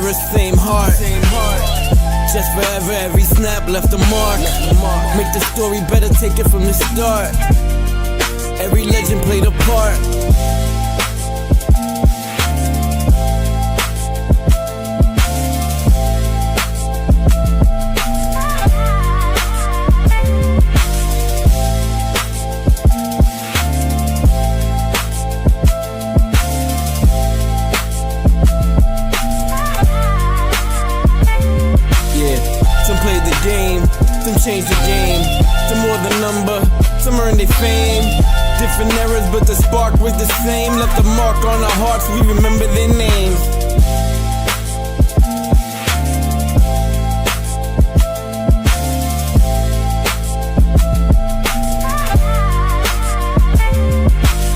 mirror, same heart. Just forever, every snap left a mark. Make the story better, take it from the start. Every legend played a part. Some change the game, some more the number, some earn their fame. Different eras, but the spark was the same. Left a mark on our hearts, we remember their names.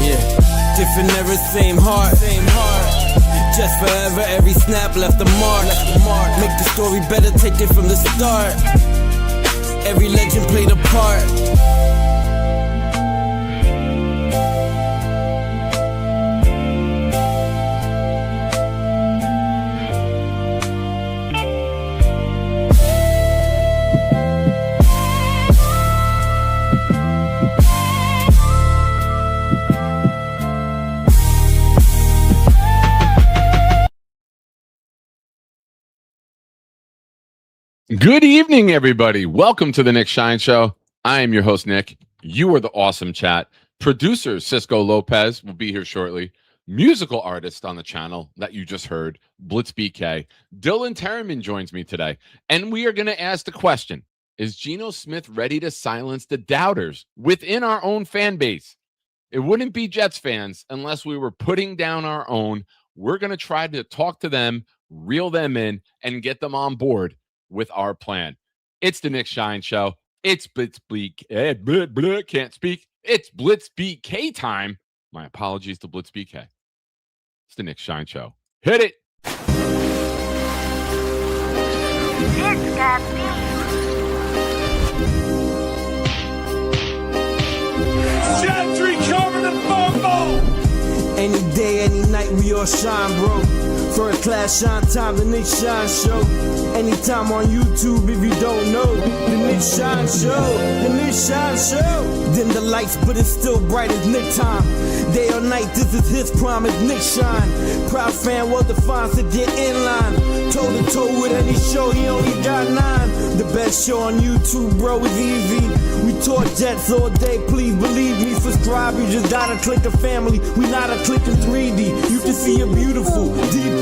Yeah, different eras, same heart. Just forever, every snap left a mark. Make the story better, take it from the start. Every legend played a part. Good evening, everybody. Welcome to the Nick Shine Show. I am your host, Nick. You are the awesome chat. Producer Cisco Lopez will be here shortly. Musical artist on the channel that you just heard, Blitz BK. Dylan Tereman joins me today. And we are going to ask the question, is Geno Smith ready to silence the doubters within our own fan base? It wouldn't be Jets fans unless we were putting down our own. We're going to try to talk to them, reel them in, and get them on board with our plan. It's the Nick Shine Show. It's Blitz BK. Can't speak. It's Blitz BK time. My apologies to Blitz BK. It's the Nick Shine Show. Hit it. It's got Gentry covered in football. Any day, any night, we all shine, bro. First class shine time, the Nick Shine Show. Anytime on YouTube, if you don't know, the Nick Shine Show, the Nick Shine Show. Dim the lights, but it's still bright as Nick time. Day or night, this is his prime, it's Nick Shine. Proud fan, well defined, to get in line. Toe to toe with any show, he only got 9. The best show on YouTube, bro, is easy. We talk Jets all day, please believe me. Subscribe, you just gotta click a family. We not a click in 3D. You can see a beautiful DP.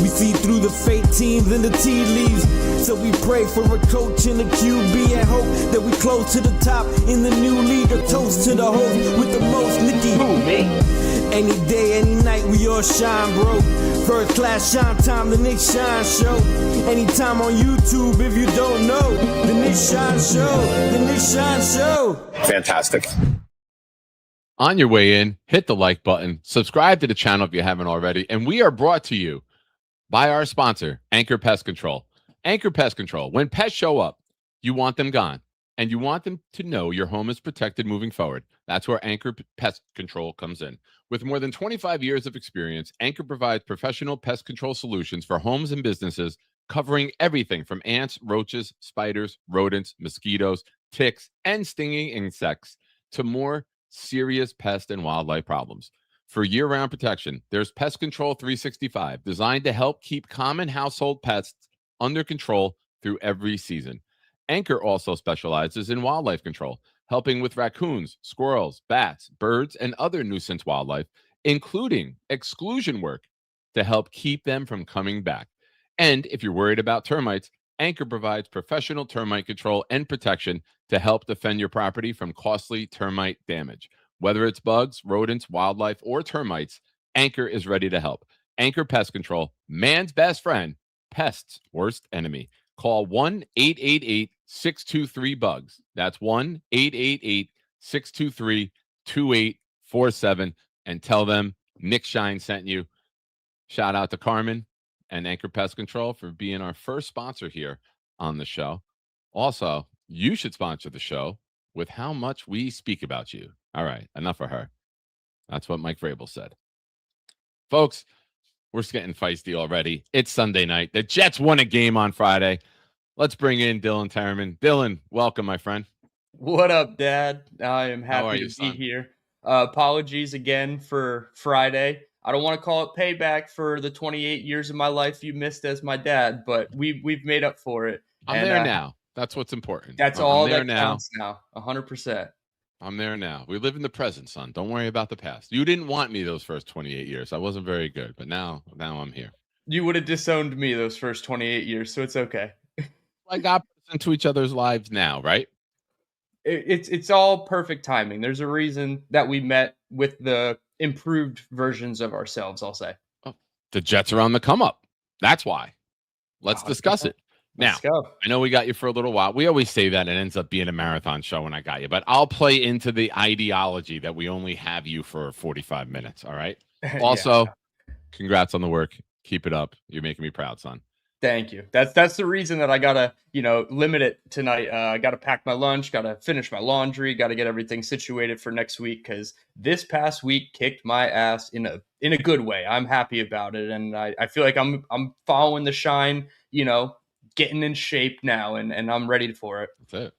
We see through the fake teams and the tea leaves. So we pray for a coach and a QB and hope that we close to the top in the new league. A toast to the host with the most, Nicky. Who, me? Any day, any night, we all shine, bro. First class shine time, the Nick Shine Show. Anytime on YouTube, if you don't know, the Nick Shine Show, the Nick Shine Show. Fantastic. On your way in, hit the like button, subscribe to the channel if you haven't already, and we are brought to you by our sponsor, Anchor Pest Control. Anchor Pest Control. When pests show up, you want them gone, and you want them to know your home is protected moving forward. That's where Anchor Pest Control comes in. With more than 25 years of experience, Anchor provides professional pest control solutions for homes and businesses, covering everything from ants, roaches, spiders, rodents, mosquitoes, ticks, and stinging insects to more serious pest and wildlife problems. For year-round protection, there's Pest Control 365, designed to help keep common household pests under control through every season. Anchor also specializes in wildlife control, helping with raccoons, squirrels, bats, birds, and other nuisance wildlife, including exclusion work to help keep them from coming back. And if you're worried about termites, Anchor provides professional termite control and protection to help defend your property from costly termite damage. Whether it's bugs, rodents, wildlife, or termites, Anchor is ready to help. Anchor Pest Control, man's best friend, pest's worst enemy. Call 1-888-623-BUGS. That's 1-888-623-2847 and tell them Nick Shine sent you. Shout out to Carmen and Anchor Pest Control for being our first sponsor here on the show. Also, you should sponsor the show with how much we speak about you. All right, enough of her. That's what Mike Vrabel said. Folks, We're getting feisty already. It's Sunday night. The Jets won a game on Friday. Let's bring in Dylan Tereman. Dylan, welcome, my friend. What up, Dad? I am How are happy you, to be son? here. Apologies again for Friday. I don't want to call it payback for the 28 years of my life you missed as my dad, but we've made up for it. I'm And there now. That's what's important. that's I'm all there that now. counts now. 100%. I'm there now. We live in the present, son. Don't worry about the past. You didn't want me those first 28 years. I wasn't very good, but now I'm here. You would have disowned me those first 28 years, so it's okay. I got into each other's lives now, right? It's all perfect timing. There's a reason that we met with the improved versions of ourselves, I'll say. The Jets are on the come up. That's why. Let's 100%. discuss it. Now, Let's go. I know we got you for a little while. We always say that it ends up being a marathon show when I got you, but I'll play into the ideology that we only have you for 45 minutes. All right. Also, congrats on the work. Keep it up. You're making me proud, son. Thank you. That's the reason that I gotta, limit it tonight. I gotta pack my lunch, gotta finish my laundry, gotta get everything situated for next week because this past week kicked my ass in a good way. I'm happy about it, and I feel like I'm following the shine, getting in shape now, and I'm ready for it. That's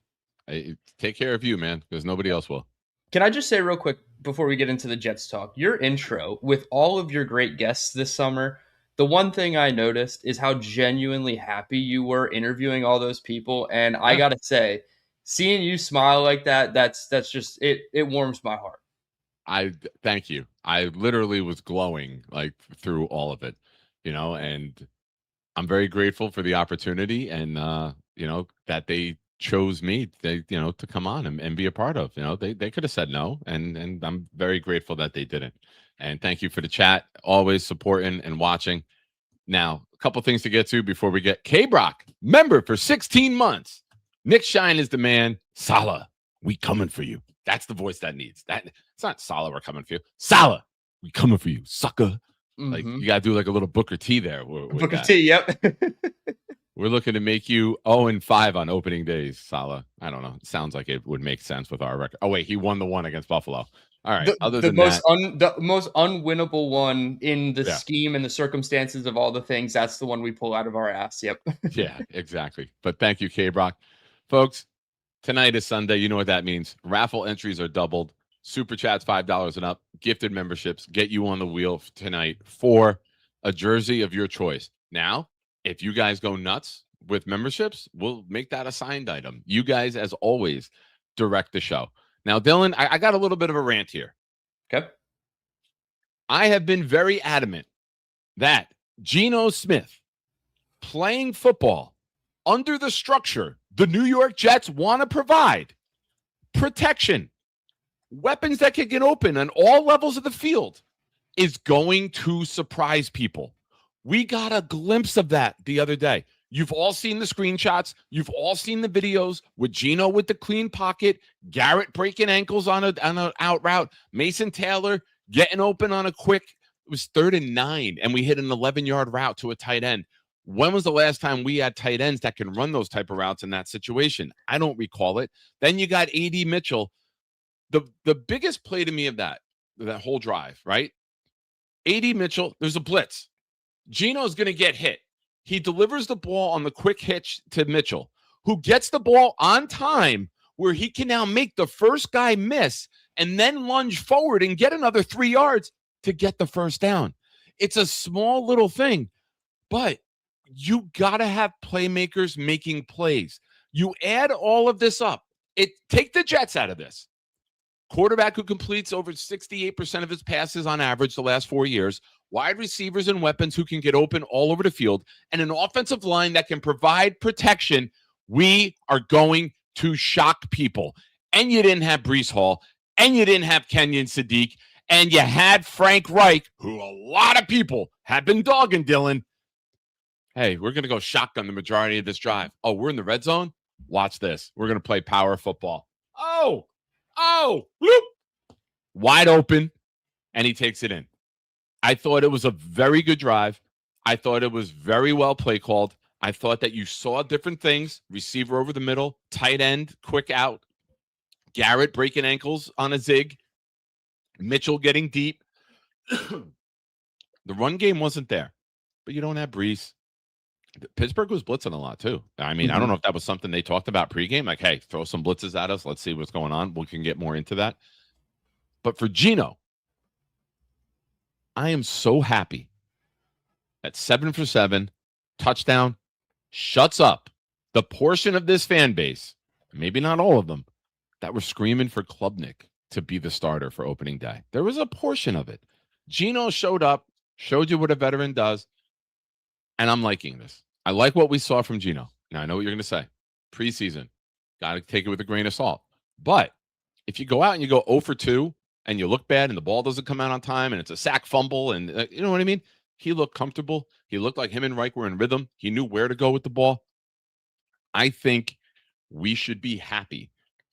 it. Take care of you, man, because nobody else will. Can I just say real quick before we get into the Jets talk, your intro with all of your great guests this summer, the one thing I noticed is how genuinely happy you were interviewing all those people. And I got to say, seeing you smile like that, that's just, it warms my heart. I thank you. I literally was glowing like through all of it, and I'm very grateful for the opportunity and, that they chose me, to come on and be a part of. They could have said no, and I'm very grateful that they didn't. And thank you for the chat, always supporting and watching. Now, a couple things to get to before we get K-Brock, member for 16 months. Nick Shine is the man. Salah, we coming for you. That's the voice that needs. That it's not Salah, we're coming for you. Salah, we coming for you, sucker. Like you gotta do like a little Booker T there. Booker T, yep. We're looking to make you 0-5 on opening days, Salah. I don't know. It sounds like it would make sense with our record. Oh, wait, he won the one against Buffalo. All right. The most unwinnable one in the scheme and the circumstances of all the things, that's the one we pull out of our ass. Yep. Yeah, exactly. But thank you, K-Brock. Folks, tonight is Sunday. You know what that means. Raffle entries are doubled. Super chats, $5 and up. Gifted memberships get you on the wheel tonight for a jersey of your choice. Now, if you guys go nuts with memberships, we'll make that a signed item. You guys, as always, direct the show. Now, Dylan, I got a little bit of a rant here. Okay. I have been very adamant that Geno Smith playing football under the structure the New York Jets want to provide, protection, weapons that can get open on all levels of the field, is going to surprise people. We got a glimpse of that the other day. You've all seen the screenshots. You've all seen the videos with Geno with the clean pocket, Garrett breaking ankles on an out route, Mason Taylor getting open on a quick. It was 3rd and 9, and we hit an 11-yard route to a tight end. When was the last time we had tight ends that can run those type of routes in that situation? I don't recall it. Then you got A.D. Mitchell. The biggest play to me of that whole drive, right? A.D. Mitchell, there's a blitz. Geno's going to get hit. He delivers the ball on the quick hitch to Mitchell, who gets the ball on time where he can now make the first guy miss and then lunge forward and get another 3 yards to get the first down. It's a small little thing, but you got to have playmakers making plays. You add all of this up. Take the Jets out of this. Quarterback who completes over 68% of his passes on average the last 4 years, wide receivers and weapons who can get open all over the field, and an offensive line that can provide protection. We are going to shock people. And you didn't have Breece Hall, and you didn't have Kenyon Sadiq, and you had Frank Reich, who a lot of people have been dogging, Dylan. Hey, we're going to go shotgun the majority of this drive. Oh, we're in the red zone? Watch this. We're going to play power football. Oh, whoop. Wide open, and he takes it in. I thought it was a very good drive. I thought it was very well play called. I thought that you saw different things. Receiver over the middle, tight end, quick out. Garrett breaking ankles on a zig. Mitchell getting deep. The run game wasn't there, but you don't have Brees. Pittsburgh was blitzing a lot too. I mean, I don't know if that was something they talked about pregame, like, hey, throw some blitzes at us. Let's see what's going on. We can get more into that. But for Geno, I am so happy that 7 for 7, touchdown, shuts up the portion of this fan base, maybe not all of them, that were screaming for Klubnik to be the starter for opening day. There was a portion of it. Geno showed up, showed you what a veteran does, and I'm liking this. I like what we saw from Geno. Now, I know what you're going to say. Preseason, got to take it with a grain of salt. But if you go out and you go 0 for 2 and you look bad and the ball doesn't come out on time and it's a sack fumble and you know what I mean? He looked comfortable. He looked like him and Reich were in rhythm. He knew where to go with the ball. I think we should be happy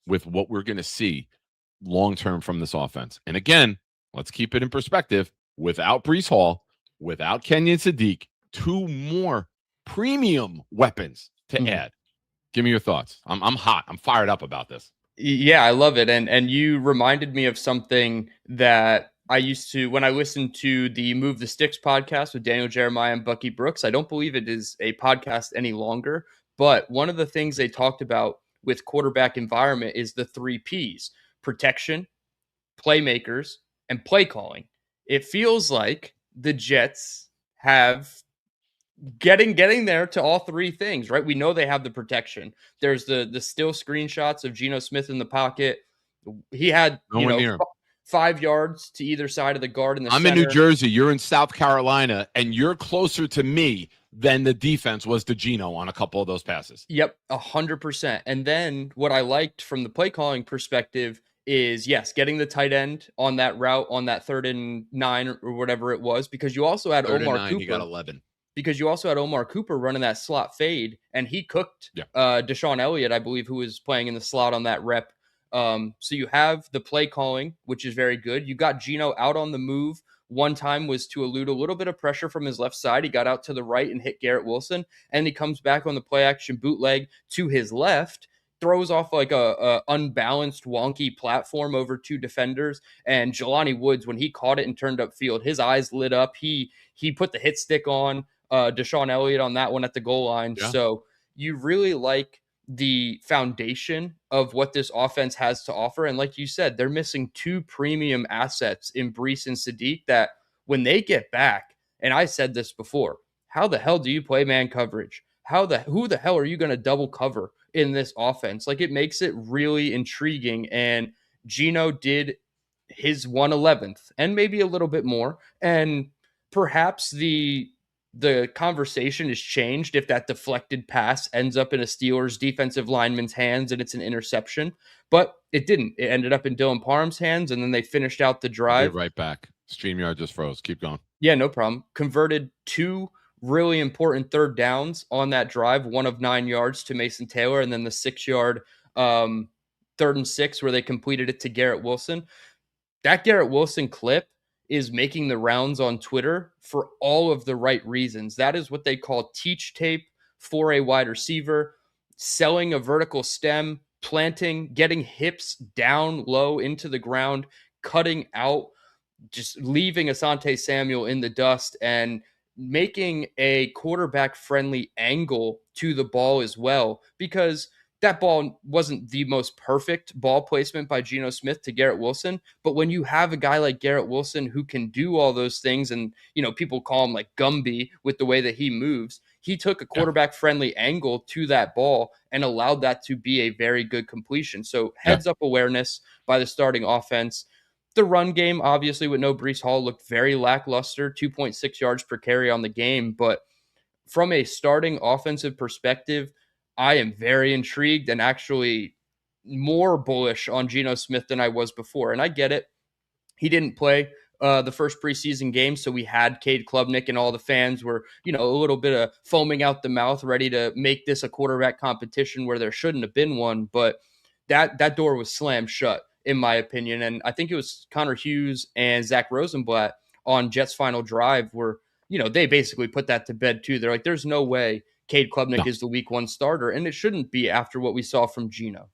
with what we're going to see long-term from this offense. And again, let's keep it in perspective. Without Brees Hall, without Kenyon Sadiq, 2 more premium weapons to add. Give me your thoughts. I'm hot. I'm fired up about this. Yeah, I love it. And you reminded me of something that I used to, when I listened to the Move the Sticks podcast with Daniel Jeremiah and Bucky Brooks. I don't believe it is a podcast any longer, but one of the things they talked about with quarterback environment is the 3 Ps: protection, playmakers, and play calling. It feels like the Jets have getting there to all 3 things, right? We know they have the protection. There's the still screenshots of Geno Smith in the pocket. He had, 5 yards to either side of the guard in the I'm center. in New Jersey. You're in South Carolina, and you're closer to me than the defense was to Geno on a couple of those passes. Yep, 100%. And then what I liked from the play calling perspective is, yes, getting the tight end on that route on that 3rd and 9 or whatever it was, because you also had 3rd and Omar 9, Cooper. He got 11. Because you also had Omar Cooper running that slot fade, and he cooked Deshaun Elliott, I believe, who was playing in the slot on that rep. So you have the play calling, which is very good. You got Geno out on the move. One time was to elude a little bit of pressure from his left side. He got out to the right and hit Garrett Wilson, and he comes back on the play action bootleg to his left, throws off like a unbalanced, wonky platform over 2 defenders. And Jelani Woods, when he caught it and turned upfield, his eyes lit up. He put the hit stick on Deshaun Elliott on that one at the goal line. Yeah. So you really like the foundation of what this offense has to offer. And like you said, they're missing 2 premium assets in Brees and Sadiq that when they get back, and I said this before, how the hell do you play man coverage? Who the hell are you going to double cover in this offense? Like, it makes it really intriguing. And Geno did his 1/11th and maybe a little bit more. And perhaps the conversation is changed if that deflected pass ends up in a Steelers defensive lineman's hands and it's an interception, but it didn't. It ended up in Dylan Parham's hands, and then they finished out the drive. Right back. StreamYard just froze. Keep going. Yeah, no problem. Converted 2 really important 3rd downs on that drive, 1 of 9 yards to Mason Taylor, and then the 6-yard 3rd and 6 where they completed it to Garrett Wilson. That Garrett Wilson clip is making the rounds on Twitter for all of the right reasons. That is what they call teach tape for a wide receiver, selling a vertical stem, planting, getting hips down low into the ground, cutting out, just leaving Asante Samuel in the dust, and making a quarterback-friendly angle to the ball as well, because that ball wasn't the most perfect ball placement by Geno Smith to Garrett Wilson. But when you have a guy like Garrett Wilson who can do all those things, and, people call him like Gumby with the way that he moves, he took a quarterback-friendly angle to that ball and allowed that to be a very good completion. So heads-up awareness by the starting offense. The run game, obviously, with no Brees Hall, looked very lackluster, 2.6 yards per carry on the game. But from a starting offensive perspective, I am very intrigued and actually more bullish on Geno Smith than I was before. And I get it. He didn't play the first preseason game, so we had Cade Klubnik, and all the fans were, a little bit of foaming out the mouth, ready to make this a quarterback competition where there shouldn't have been one. But that door was slammed shut, in my opinion. And I think it was Connor Hughes and Zach Rosenblatt on Jets' final drive where, they basically put that to bed too. They're like, there's no way Cade Klubnik is the week 1 starter, and it shouldn't be after what we saw from Geno.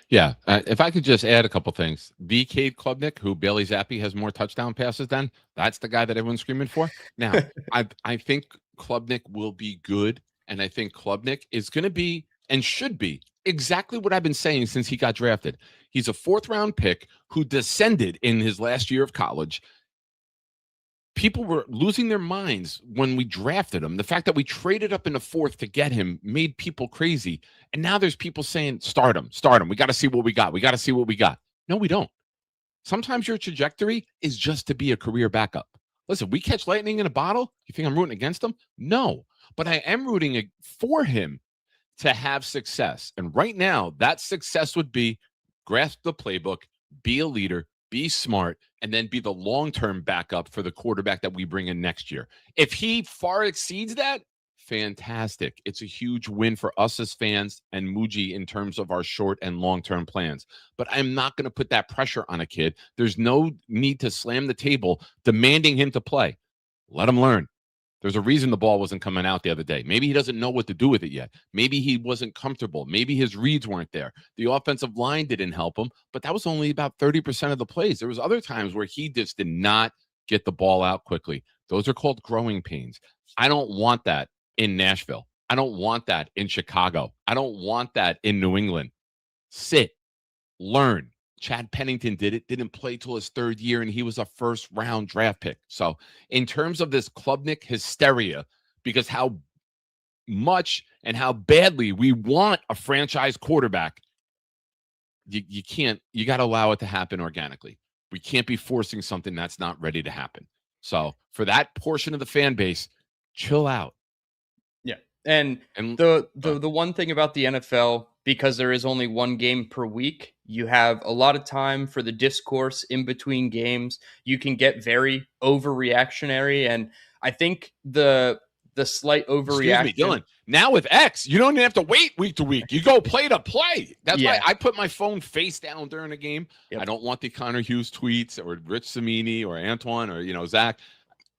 Yeah. If I could just add a couple things. The Cade Klubnik, who Bailey Zappi has more touchdown passes than, that's the guy that everyone's screaming for. Now, I think Klubnik will be good. And I think Klubnik is going to be and should be exactly what I've been saying since he got drafted. He's a 4th-round pick who descended in his last year of college. People were losing their minds when we drafted him. The fact that we traded up in the 4th to get him made people crazy. And now there's people saying, start him. We got to see what we got. No, we don't. Sometimes your trajectory is just to be a career backup. Listen, we catch lightning in a bottle. You think I'm rooting against him? No, but I am rooting for him to have success. And right now, that success would be grasp the playbook, be a leader, be smart, and then be the long-term backup for the quarterback that we bring in next year. If he far exceeds that, fantastic. It's a huge win for us as fans and Muji in terms of our short and long-term plans. But I'm not going to put that pressure on a kid. There's no need to slam the table demanding him to play. Let him learn. There's a reason the ball wasn't coming out the other day. Maybe he doesn't know what to do with it yet. Maybe he wasn't comfortable. Maybe his reads weren't there. The offensive line didn't help him, but that was only about 30% of the plays. There was other times where he just did not get the ball out quickly. Those are called growing pains. I don't want that in Nashville. I don't want that in Chicago. I don't want that in New England. Sit, learn. Chad Pennington did it, didn't play till his 3rd year, and he was a 1st-round draft pick. So in terms of this Klubnik hysteria, because how much and how badly we want a franchise quarterback, you can't, you got to allow it to happen organically. We can't be forcing something that's not ready to happen. So for that portion of the fan base, chill out. Yeah. And the one thing about the NFL, because there is only one game per week, you have a lot of time for the discourse in between games. You can get very overreactionary, and I think the slight overreaction. Excuse me, Dylan. Now with X, you don't even have to wait week to week. You go play to play. That's why I put my phone face down during a game. Yep. I don't want the Connor Hughes tweets or Rich Samini or Antoine or Zach.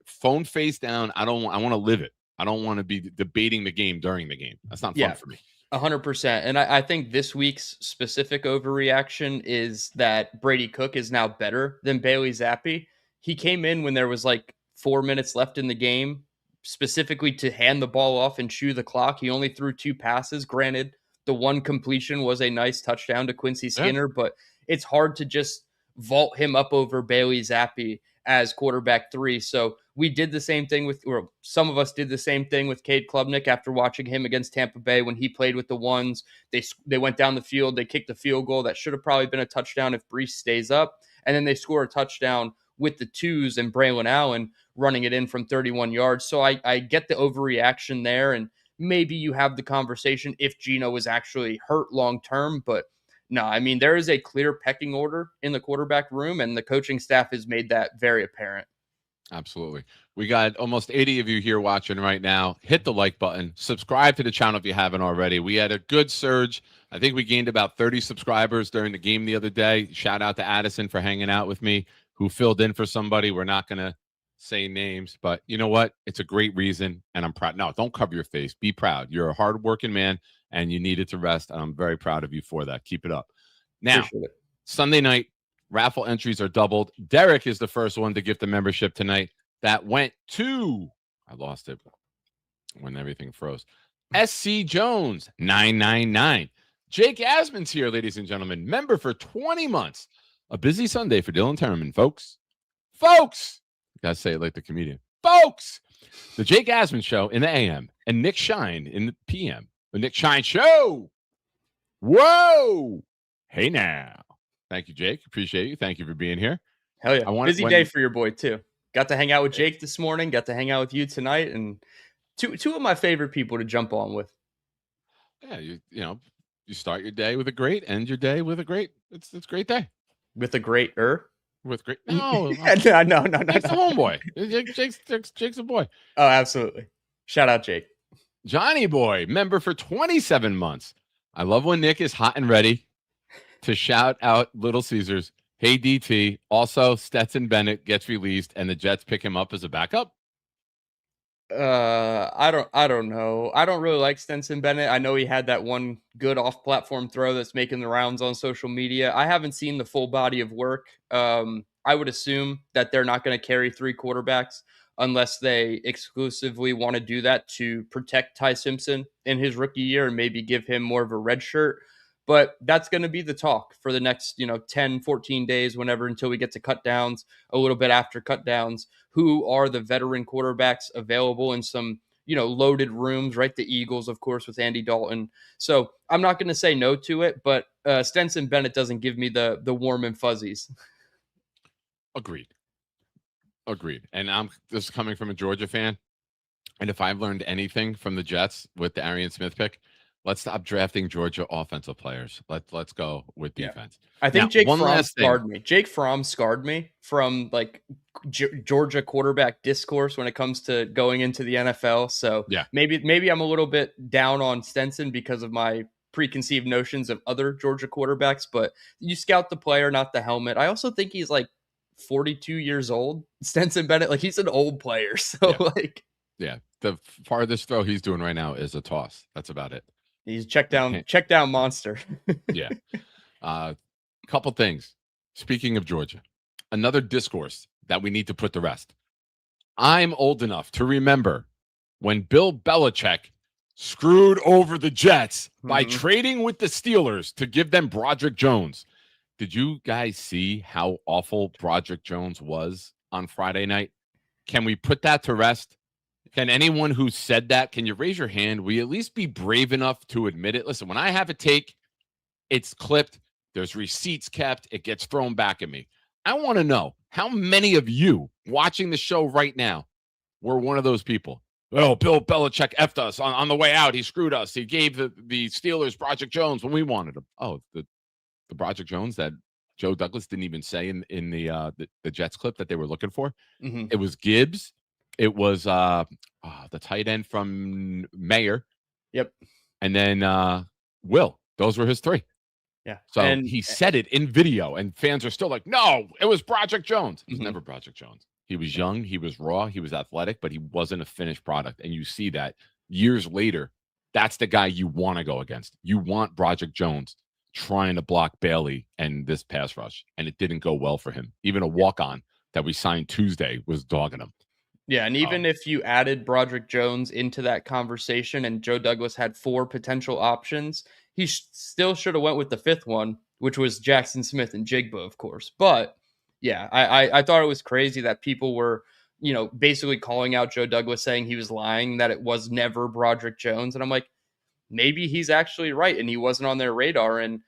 Phone face down. I want to live it. I don't want to be debating the game during the game. That's not fun for me. 100%. And I think this week's specific overreaction is that Brady Cook is now better than Bailey Zappi. He came in when there was like 4 minutes left in the game, specifically to hand the ball off and chew the clock. He only threw 2 passes. Granted, the one completion was a nice touchdown to Quincy Skinner, but it's hard to just vault him up over Bailey Zappi as quarterback 3. So we did the same thing or some of us did the same thing with Cade Klubnik after watching him against Tampa Bay when he played with the ones. They went down the field. They kicked a field goal that should have probably been a touchdown if Brees stays up. And then they score a touchdown with the 2s and Braylon Allen running it in from 31 yards. So I get the overreaction there. And maybe you have the conversation if Geno was actually hurt long-term, but no, I mean, there is a clear pecking order in the quarterback room, and the coaching staff has made that very apparent. Absolutely. We got almost 80 of you here watching right now. Hit the like button. Subscribe to the channel if you haven't already. We had a good surge. I think we gained about 30 subscribers during the game the other day. Shout out to Addison for hanging out with me, who filled in for somebody. We're not going to say names, but you know what? It's a great reason, and I'm proud. No, don't cover your face. Be proud. You're a hardworking man, and you needed to rest, and I'm very proud of you for that. Keep it up. Now, Sunday night, raffle entries are doubled. Derek is the first one to gift the membership tonight. That went to, I lost it when everything froze. SC Jones, 999. Jake Asman's here, ladies and gentlemen. Member for 20 months. A busy Sunday for Dylan Tereman, folks. Folks! Gotta say it like the comedian. Folks! The Jake Asman Show in the AM and Nick Shine in the PM. The Nick Shine Show! Whoa! Hey now. Thank you, Jake. Appreciate you. Thank you for being here. Hell yeah. Busy day for your boy, too. Got to hang out with Jake this morning. Got to hang out with you tonight. And two of my favorite people to jump on with. Yeah, you you start your day with a great, end your day with a great. It's a great day. With a great-er? With great. No. no. Jake's a homeboy. Jake's a boy. Oh, absolutely. Shout out, Jake. Johnny Boy, member for 27 months. I love when Nick is hot and ready to shout out Little Caesars. Hey, DT. Also, Stetson Bennett gets released and the Jets pick him up as a backup. I don't know. I don't really like Stenson Bennett. I know he had that one good off-platform throw that's making the rounds on social media. I haven't seen the full body of work. I would assume that they're not going to carry three quarterbacks unless they exclusively want to do that to protect Ty Simpson in his rookie year and maybe give him more of a red shirt. But that's going to be the talk for the next, 10, 14 days, whenever, until we get to cut downs, a little bit after cut downs. Who are the veteran quarterbacks available in some, loaded rooms, right? The Eagles, of course, with Andy Dalton. So I'm not going to say no to it, but Stenson Bennett doesn't give me the warm and fuzzies. Agreed. And this is coming from a Georgia fan. And if I've learned anything from the Jets with the Arian Smith pick, let's stop drafting Georgia offensive players. Let's go with defense. I think Now, Jake one Fromm last thing. scarred me. Jake Fromm scarred me from like Georgia quarterback discourse when it comes to going into the NFL. So Yeah. maybe I'm a little bit down on Stenson because of my preconceived notions of other Georgia quarterbacks, but you scout the player, not the helmet. I also think he's like 42 years old. Stenson Bennett, like he's an old player. So Yeah. The farthest throw he's doing right now is a toss. That's about it. he's check down monster. Yeah. Couple things. Speaking of Georgia, another discourse that we need to put to rest. I'm old enough to remember when Bill Belichick screwed over the Jets by trading with the Steelers to give them Broderick Jones. Did you guys see how awful Broderick Jones was on Friday night? Can we put that to rest? Can anyone who said that, can you raise your hand? Will you at least be brave enough to admit it? Listen, when I have a take, it's clipped. There's receipts kept. It gets thrown back at me. I want to know how many of you watching the show right now were one of those people. Oh, Bill Belichick effed us on the way out. He screwed us. He gave the Steelers Broderick Jones when we wanted him. Oh, the Broderick Jones that Joe Douglas didn't even say in the Jets clip that they were looking for. It was Gibbs. It was the tight end from Mayer. Yep. And then Will. Those were his three. Yeah. So he said it in video, and fans are still like, no, it was Broderick Jones. It was never Broderick Jones. He was young, he was raw, he was athletic, but he wasn't a finished product. And you see that years later, that's the guy you want to go against. You want Broderick Jones trying to block Bailey and this pass rush, and it didn't go well for him. Even a walk-on that we signed Tuesday was dogging him. Yeah, and even if you added Broderick Jones into that conversation and Joe Douglas had 4 potential options, he still should have went with the 5th one, which was Jackson Smith and Jigba, of course. But yeah, I thought it was crazy that people were, basically calling out Joe Douglas, saying he was lying, that it was never Broderick Jones. And I'm like, maybe he's actually right, and he wasn't on their radar. And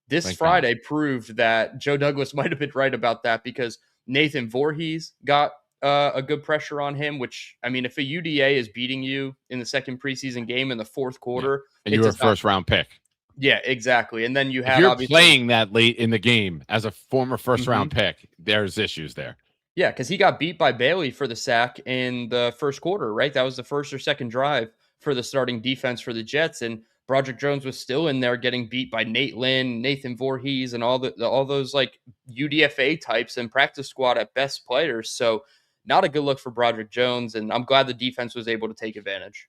this Friday proved that Joe Douglas might have been right about that, because Nathan Voorhees got a good pressure on him, which, I mean, if a UDA is beating you in the second preseason game in the fourth quarter, and you're a first-round pick. Yeah, exactly. And then you have, if you're playing that late in the game as a former first-round pick, there's issues there. Yeah, because he got beat by Bailey for the sack in the first quarter, right? That was the first or second drive for the starting defense for the Jets, and Broderick Jones was still in there getting beat by Nate Lynn, Nathan Voorhees, and all those like UDFA types and practice squad at best players. So not a good look for Broderick Jones, and I'm glad the defense was able to take advantage.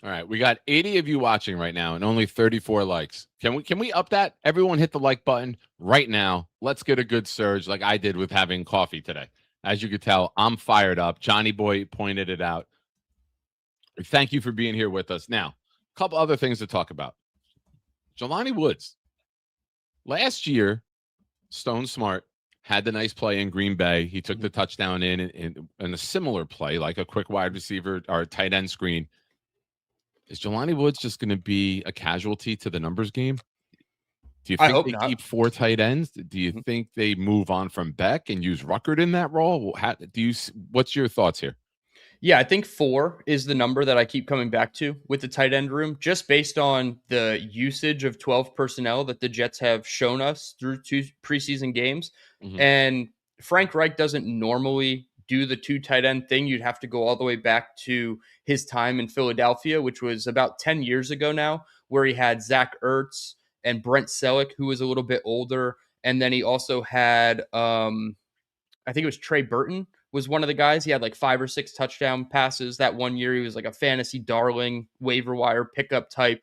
All right, we got 80 of you watching right now and only 34 likes. Can we up that? Everyone hit the like button right now. Let's get a good surge like I did with having coffee today. As you could tell, I'm fired up. Johnny Boy pointed it out. Thank you for being here with us. Now, a couple other things to talk about. Jelani Woods. Last year, Stone Smart had the nice play in Green Bay. He took the touchdown in a similar play, like a quick wide receiver or tight end screen. Is Jelani Woods just going to be a casualty to the numbers game? Do you think they keep 4 tight ends? Do you think they move on from Beck and use Ruckert in that role? What's your thoughts here? Yeah, I think 4 is the number that I keep coming back to with the tight end room, just based on the usage of 12 personnel that the Jets have shown us through 2 preseason games. And Frank Reich doesn't normally do the 2 tight end thing. You'd have to go all the way back to his time in Philadelphia, which was about 10 years ago now, where he had Zach Ertz and Brent Selleck, who was a little bit older. And then he also had, I think it was Trey Burton, was one of the guys. He had like 5 or 6 touchdown passes that one year. He was like a fantasy darling, waiver wire pickup type.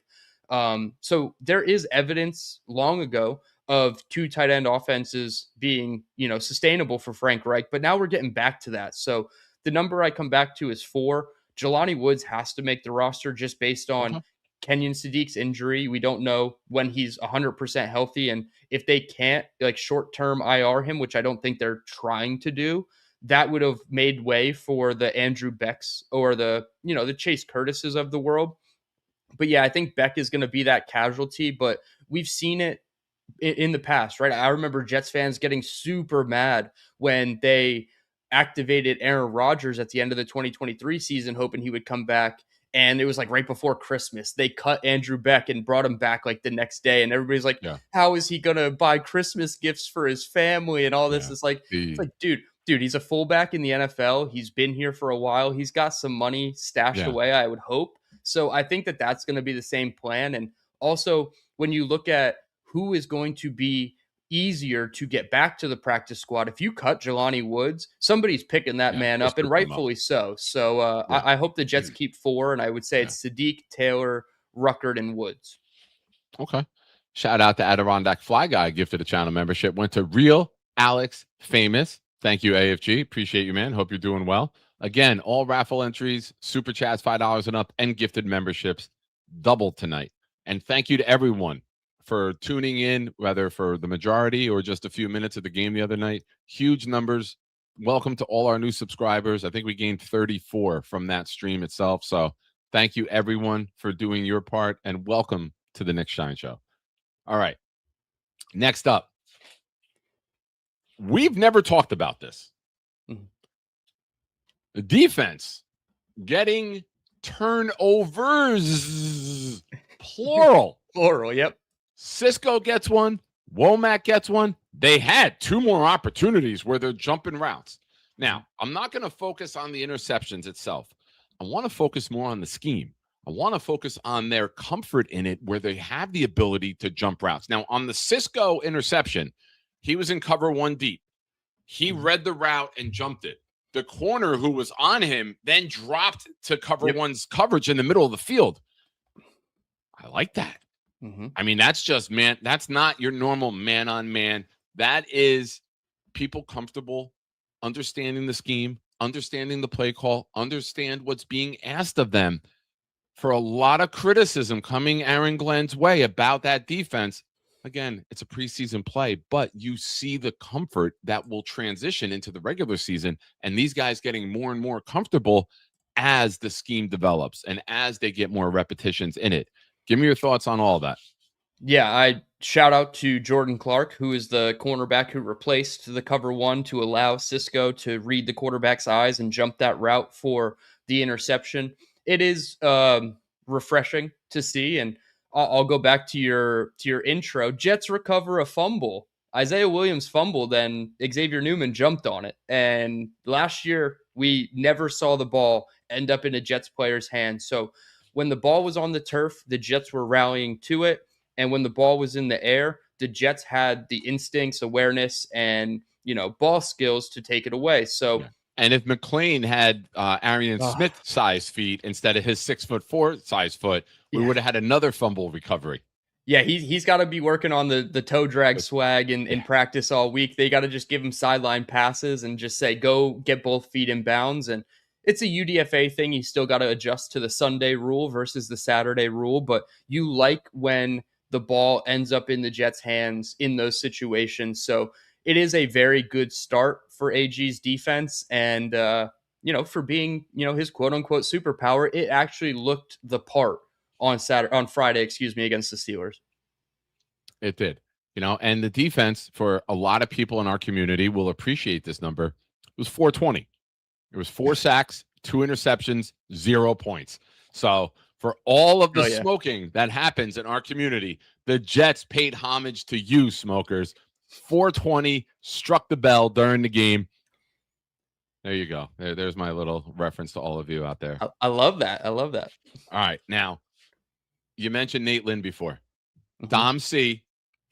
So there is evidence long ago of 2 tight end offenses being, sustainable for Frank Reich. But now we're getting back to that. So the number I come back to is 4. Jelani Woods has to make the roster just based on Kenyon Sadiq's injury. We don't know when he's 100% healthy. And if they can't like short-term IR him, which I don't think they're trying to do, that would have made way for the Andrew Becks or the Chase Curtises of the world. But yeah, I think Beck is going to be that casualty, but we've seen it in the past, right? I remember Jets fans getting super mad when they activated Aaron Rodgers at the end of the 2023 season, hoping he would come back. And it was like right before Christmas, they cut Andrew Beck and brought him back like the next day. And everybody's like, how is he going to buy Christmas gifts for his family and all this? Yeah. It's like, dude, he's a fullback in the NFL. He's been here for a while. He's got some money stashed away, I would hope. So I think that that's going to be the same plan. And also when you look at who is going to be easier to get back to the practice squad, if you cut Jelani Woods, somebody's picking that man up, and rightfully so. So I hope the Jets keep 4, and I would say it's Sadiq, Taylor, Ruckert, and Woods. Okay. Shout out to Adirondack Fly Guy, gifted a channel membership. Went to Real Alex Famous. Thank you, AFG. Appreciate you, man. Hope you're doing well. Again, all raffle entries, super chats, $5 and up, and gifted memberships doubled tonight. And thank you to everyone for tuning in, whether for the majority or just a few minutes of the game the other night. Huge numbers. Welcome to all our new subscribers. I think we gained 34 from that stream itself. So thank you, everyone, for doing your part, and welcome to the Nick Shine Show. All right. Next up, we've never talked about this. The defense getting turnovers, plural. Plural, yep. Cisco gets one. Womack gets one. They had 2 more opportunities where they're jumping routes. Now, I'm not going to focus on the interceptions itself. I want to focus more on the scheme. I want to focus on their comfort in it where they have the ability to jump routes. Now, on the Cisco interception, he was in cover 1 deep. He read the route and jumped it. The corner who was on him then dropped to cover 1's coverage in the middle of the field. I like that. I mean, that's just that's not your normal man-on-man. That is people comfortable understanding the scheme, understanding the play call, understand what's being asked of them. For a lot of criticism coming Aaron Glenn's way about that defense, again, it's a preseason play, but you see the comfort that will transition into the regular season, and these guys getting more and more comfortable as the scheme develops and as they get more repetitions in it. Give me your thoughts on all that. Yeah, I shout out to Jordan Clark, who is the cornerback who replaced the cover 1 to allow Cisco to read the quarterback's eyes and jump that route for the interception. It is refreshing to see, and I'll go back to your intro. Jets recover a fumble. Isaiah Williams fumbled, and Xavier Newman jumped on it. And last year, we never saw the ball end up in a Jets player's hand. So when the ball was on the turf, the Jets were rallying to it. And when the ball was in the air, the Jets had the instincts, awareness, and, ball skills to take it away. So, and if McLean had Arian Smith size feet instead of his 6'4" size foot, we would have had another fumble recovery. Yeah, he's got to be working on the toe drag swag in practice all week. They got to just give him sideline passes and just say, go get both feet in bounds. And it's a UDFA thing. You still got to adjust to the Sunday rule versus the Saturday rule. But you like when the ball ends up in the Jets' hands in those situations. So it is a very good start for AG's defense. And, for being, his quote unquote superpower, it actually looked the part on Friday, against the Steelers. It did, and the defense, for a lot of people in our community, will appreciate this number. It was 420. It was 4 sacks, 2 interceptions, 0 points. So for all of the smoking that happens in our community, the Jets paid homage to you, smokers. 420, struck the bell during the game. There you go. There's my little reference to all of you out there. I love that. All right. Now, you mentioned Nate Lynn before. Dom C,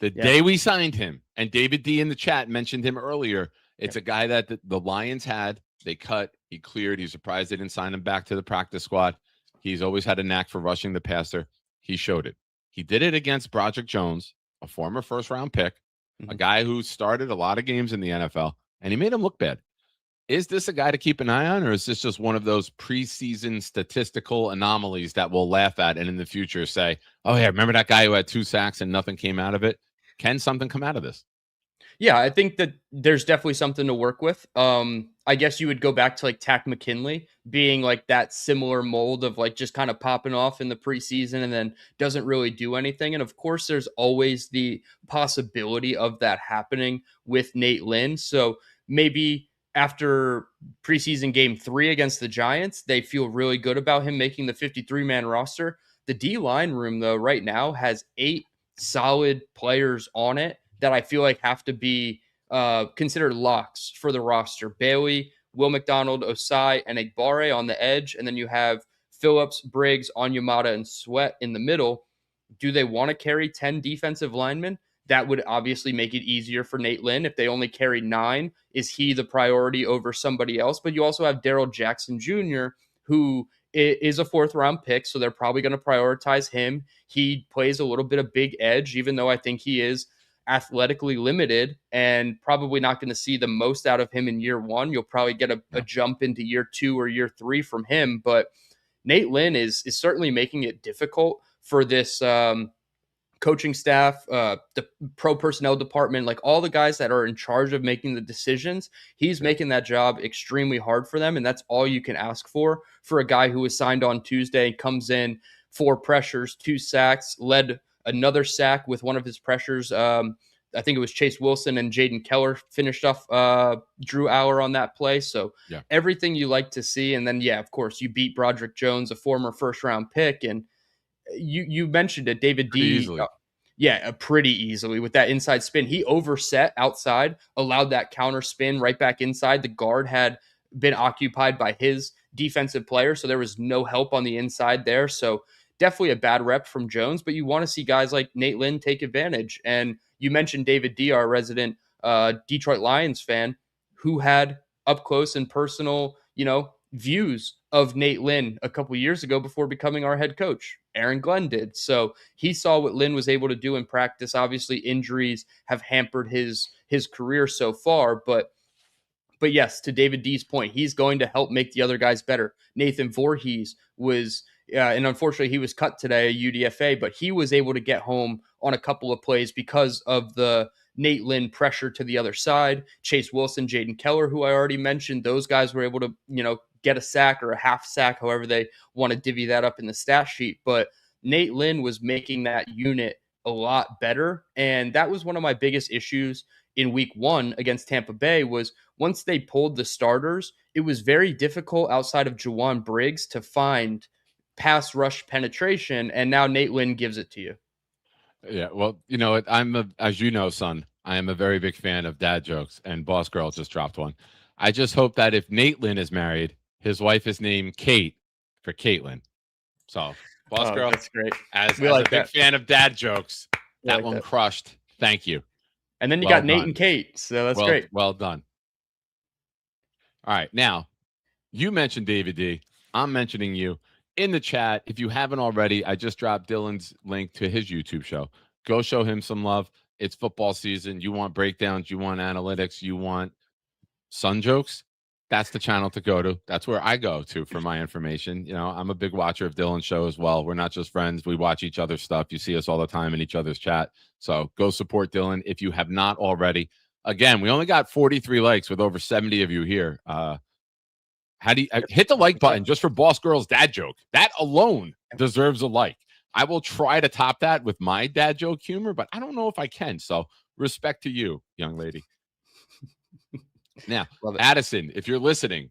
the day we signed him, and David D in the chat mentioned him earlier. It's a guy that the Lions had They cut. He cleared. He's surprised they didn't sign him back to the practice squad. He's always had a knack for rushing the passer. He showed it. He did it against Broderick Jones, a former first-round pick, a guy who started a lot of games in the NFL, and he made him look bad. Is this a guy to keep an eye on, or is this just one of those preseason statistical anomalies that we'll laugh at and in the future say, oh, yeah, remember that guy who had 2 sacks and nothing came out of it? Can something come out of this? Yeah, I think that there's definitely something to work with. I guess you would go back to like Tack McKinley being like that similar mold of like just kind of popping off in the preseason and then doesn't really do anything. And of course, there's always the possibility of that happening with Nate Lynn. So maybe after preseason game 3 against the Giants, they feel really good about him making the 53-man roster. The D-line room, though, right now has 8 solid players on it that I feel like have to be considered locks for the roster. Bailey, Will McDonald, Osai, and Egbare on the edge. And then you have Phillips, Briggs, Onyemata, and Sweat in the middle. Do they want to carry 10 defensive linemen? That would obviously make it easier for Nate Lynn. If they only carry 9, is he the priority over somebody else? But you also have Darrell Jackson Jr., who is a 4th-round pick, so they're probably going to prioritize him. He plays a little bit of big edge, even though I think he is athletically limited and probably not going to see the most out of him in year 1. You'll probably get a jump into year 2 or year 3 from him. But Nate Lynn is certainly making it difficult for this coaching staff, the pro personnel department, like all the guys that are in charge of making the decisions. He's making that job extremely hard for them. And that's all you can ask for a guy who was signed on Tuesday and comes in 4 pressures, 2 sacks, led another sack with one of his pressures. I think it was Chase Wilson and Jaden Keller finished off Drew Aller on that play. So everything you like to see. And then, of course, you beat Broderick Jones, a former first-round pick. And you mentioned it, David D. Pretty easily with that inside spin. He overset outside, allowed that counter spin right back inside. The guard had been occupied by his defensive player, so there was no help on the inside there. So definitely a bad rep from Jones, but you want to see guys like Nate Lynn take advantage. And you mentioned David D., our resident Detroit Lions fan, who had up close and personal, views of Nate Lynn a couple years ago before becoming our head coach. Aaron Glenn did. So he saw what Lynn was able to do in practice. Obviously, injuries have hampered his career so far, but yes, to David D's point, he's going to help make the other guys better. Nathan Voorhees was and unfortunately, he was cut today, UDFA, but he was able to get home on a couple of plays because of the Nate Lynn pressure to the other side. Chase Wilson, Jaden Keller, who I already mentioned, those guys were able to, get a sack or a half sack, however they want to divvy that up in the stat sheet. But Nate Lynn was making that unit a lot better. And that was one of my biggest issues in week 1 against Tampa Bay was once they pulled the starters, it was very difficult outside of Juwan Briggs to find pass rush penetration, and now Nate Lynn gives it to you. Yeah, well, as you know, son, I am a very big fan of dad jokes, and Boss Girl just dropped one. I just hope that if Nate Lynn is married, his wife is named Kate for Caitlin. So, Boss Girl, that's great. As a big fan of dad jokes, that one crushed. Thank you. And then you got Nate and Kate, so that's great. Well done. All right, now, you mentioned David D. I'm mentioning you. In the chat, if you haven't already, I just dropped Dylan's link to his YouTube show. Go show him some love. It's football season. You want breakdowns, you want analytics, you want sun jokes. That's the channel to go to. That's where I go to for my information. I'm a big watcher of Dylan's show as well. We're not just friends. We watch each other's stuff. You see us all the time in each other's chat. So go support Dylan if you have not already. Again, we only got 43 likes with over 70 of you here. How do you hit the like button just for Boss Girl's dad joke? That alone deserves a like. I will try to top that with my dad joke humor, but I don't know if I can. So respect to you, young lady. Now, Addison, if you're listening,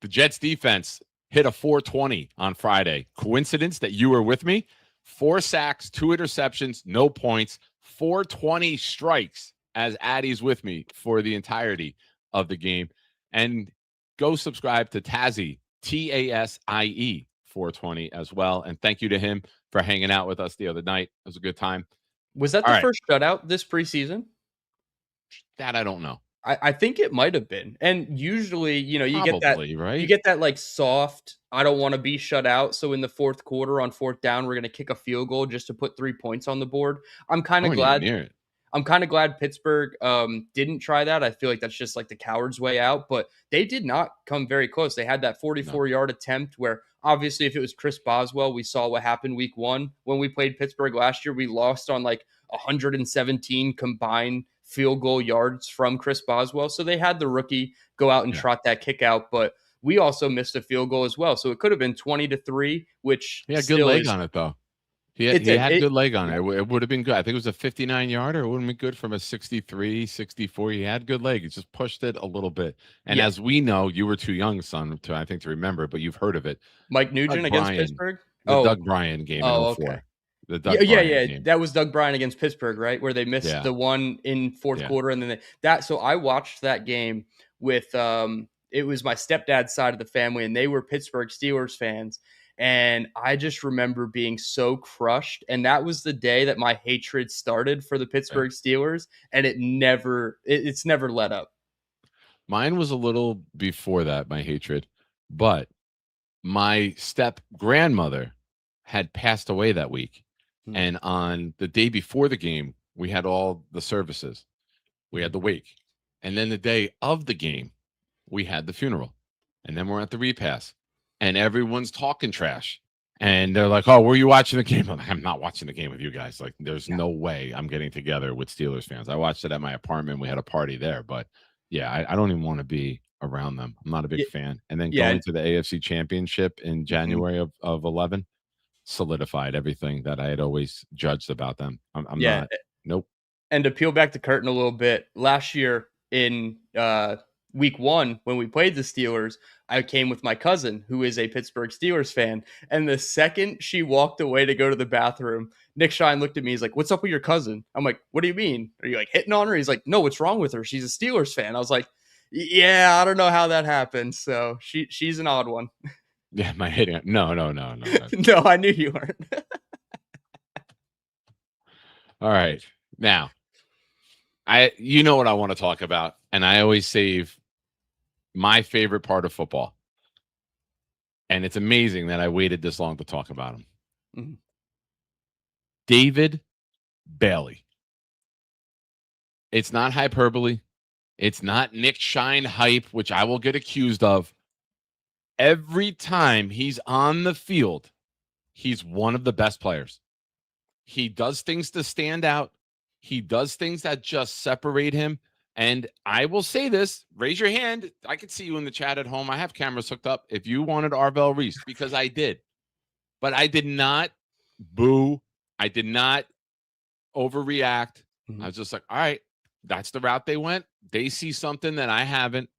the Jets defense hit a 420 on Friday. Coincidence that you were with me? 4 sacks, 2 interceptions, no points, 420 strikes as Addie's with me for the entirety of the game. And go subscribe to Tazie, Tasie 420 as well. And thank you to him for hanging out with us the other night. It was a good time. Was that the first shutout this preseason? That I don't know. I think it might have been. And usually, you get that Probably, right? like soft, I don't want to be shut out. So in the fourth quarter on fourth down, we're gonna kick a field goal just to put 3 points on the board. I'm kind I of wasn't even glad near it. I'm kind of glad Pittsburgh didn't try that. I feel like that's just like the coward's way out, but they did not come very close. They had that No. 44-yard attempt where obviously if it was Chris Boswell, we saw what happened week 1 when we played Pittsburgh last year. We lost on like 117 combined field goal yards from Chris Boswell. So they had the rookie go out and Yeah. trot that kick out, but we also missed a field goal as well. So it could have been 20-3, which He had good still leg is on it, though. He it did. had good leg on it. It would have been good. I think it was a 59-yarder. It wouldn't be good from a 63, 64. He had good leg. He just pushed it a little bit. And Yeah. as we know, you were too young, son, to remember, but you've heard of it. Mike Nugent against Bryan, Pittsburgh. The Doug Bryan game in 04. Okay. The Doug Yeah, Bryan game. that was Doug Bryan against Pittsburgh, right? Where they missed the one in fourth quarter, and then so I watched that game with it was my stepdad's side of the family, and they were Pittsburgh Steelers fans, and I just remember being so crushed, and that was the day that my hatred started for the Pittsburgh Steelers, and it's never let up. Mine was a little before that, my hatred, but my step grandmother had passed away that week. And on the day before the game, we had all the services. We had the wake. And then the day of the game, we had the funeral. And then we're at the repass. And everyone's talking trash. And they're like, oh, were you watching the game? I'm like, I'm not watching the game with you guys. Like, there's no way I'm getting together with Steelers fans. I watched it at my apartment. We had a party there. But, yeah, I don't even want to be around them. I'm not a big fan. And then going to the AFC Championship in January of 11 solidified everything that I had always judged about them. I'm not. Nope. And to peel back the curtain a little bit, last year in week 1, when we played the Steelers, I came with my cousin, who is a Pittsburgh Steelers fan. And the second she walked away to go to the bathroom, Nick Shine looked at me. He's like, what's up with your cousin? I'm like, what do you mean? Are you like hitting on her? He's like, no, what's wrong with her? She's a Steelers fan. I was like, yeah, I don't know how that happened. So she's an odd one. Yeah, my hitting. No. No, I knew you weren't. All right. Now, you know what I want to talk about, and I always save my favorite part of football. And it's amazing that I waited this long to talk about him. Mm-hmm. David Bailey. It's not hyperbole. It's not Nick Shine hype, which I will get accused of. Every time he's on the field, he's one of the best players. He does things to stand out. He does things that just separate him. And I will say this, raise your hand. I can see you in the chat at home. I have cameras hooked up. If you wanted Arvell Reese, because I did. But I did not boo. I did not overreact. I was just like, all right, that's the route they went. They see something that I haven't.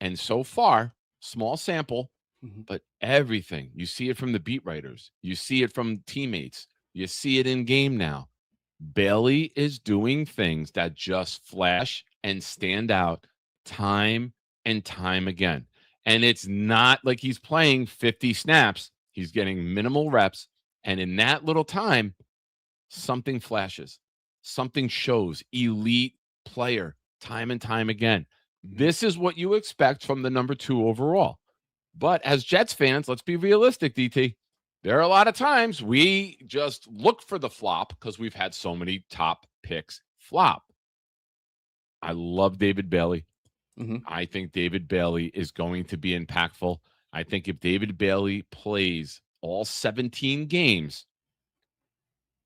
And so far, small sample, but everything. You see it from the beat writers. You see it from teammates. You see it in game now. Bailey is doing things that just flash and stand out time and time again. And it's not like he's playing 50 snaps. He's getting minimal reps. And in that little time, something flashes. Something shows. Elite player time and time again. This is what you expect from the number 2 overall. But as Jets fans, let's be realistic, DT. There are a lot of times we just look for the flop because we've had so many top picks flop. I love David Bailey. I think David Bailey is going to be impactful. I think if David Bailey plays all 17 games,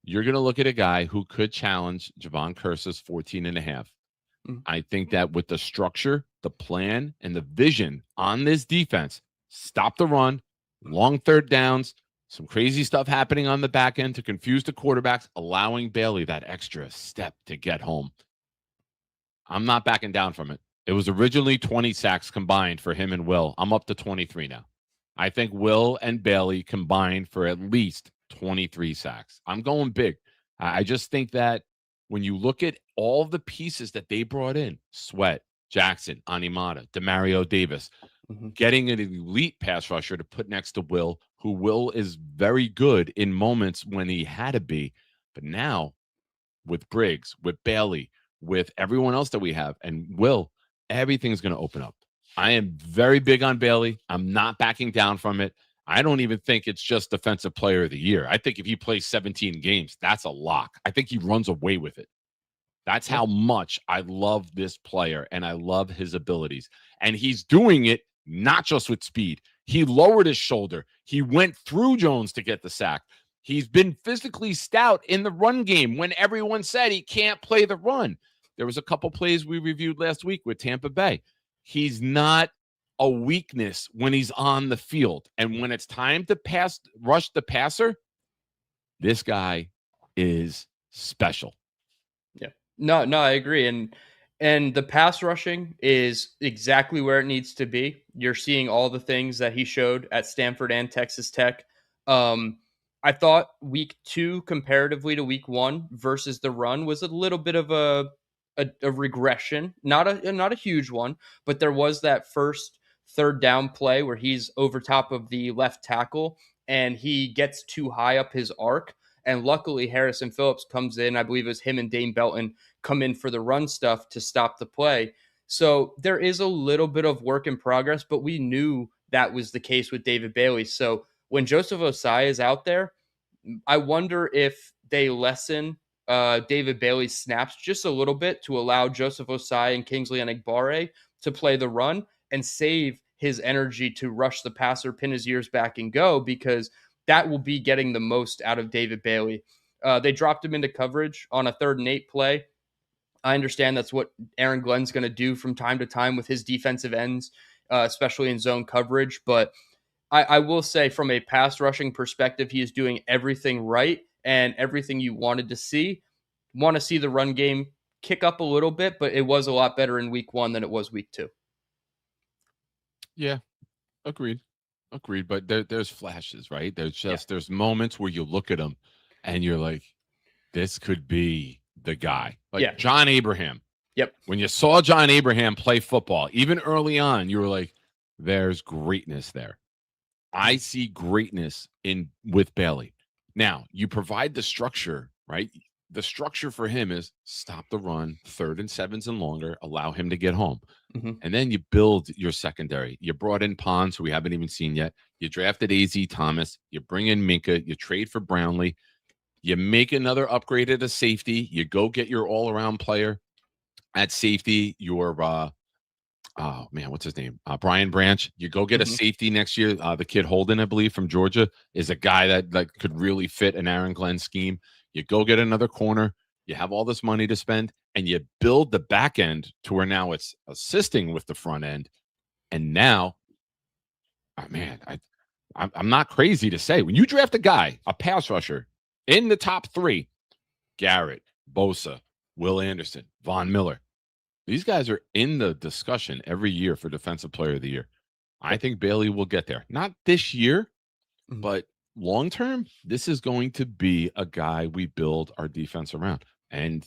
you're going to look at a guy who could challenge Javon Curse's 14.5. I think that with the structure, the plan, and the vision on this defense, stop the run, long third downs, some crazy stuff happening on the back end to confuse the quarterbacks, allowing Bailey that extra step to get home. I'm not backing down from it. It was originally 20 sacks combined for him and Will. I'm up to 23 now. I think Will and Bailey combined for at least 23 sacks. I'm going big. I just think that when you look at all the pieces that they brought in, Sweat, Jackson, Animata, Demario Davis, getting an elite pass rusher to put next to Will, who Will is very good in moments when he had to be. But now with Briggs, with Bailey, with everyone else that we have, and Will, everything's going to open up. I am very big on Bailey. I'm not backing down from it. I don't even think it's just defensive player of the year. I think if he plays 17 games, that's a lock. I think he runs away with it. That's how much I love this player and I love his abilities. And he's doing it not just with speed. He lowered his shoulder. He went through Jones to get the sack. He's been physically stout in the run game when everyone said he can't play the run. There was a couple plays we reviewed last week with Tampa Bay. He's not a weakness when he's on the field. And when it's time to rush the passer, this guy is special. Yeah. No, I agree. And the pass rushing is exactly where it needs to be. You're seeing all the things that he showed at Stanford and Texas Tech. I thought week 2 comparatively to week 1 versus the run was a little bit of a regression, not a huge one, but there was that first third down play where he's over top of the left tackle and he gets too high up his arc. And luckily, Harrison Phillips comes in. I believe it was him and Dane Belton come in for the run stuff to stop the play. So there is a little bit of work in progress, but we knew that was the case with David Bailey. So when Joseph Osai is out there, I wonder if they lessen David Bailey's snaps just a little bit to allow Joseph Osai and Kingsley Enagbare to play the run and save his energy to rush the passer, pin his ears back, and go, because that will be getting the most out of David Bailey. They dropped him into coverage on a 3rd and 8 play. I understand that's what Aaron Glenn's going to do from time to time with his defensive ends, especially in zone coverage. But I will say from a pass rushing perspective, he is doing everything right and everything you wanted to see. Want to see the run game kick up a little bit, but it was a lot better in week 1 than it was week 2. Yeah, agreed. But there's flashes, right? There's moments where you look at him and you're like, this could be the guy. Like John Abraham. Yep. When you saw John Abraham play football, even early on, you were like, there's greatness there. I see greatness with Bailey. Now, you provide the structure, right? The structure for him is stop the run, 3rd and 7s and longer, allow him to get home. Mm-hmm. And then you build your secondary. You brought in Pons, who we haven't even seen yet. You drafted A.Z. Thomas. You bring in Minka. You trade for Brownlee. You make another upgrade at a safety. You go get your all-around player at safety. Your what's his name? Brian Branch. You go get a safety next year. The kid Holden, I believe, from Georgia, is a guy that could really fit an Aaron Glenn scheme. You go get another corner. You have all this money to spend, and you build the back end to where now it's assisting with the front end. And now, I'm not crazy to say, when you draft a guy, a pass rusher, in the top 3, Garrett, Bosa, Will Anderson, Von Miller, these guys are in the discussion every year for Defensive Player of the Year. I think Bailey will get there. Not this year, but long term, this is going to be a guy we build our defense around. And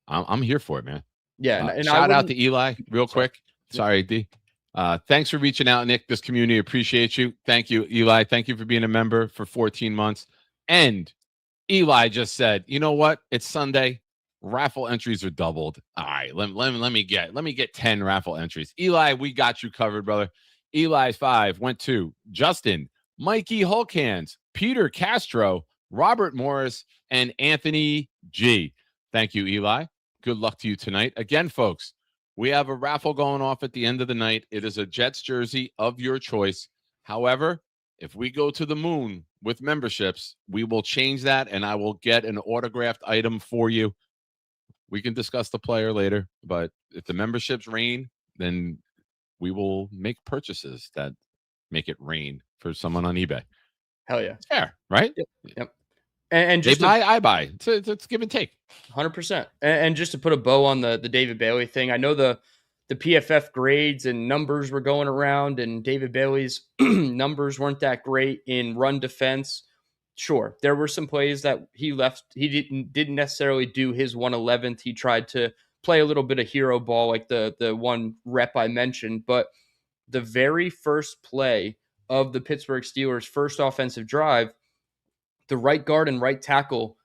I'm here for it, man. Yeah. And shout out to Eli real quick. Sorry, D. Thanks for reaching out, Nick. This community appreciates you. Thank you, Eli. Thank you for being a member for 14 months. And Eli just said, you know what? It's Sunday. Raffle entries are doubled. All right, let me get 10 raffle entries. Eli, we got you covered, brother. Eli's 5 went to Justin, Mikey Hulkhands, Peter Castro, Robert Morris, and Anthony G. Thank you, Eli. Good luck to you tonight. Again, folks, we have a raffle going off at the end of the night. It is a Jets jersey of your choice. However, if we go to the moon with memberships, we will change that, and I will get an autographed item for you. We can discuss the player later, but if the memberships reign, then we will make purchases that make it rain for someone on eBay. Hell yeah. It's fair, right? Yep. And just I buy. It's give and take. 100%. And just to put a bow on the David Bailey thing, I know the PFF grades and numbers were going around, and David Bailey's numbers weren't that great in run defense. Sure, there were some plays that he left. He didn't necessarily do his 111th. He tried to play a little bit of hero ball, like the one rep I mentioned. But the very first play of the Pittsburgh Steelers' first offensive drive, the right guard and right tackle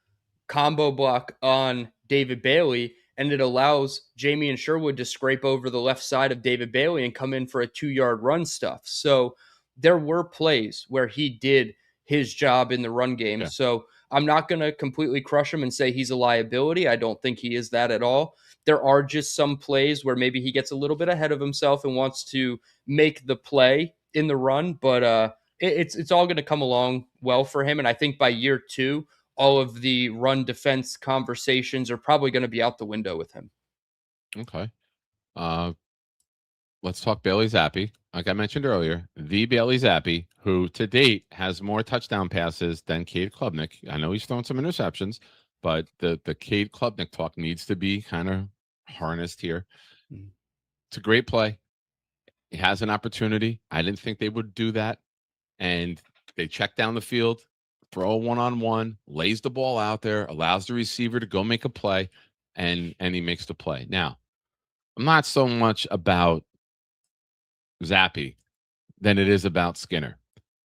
combo block on David Bailey, and it allows Jamie and Sherwood to scrape over the left side of David Bailey and come in for a 2-yard run stuff. So there were plays where he did his job in the run game. Yeah. So I'm not going to completely crush him and say he's a liability. I don't think he is that at all. There are just some plays where maybe he gets a little bit ahead of himself and wants to make the play in the run, but it's all going to come along well for him. And I think by year 2, all of the run defense conversations are probably going to be out the window with him. Okay. Let's talk Bailey Zappi. Like I mentioned earlier, the Bailey Zappi, who to date has more touchdown passes than Cade Klubnik. I know he's thrown some interceptions, but the Cade Klubnik talk needs to be kind of harnessed here. It's a great play. He has an opportunity. I didn't think they would do that. And they check down the field, throw a one-on-one, lays the ball out there, allows the receiver to go make a play, and he makes the play. Now, I'm not so much about Zappi than it is about Skinner.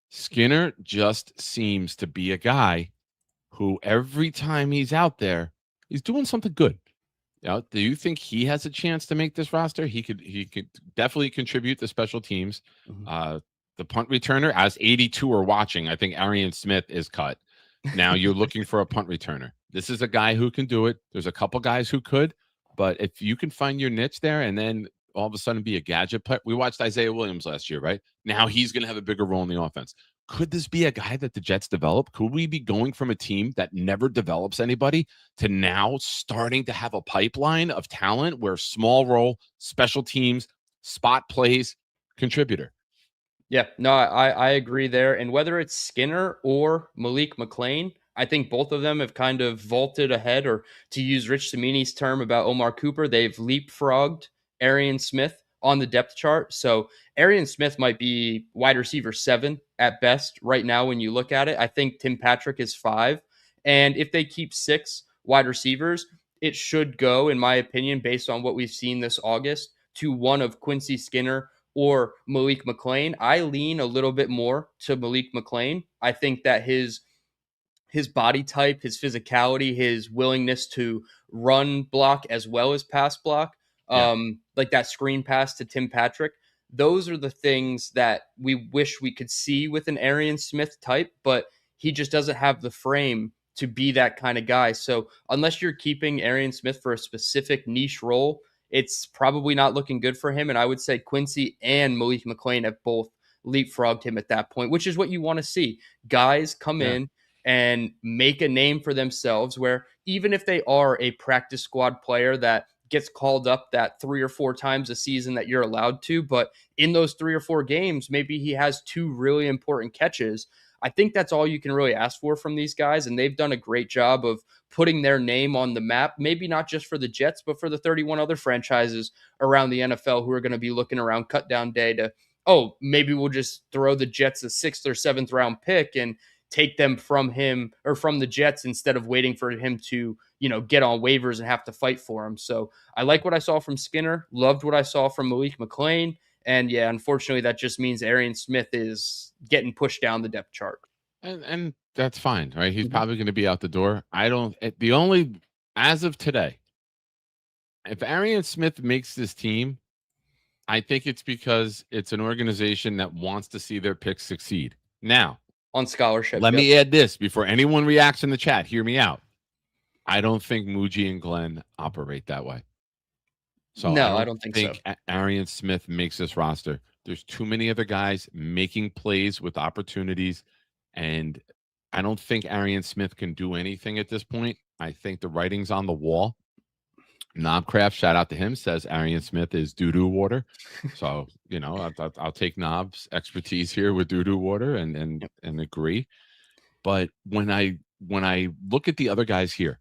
Skinner just seems to be a guy who every time he's out there, he's doing something good. Do you think he has a chance to make this roster? He could definitely contribute to special teams. The punt returner, as 82 are watching, I think Arian Smith is cut. Now you're looking for a punt returner. This is a guy who can do it. There's a couple guys who could, but if you can find your niche there and then all of a sudden be a gadget player. We watched Isaiah Williams last year, right? Now he's going to have a bigger role in the offense. Could this be a guy that the Jets develop? Could we be going from a team that never develops anybody to now starting to have a pipeline of talent where small role, special teams, spot plays, contributor? Yeah, no, I agree there. And whether it's Skinner or Malik McClain, I think both of them have kind of vaulted ahead, or to use Rich Cimini's term about Omar Cooper, they've leapfrogged Arian Smith on the depth chart. So Arian Smith might be wide receiver 7 at best right now when you look at it. I think Tim Patrick is 5. And if they keep 6 wide receivers, it should go, in my opinion, based on what we've seen this August, to one of Quincy Skinner or Malik McClain. I lean a little bit more to Malik McClain. I think that his body type, his physicality, his willingness to run block as well as pass block, like that screen pass to Tim Patrick, those are the things that we wish we could see with an Arian Smith type, but he just doesn't have the frame to be that kind of guy. So unless you're keeping Arian Smith for a specific niche role, it's probably not looking good for him. And I would say Quincy and Malik McClain have both leapfrogged him at that point, which is what you want to see. Guys come in and make a name for themselves, where even if they are a practice squad player that gets called up that 3 or 4 times a season that you're allowed to, but in those 3 or 4 games, maybe he has 2 really important catches. I think that's all you can really ask for from these guys, and they've done a great job of putting their name on the map, maybe not just for the Jets, but for the 31 other franchises around the NFL who are going to be looking around cut down day to, maybe we'll just throw the Jets a 6th or 7th round pick and take them from him or from the Jets instead of waiting for him to, get on waivers and have to fight for him. So I like what I saw from Skinner, loved what I saw from Malik McClain. And yeah, unfortunately, that just means Arian Smith is getting pushed down the depth chart. And that's fine, right? He's probably going to be out the door. As of today, if Arian Smith makes this team, I think it's because it's an organization that wants to see their picks succeed. Now, on scholarship. Let me add this before anyone reacts in the chat. Hear me out. I don't think Muji and Glenn operate that way. So no, I don't think so. Arian Smith makes this roster. There's too many other guys making plays with opportunities, and I don't think Arian Smith can do anything at this point. I think the writing's on the wall. Knobcraft, shout out to him, says Arian Smith is doo-doo water. So, I'll take Knob's expertise here with doo-doo water and agree. But when I look at the other guys here,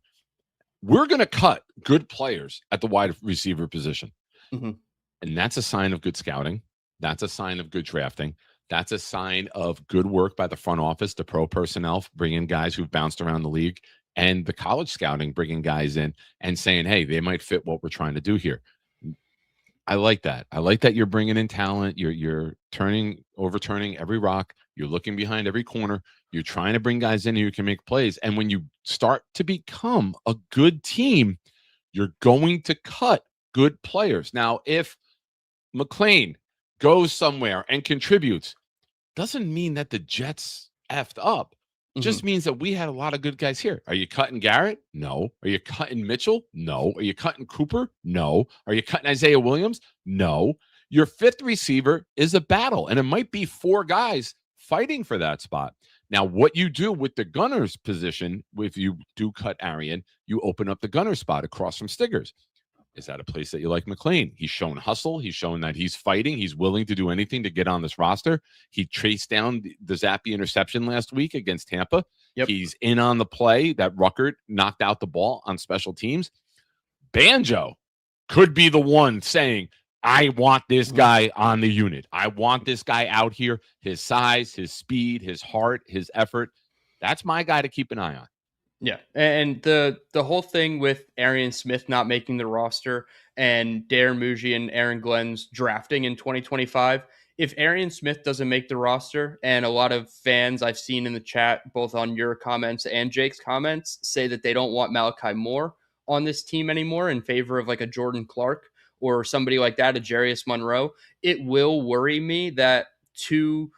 we're going to cut good players at the wide receiver position. Mm-hmm. And that's a sign of good scouting. That's a sign of good drafting. That's a sign of good work by the front office, the pro personnel, bringing guys who've bounced around the league, and the college scouting, bringing guys in and saying, hey, they might fit what we're trying to do here. I like that. I like that you're bringing in talent. You're overturning every rock. You're looking behind every corner. You're trying to bring guys in who can make plays. And when you start to become a good team, You're going to cut good players. Now, if McLean goes somewhere and contributes, doesn't mean that the Jets effed up. Just means that we had a lot of good guys here. Are you cutting Garrett? No. Are you cutting Mitchell? No. Are you cutting Cooper? No. Are you cutting Isaiah Williams? No. Your fifth receiver is a battle, and it might be 4 guys fighting for that spot. Now, what you do with the gunner's position, if you do cut Arian, you open up the gunner spot across from Stiggers. Is that a place that you like McLean? He's shown hustle. He's shown that he's fighting. He's willing to do anything to get on this roster. He chased down the Zappy interception last week against Tampa. Yep. He's in on the play that Ruckert knocked out the ball on special teams. Banjo could be the one saying, I want this guy on the unit. I want this guy out here. His size, his speed, his heart, his effort. That's my guy to keep an eye on. Yeah, and the whole thing with Arian Smith not making the roster and Darren Muji and Aaron Glenn's drafting in 2025, if Arian Smith doesn't make the roster, and a lot of fans I've seen in the chat, both on your comments and Jake's comments, say that they don't want Malachi Moore on this team anymore in favor of like a Jordan Clark or somebody like that, a Jarius Monroe, it will worry me that 2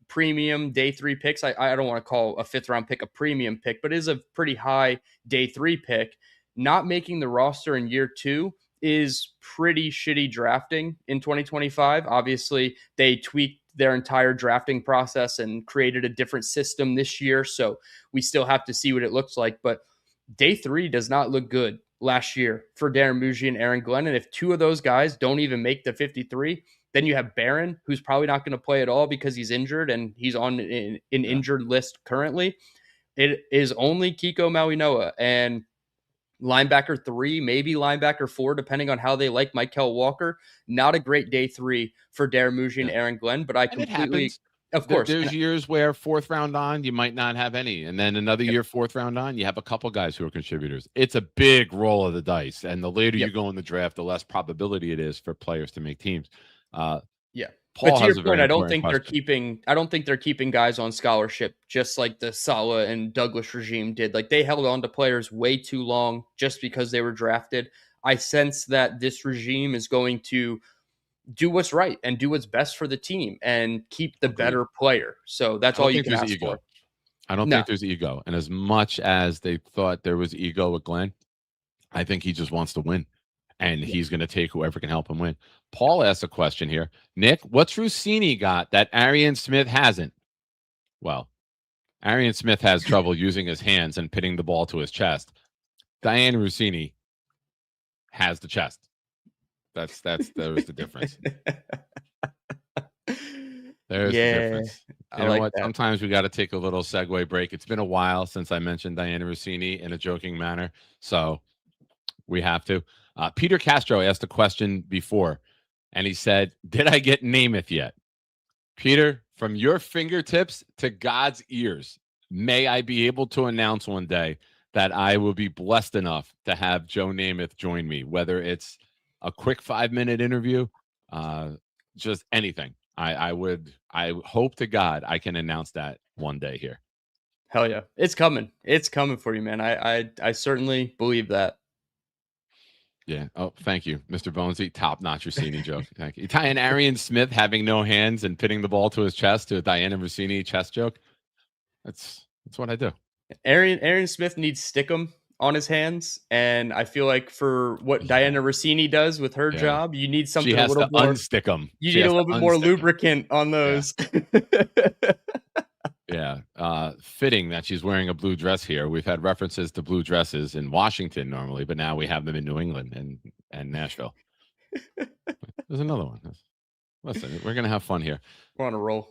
premium day 3 picks. I don't want to call a 5th round pick a premium pick, but it is a pretty high day 3 pick. Not making the roster in year 2 is pretty shitty drafting in 2025. Obviously, they tweaked their entire drafting process and created a different system this year. So we still have to see what it looks like. But day 3 does not look good last year for Darren Muji and Aaron Glenn. And if 2 of those guys don't even make the 53, then you have Barron, who's probably not going to play at all because he's injured and he's on an injured list currently. It is only Kiko Mauinoa and linebacker 3, maybe linebacker 4, depending on how they like Michael Walker. Not a great day 3 for Darren Muji and Aaron Glenn, but I completely, of course, there's years where 4th round on, you might not have any. And then another year, 4th round on, you have a couple guys who are contributors. It's a big roll of the dice. And the later you go in the draft, the less probability it is for players to make teams. Paul, but to your point, I don't think they're keeping guys on scholarship just like the Saleh and Douglas regime did. Like they held on to players way too long just because they were drafted. I sense that this regime is going to do what's right and do what's best for the team and keep the better player. So that's all you can ask for. I don't think there's ego. And as much as they thought there was ego with Glenn, I think he just wants to win. And he's going to take whoever can help him win. Paul asked a question here. Nick, what's Rossini got that Arian Smith hasn't? Well, Arian Smith has trouble using his hands and pitting the ball to his chest. Diane Rossini has the chest. There was the difference. There's the difference. You know what? That. Sometimes we got to take a little segue break. It's been a while since I mentioned Diana Rossini in a joking manner, so we have to. Peter Castro asked a question before, and he said, did I get Namath yet? Peter, from your fingertips to God's ears, may I be able to announce one day that I will be blessed enough to have Joe Namath join me, whether it's a quick 5-minute interview, just anything. I hope to God I can announce that one day here. Hell yeah. It's coming. It's coming for you, man. I certainly believe that. Yeah. Oh, thank you, Mr. Bonesy. Top-notch Rossini joke. Thank you. Tying Arian Smith having no hands and pitting the ball to his chest to a Diana Rossini chest joke. That's what I do. Arian Smith needs stickum on his hands, and I feel like for what Diana Rossini does with her job, you need something a little more unstick them. You need a little bit more lubricant on those. Fitting that she's wearing a blue dress here. We've had references to blue dresses in Washington normally, but now we have them in New England and Nashville. There's another one. Listen, we're gonna have fun here. We're on a roll.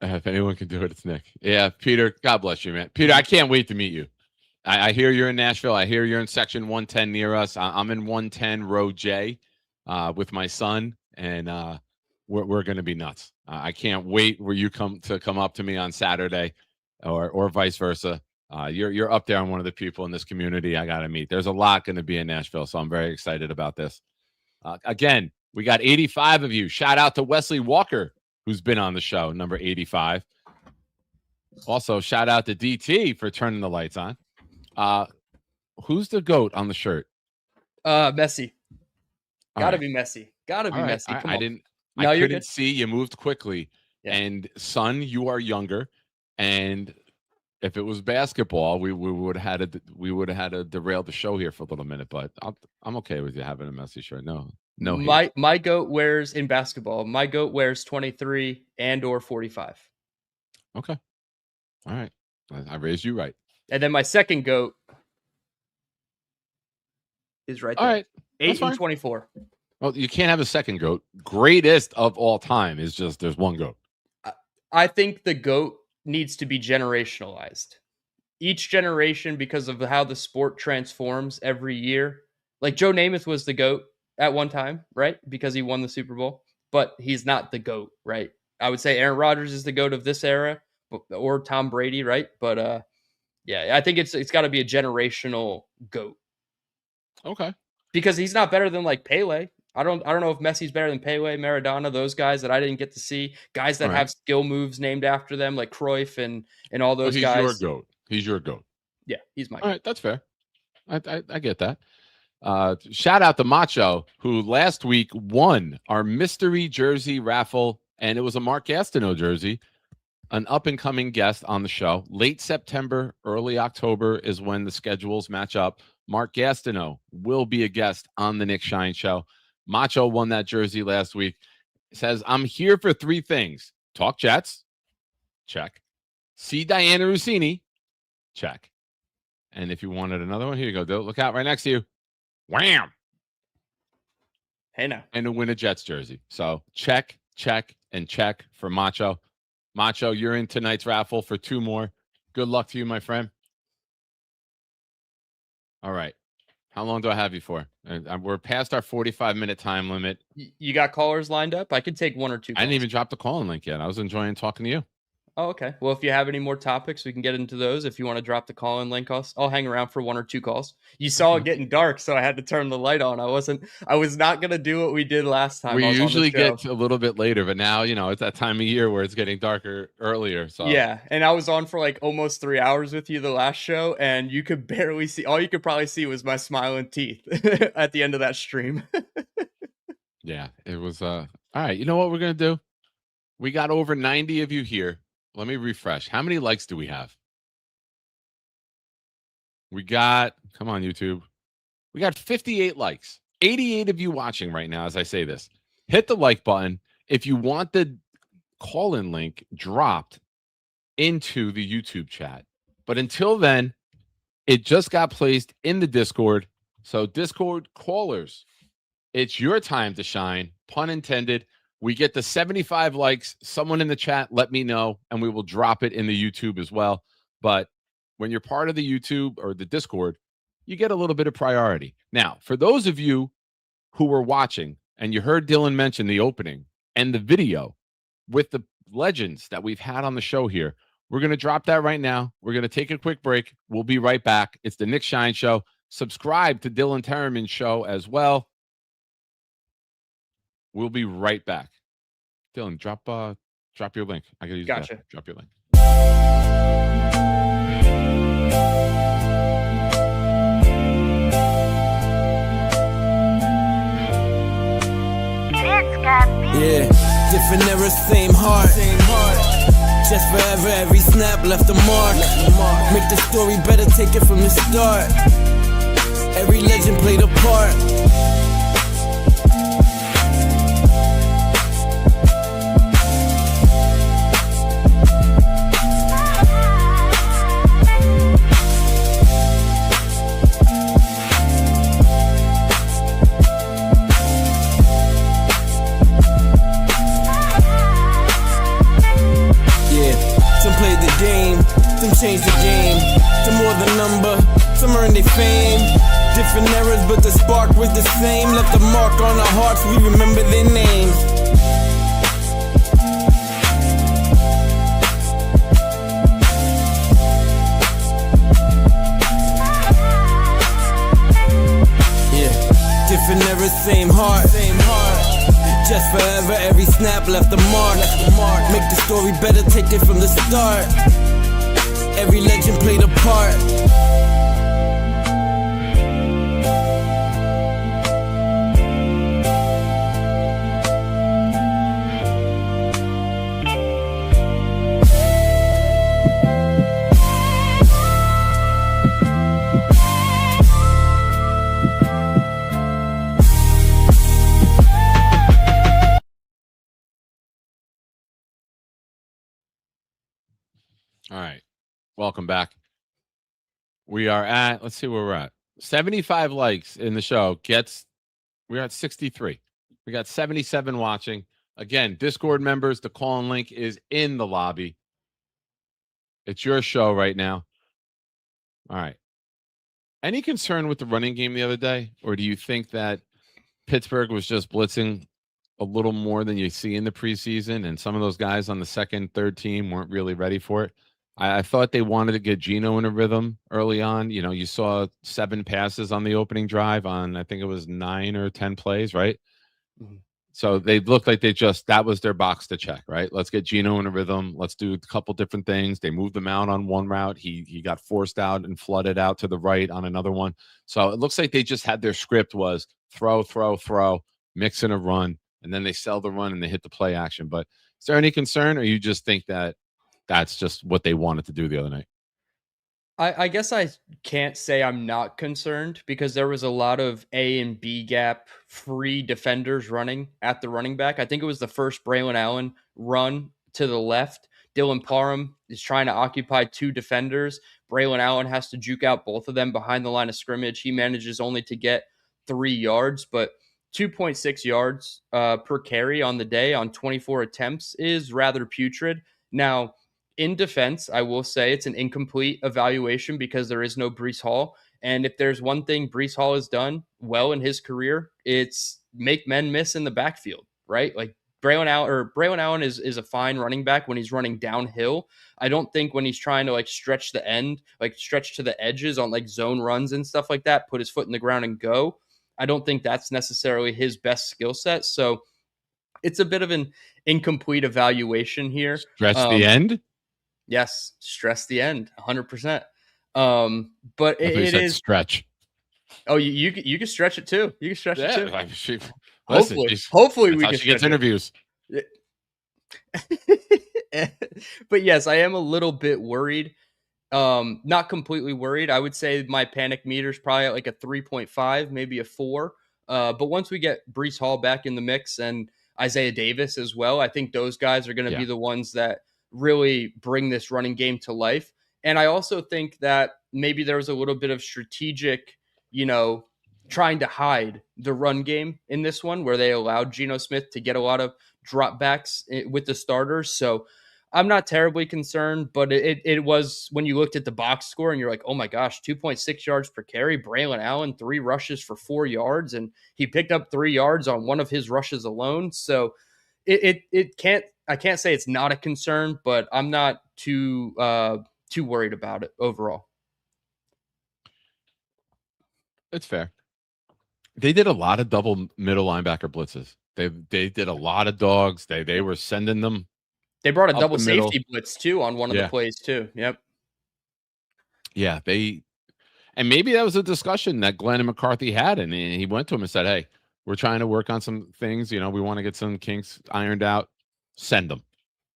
If anyone can do it, it's Nick. Yeah, Peter, God bless you, man. Peter, I can't wait to meet you. I hear you're in Nashville. I hear you're in section 110 near us. I'm in 110 row J with my son, and we're going to be nuts. I can't wait where you come up to me on Saturday or vice versa. You're up there on one of the people in this community I got to meet. There's a lot going to be in Nashville, so I'm very excited about this. Again, we got 85 of you. Shout out to Wesley Walker, who's been on the show, number 85. Also, shout out to DT for turning the lights on. Who's the GOAT on the shirt? Messi. All Gotta right. be Messi. Gotta be All right. Messi. Come I on. didn't. No, I you're couldn't good. see. You moved quickly, Yeah. and son, you are younger, and if it was basketball, we would have had to derail the show here for a little minute. But I'm okay with you having a Messi shirt. No hate. My GOAT wears in basketball. My GOAT wears 23 and or 45. Okay. All right. I raised you right. And then my second GOAT is right there. All right. 8 That's and fine. 24. Well, you can't have a second GOAT. Greatest of all time is just there's one GOAT. I think the GOAT needs to be generationalized. Each generation, because of how the sport transforms every year. Like Joe Namath was the GOAT at one time, right? Because he won the Super Bowl, but he's not the GOAT, right? I would say Aaron Rodgers is the GOAT of this era, or Tom Brady, right? But yeah, I think it's got to be a generational GOAT. Okay. Because he's not better than like Pele. I don't know if Messi's better than Pele, Maradona, those guys that I didn't get to see. Guys that have skill moves named after them, like Cruyff and all those guys. He's your GOAT. He's your GOAT. Yeah, he's my All GOAT. right, that's fair. I get that. Shout out to Macho, who last week won our mystery jersey raffle, and it was a Mark Gastineau jersey, an up-and-coming guest on the show. Late September, early October is when the schedules match up. Mark Gastineau will be a guest on the Nick Shine Show. Macho won that jersey last week. Says, I'm here for 3 things. Talk Jets. Check. See Diana Rossini. Check. And if you wanted another one, here you go. Look out right next to you. Wham! Hey now. And to win a Jets jersey. So check, and check for Macho. Macho, you're in tonight's raffle for 2 more. Good luck to you, my friend. All right. How long do I have you for? We're past our 45-minute time limit. You got callers lined up? I could take 1 or 2 calls. I didn't even drop the call-in link yet. I was enjoying talking to you. Oh, okay. Well, if you have any more topics, we can get into those. If you want to drop the call-in link, I'll hang around for 1 or 2 calls. You saw it getting dark, so I had to turn the light on. I was not going to do what we did last time. We usually get a little bit later, but now, it's that time of year where it's getting darker earlier. So yeah, and I was on for like almost 3 hours with you the last show, and you could barely see. All you could probably see was my smiling teeth at the end of that stream. Yeah, it was. All right, you know what we're going to do? We got over 90 of you here. Let me refresh. How many likes do we have? We got, come on, YouTube. We got 58 likes. 88 of you watching right now as I say this. Hit the like button. If you want the call-in link dropped into the YouTube chat. But until then, it just got placed in the Discord. So Discord callers, it's your time to shine. Pun intended. We get the 75 likes. Someone in the chat, let me know, and we will drop it in the YouTube as well. But when you're part of the YouTube or the Discord, you get a little bit of priority. Now, for those of you who were watching and you heard Dylan mention the opening and the video with the legends that we've had on the show here, we're going to drop that right now. We're going to take a quick break. We'll be right back. It's the Nick Shine Show. Subscribe to Dylan Tereman's show as well. We'll be right back. Dylan, drop your link. I gotta use Gotcha. that. Drop your link. Yeah, different era, same heart. Just forever, every snap left a mark. Make the story better, take it from the start. Every legend played a part. Some played the game, some changed the game. Some more the number, some earned their fame. Different eras, but the spark was the same. Left a mark on our hearts, we remember their names. Yeah, different eras, same heart. Just forever, every snap left a mark. Make the story better, take it from the start. Every legend played a part. Welcome back. We are at, let's see where we're at. 75 likes in the show we're at 63. We got 77 watching. Again, Discord members, the call-in link is in the lobby. It's your show right now. All right. Any concern with the running game the other day? Or do you think that Pittsburgh was just blitzing a little more than you see in the preseason, and some of those guys on the second, third team weren't really ready for it? I thought they wanted to get Geno in a rhythm early on. You know, you saw 7 passes on the opening drive on, I think it was 9 or 10 plays, right? Mhm. So they looked like that was their box to check, right? Let's get Geno in a rhythm. Let's do a couple different things. They moved him out on one route. He got forced out and flooded out to the right on another one. So it looks like they just had their script was throw, mix in a run, and then they sell the run and they hit the play action. But is there any concern, or you just think that that's just what they wanted to do the other night? I guess I can't say I'm not concerned because there was a lot of A and B gap free defenders running at the running back. I think it was the first Braylon Allen run to the left. Dylan Parham is trying to occupy 2 defenders. Braylon Allen has to juke out both of them behind the line of scrimmage. He manages only to get 3 yards, but 2.6 yards per carry on the day on 24 attempts is rather putrid. Now, in defense, I will say it's an incomplete evaluation because there is no Breece Hall. And if there's one thing Breece Hall has done well in his career, it's make men miss in the backfield, right? Like Braylon Allen is a fine running back when he's running downhill. I don't think when he's trying to like stretch the end, like stretch to the edges on like zone runs and stuff like that, put his foot in the ground and go. I don't think that's necessarily his best skill set. So it's a bit of an incomplete evaluation here. Stretch the end? Yes, stress the end, 100%. But it is stretch. Oh, you can stretch it too. You can stretch it too. Hopefully we can. She gets interviews. But yes, I am a little bit worried. Not completely worried. I would say my panic meter is probably at like a 3.5, maybe a 4. But once we get Breece Hall back in the mix and Isaiah Davis as well, I think those guys are going to be the ones that really bring this running game to life. And I also think that maybe there was a little bit of strategic, trying to hide the run game in this one where they allowed Geno Smith to get a lot of dropbacks with the starters. So I'm not terribly concerned, but it was when you looked at the box score and you're like, oh my gosh, 2.6 yards per carry. Braylon Allen, 3 rushes for 4 yards, and he picked up 3 yards on one of his rushes alone. So I can't say it's not a concern, but I'm not too worried about it overall. It's fair. They did a lot of double middle linebacker blitzes. They did a lot of dogs. They were sending them. They brought a double safety blitz too on one of the plays too. Yep. Yeah, and maybe that was a discussion that Glenn and McCarthy had, and he went to him and said, "Hey, we're trying to work on some things. We want to get some kinks ironed out. Send them."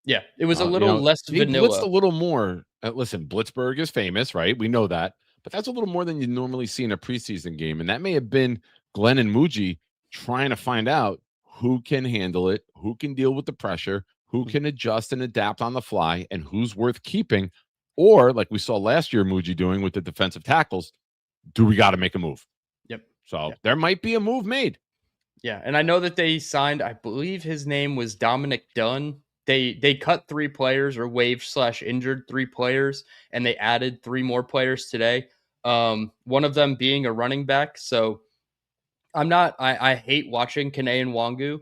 Yeah, it was a little less vanilla. Blitzed a little more. Listen, Blitzburg is famous, right? We know that, but that's a little more than you normally see in a preseason game, and that may have been Glenn and Muji trying to find out who can handle it, who can deal with the pressure, who can adjust and adapt on the fly, and who's worth keeping. Or, like we saw last year, Muji doing with the defensive tackles, do we got to make a move? Yep. So there might be a move made. Yeah, and I know that they signed, I believe his name was Dominic Dunn. They cut 3 players or waived/injured 3 players, and they added 3 more players today. One of them being a running back. So I hate watching Kene Nwangu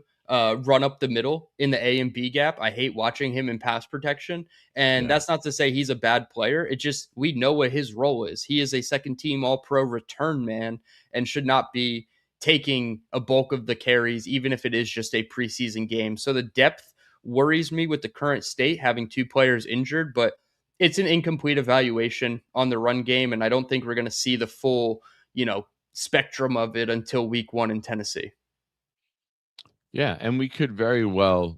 run up the middle in the A and B gap. I hate watching him in pass protection. And that's not to say he's a bad player. It just, we know what his role is. He is a second team All-Pro return man and should not be taking a bulk of the carries, even if it is just a preseason game. So the depth worries me with the current state, having 2 players injured, but it's an incomplete evaluation on the run game. And I don't think we're going to see the full, spectrum of it until week 1 in Tennessee. Yeah, and we could very well,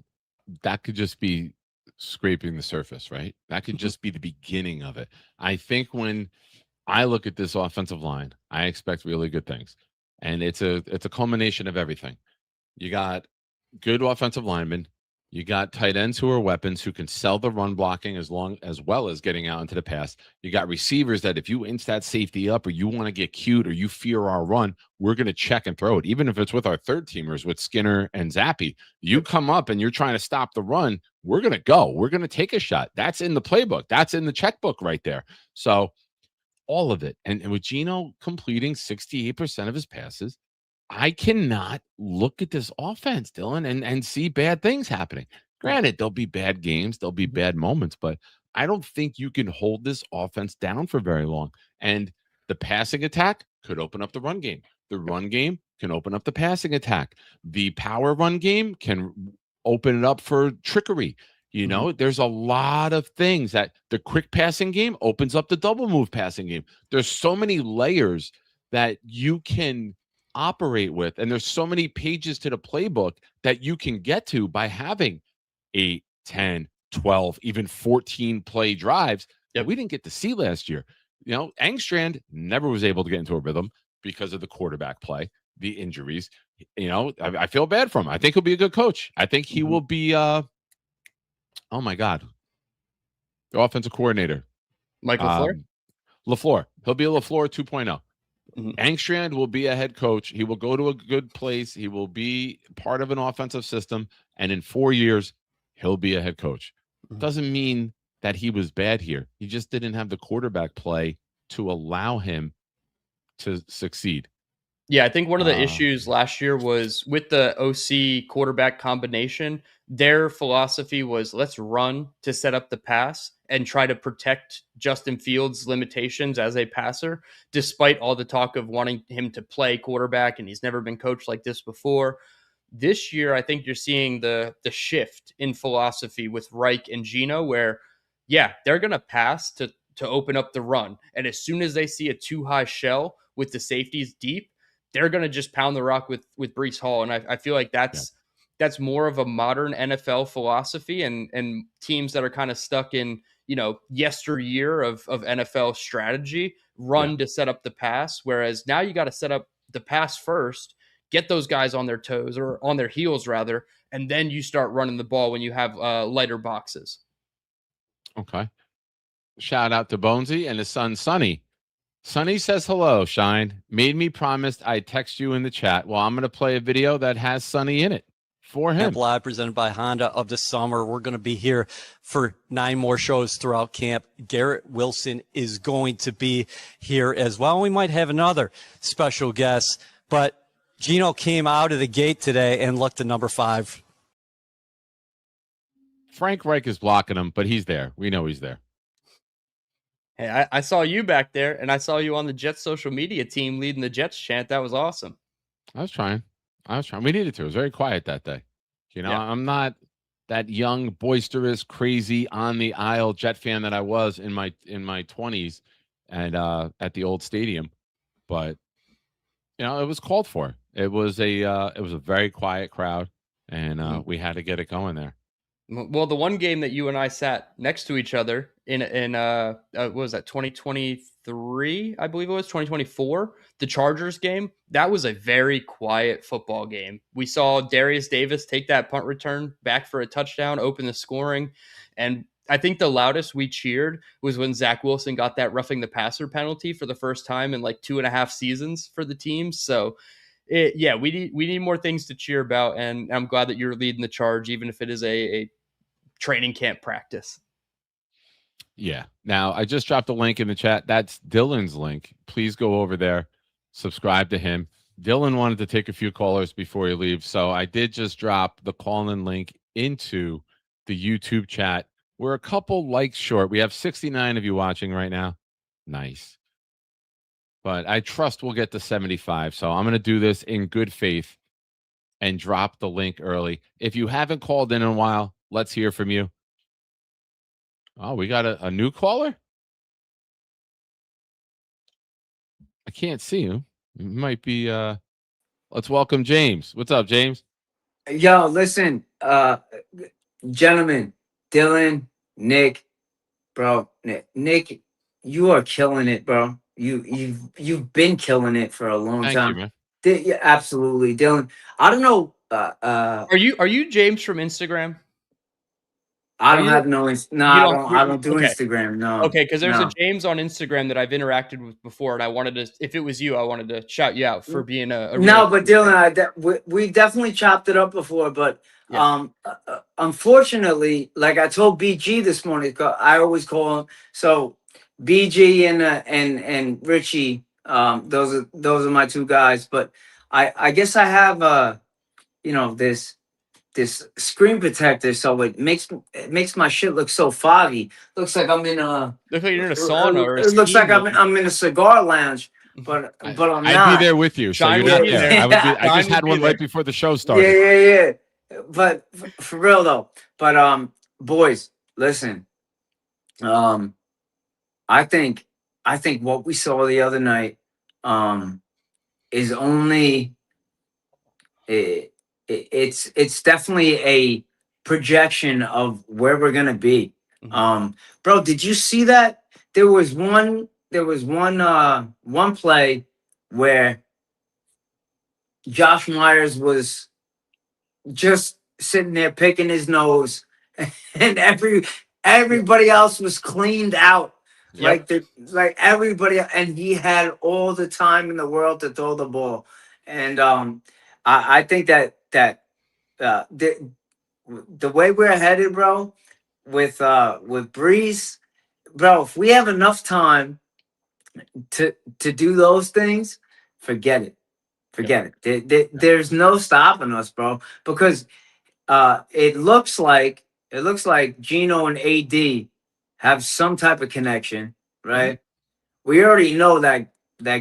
that could just be scraping the surface, right? That could just be the beginning of it. I think when I look at this offensive line, I expect really good things. And it's a culmination of everything. You got good offensive linemen, You got tight ends who are weapons who can sell the run blocking as well as getting out into the pass. You got receivers that if you inch that safety up or you want to get cute or you fear our run, we're going to check and throw it. Even if it's with our third teamers with Skinner and Zappy, you come up and you're trying to stop the run, we're going to go. We're going to take a shot. That's in the playbook. That's in the checkbook right there. So all of it. And with Geno completing 68% of his passes, I cannot look at this offense, Dylan, and see bad things happening. Granted, there'll be bad games, there'll be bad moments, but I don't think you can hold this offense down for very long. And the passing attack could open up the run game. The run game can open up the passing attack. The power run game can open it up for trickery. You know, there's a lot of things that the quick passing game opens up the double move passing game. There's so many layers that you can operate with, and there's so many pages to the playbook that you can get to by having 8, 10, 12, even 14 play drives that we didn't get to see last year. You know, Engstrand never was able to get into a rhythm because of the quarterback play, the injuries. You know, I feel bad for him. I think he'll be a good coach. I think he will be oh my God, the offensive coordinator, Mike LaFleur. LaFleur. He'll be a LaFleur 2.0. Engstrand will be a head coach. He will go to a good place. He will be part of an offensive system. And in 4 years, he'll be a head coach. Doesn't mean that he was bad here. He just didn't have the quarterback play to allow him to succeed. Yeah, I think one of the issues last year was with the OC quarterback combination, their philosophy was let's run to set up the pass and try to protect Justin Fields' limitations as a passer, despite all the talk of wanting him to play quarterback, and he's never been coached like this before. This year, I think you're seeing the shift in philosophy with Reich and Geno, where, yeah, they're going to pass to open up the run. And as soon as they see a too high shell with the safeties deep, they're going to just pound the rock with Breece Hall. And I feel like that's more of a modern NFL philosophy, and teams that are kind of stuck in, you know, yesteryear of NFL strategy run to set up the pass. Whereas now you got to set up the pass first, get those guys on their toes or on their heels rather. And then you start running the ball when you have lighter boxes. Okay. Shout out to Bonesy and his son, Sonny. Sonny says, hello, Shine. Made me promised I'd text you in the chat. Well, I'm going to play a video that has Sonny in it for him. Camp Live presented by Honda of the summer. We're going to be here for 9 more shows throughout camp. Garrett Wilson is going to be here as well. We might have another special guest, but Geno came out of the gate today and looked at number 5. Frank Reich is blocking him, but he's there. We know he's there. Hey, I saw you back there, and I saw you on the Jets social media team leading the Jets chant. That was awesome. I was trying. We needed to. It was very quiet that day. You know, I'm not that young, boisterous, crazy, on the aisle Jet fan that I was in my 20s and at the old stadium. But you know, it was called for. It was a very quiet crowd, and we had to get it going there. Well, the one game that you and I sat next to each other in what was that, 2023? I believe it was 2024. The Chargers game. That was a very quiet football game. We saw Darius Davis take that punt return back for a touchdown, open the scoring, and I think the loudest we cheered was when Zach Wilson got that roughing the passer penalty for the first time in like 2.5 seasons for the team. So. We need more things to cheer about, and I'm glad that you're leading the charge, even if it is a training camp practice. Yeah. Now, I just dropped a link in the chat. That's Dylan's link. Please go over there, subscribe to him. Dylan wanted to take a few callers before he leaves, so I did just drop the call-in link into the YouTube chat. We're a couple likes short. We have 69 of you watching right now. Nice. But I trust we'll get to 75. So I'm going to do this in good faith and drop the link early. If you haven't called in a while, let's hear from you. Oh, we got a new caller? I can't see him. It might be let's welcome James. What's up, James? Yo, listen, gentlemen, Dylan, Nick, bro, Nick, you are killing it, bro. You've been killing it for a long Thank time. you, man. Yeah, absolutely, Dylan. I don't know. Are you James from Instagram? I Oh, don't you have no. No, you I don't. don't. I don't do Okay. Instagram. No. Okay, because there's a No. James on Instagram that I've interacted with before, and I wanted to, if it was you, I wanted to shout you out for being a really No, but Dylan, we definitely chopped it up before, but yeah. unfortunately, like I told BG this morning, I always call him. So BG and Richie, those are my two guys. But I guess I have this screen protector, so it makes my shit look so foggy. Looks like I'm in a. Look like you're in a sauna or a It looks like steam room. I'm in a cigar lounge, but I'm I'd not. be there with you, so Shine you're would not be there. there. I would be. I Shine just would had be one there. right before the show Yeah, started. yeah. But for real though. But boys, listen. I think what we saw the other night is only it's definitely a projection of where we're gonna be. Mhm. Bro, did you see that? There was one play where Josh Myers was just sitting there picking his nose, and everybody else was cleaned out. Yep. Like everybody, and he had all the time in the world to throw the ball. And I think the way we're headed, bro, with Breeze, bro, if we have enough time to do those things, forget it. Forget it. There's no stopping us, bro, because it looks like Geno and AD have some type of connection, right? We already know that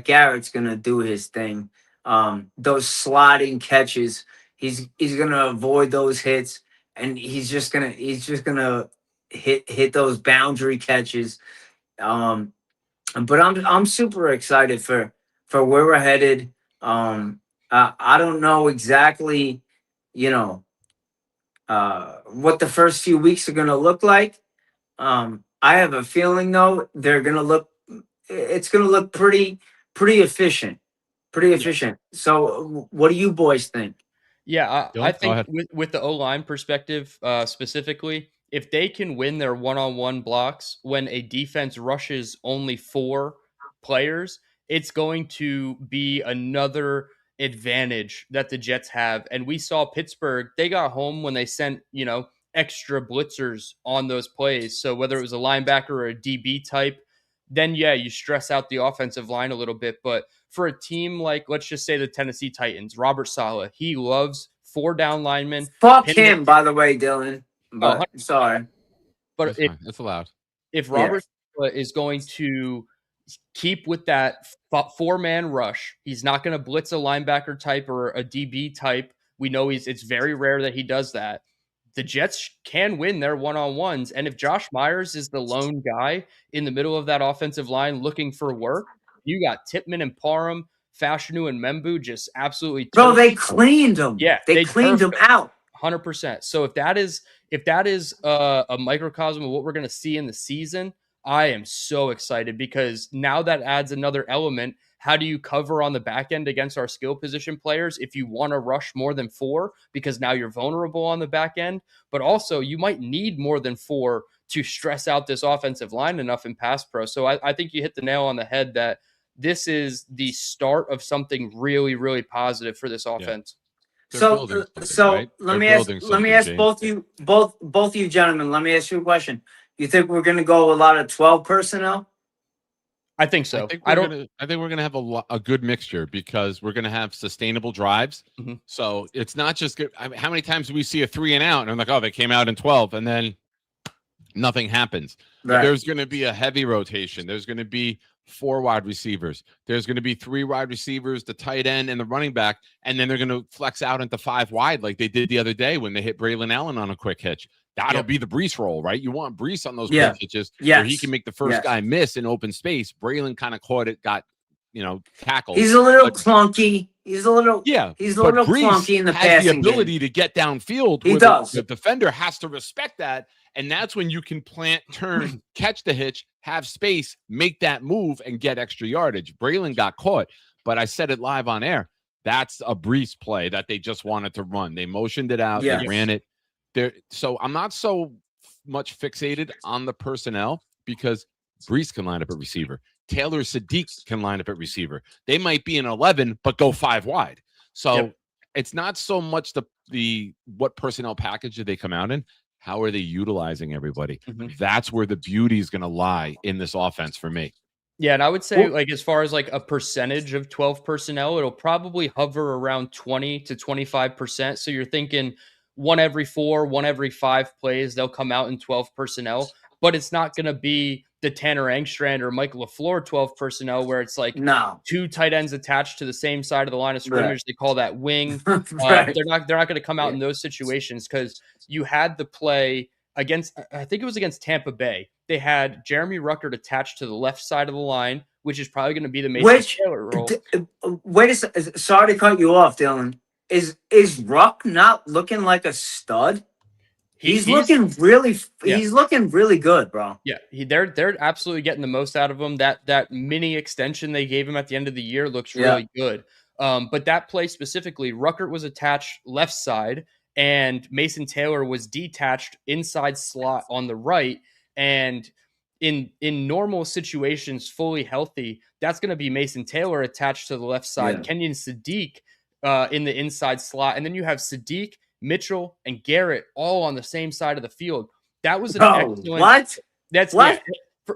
Garrett's gonna do his thing. Those sliding catches, he's gonna avoid those hits, and he's just gonna hit those boundary catches. Um, but I'm super excited for where we're headed. I don't know exactly, you know, what the first few weeks are going to look like. I have a feeling though they're going to look. It's going to look pretty efficient, pretty Yeah. efficient. So, what do you boys think? Yeah, I Dylan, go think ahead. with the O-line perspective, specifically, if they can win their one-on-one blocks when a defense rushes only 4 players, it's going to be another advantage that the Jets have. And we saw Pittsburgh, they got home when they sent, extra blitzers on those plays. So whether it was a linebacker or a DB type, then yeah, you stress out the offensive line a little bit. But for a team like, let's just say the Tennessee Titans, Robert Saleh, he loves 4 down linemen. Fuck Pin him, by the way, Dylan. oh, But sorry. but That's fine. That's allowed. if Yeah. Robert Saleh is going to keep with that 4-man rush, he's not going to blitz a linebacker type or a DB type. We know it's very rare that he does that. The Jets can win their one-on-ones. And if Josh Myers is the lone guy in the middle of that offensive line looking for work, you got Tippmann and Parham, Fashanu and Membu just absolutely Bro, turf. they cleaned him. Yeah, They cleaned him turfed out. 100%. So if that is a microcosm of what we're going to see in the season, I am so excited because now that adds another element. How do you cover on the back end against our skill position players if you want to rush more than 4? Because now you're vulnerable on the back end, but also you might need more than 4 to stress out this offensive line enough in pass pro. So I think you hit the nail on the head that this is the start of something really, really positive for this offense. They're So, building something, so right? let They're me ask, building let me something, ask James. both you gentlemen. Let me ask you a question. You think we're going to go a lot of 12 personnel? I think so. I think we're gonna have a good mixture because we're gonna have sustainable drives. Mhm. So it's not just good. I mean, how many times do we see a 3 and out and I'm like, oh, they came out in 12 and then nothing happens. Right. There's going to be a heavy rotation. There's going to be 4 wide receivers. There's going to be 3 wide receivers, the tight end, and the running back. And then they're going to flex out into 5 wide like they did the other day when they hit Braylon Allen on a quick hitch. That'll be the Brees roll, right? You want Brees on those quick hitches where he can make the first guy miss in open space. Braylon kind of caught it, got tackled. He's a little clunky. He's a little Brees clunky in the has passing the ability game. to get downfield. He does. The defender has to respect that. And that's when you can plant, turn, catch the hitch, have space, make that move, and get extra yardage. Braylon got caught, but I said it live on air. That's a Brees play that they just wanted to run. They motioned it out. They ran it. So I'm not so much fixated on the personnel because Brees can line up at receiver. Taylor Sadiq can line up at receiver. They might be an 11, but go 5 wide. So it's not so much the what personnel package do they come out in. How are they utilizing everybody? That's where the beauty is going to lie in this offense for me. Yeah, and I would say, like, as far as like a percentage of 12 personnel, it'll probably hover around 20 to 25%. So you're thinking 1 every 4, 1 every 5 plays, they'll come out in 12 personnel, but it's not going to be the Tanner Engstrand or Michael LaFleur 12 personnel where it's like 2 tight ends attached to the same side of the line of scrimmage. They call that wing. They're not going to come out in those situations because you had the play against, I think it was against Tampa Bay. They had Jeremy Ruckert attached to the left side of the line, which is probably going to be the Mason Taylor role. Wait a second. Sorry to cut you off, Dylan. Is Ruck not looking like a stud? He's looking really good, bro. Yeah, they're absolutely getting the most out of him. That mini extension they gave him at the end of the year looks really good. But that play specifically, Ruckert was attached left side, and Mason Taylor was detached inside slot on the right. And in normal situations, fully healthy, that's going to be Mason Taylor attached to the left side, Kenyon Sadiq in the inside slot, and then you have Sadiq, Mitchell, and Garrett all on the same side of the field. That was an excellent.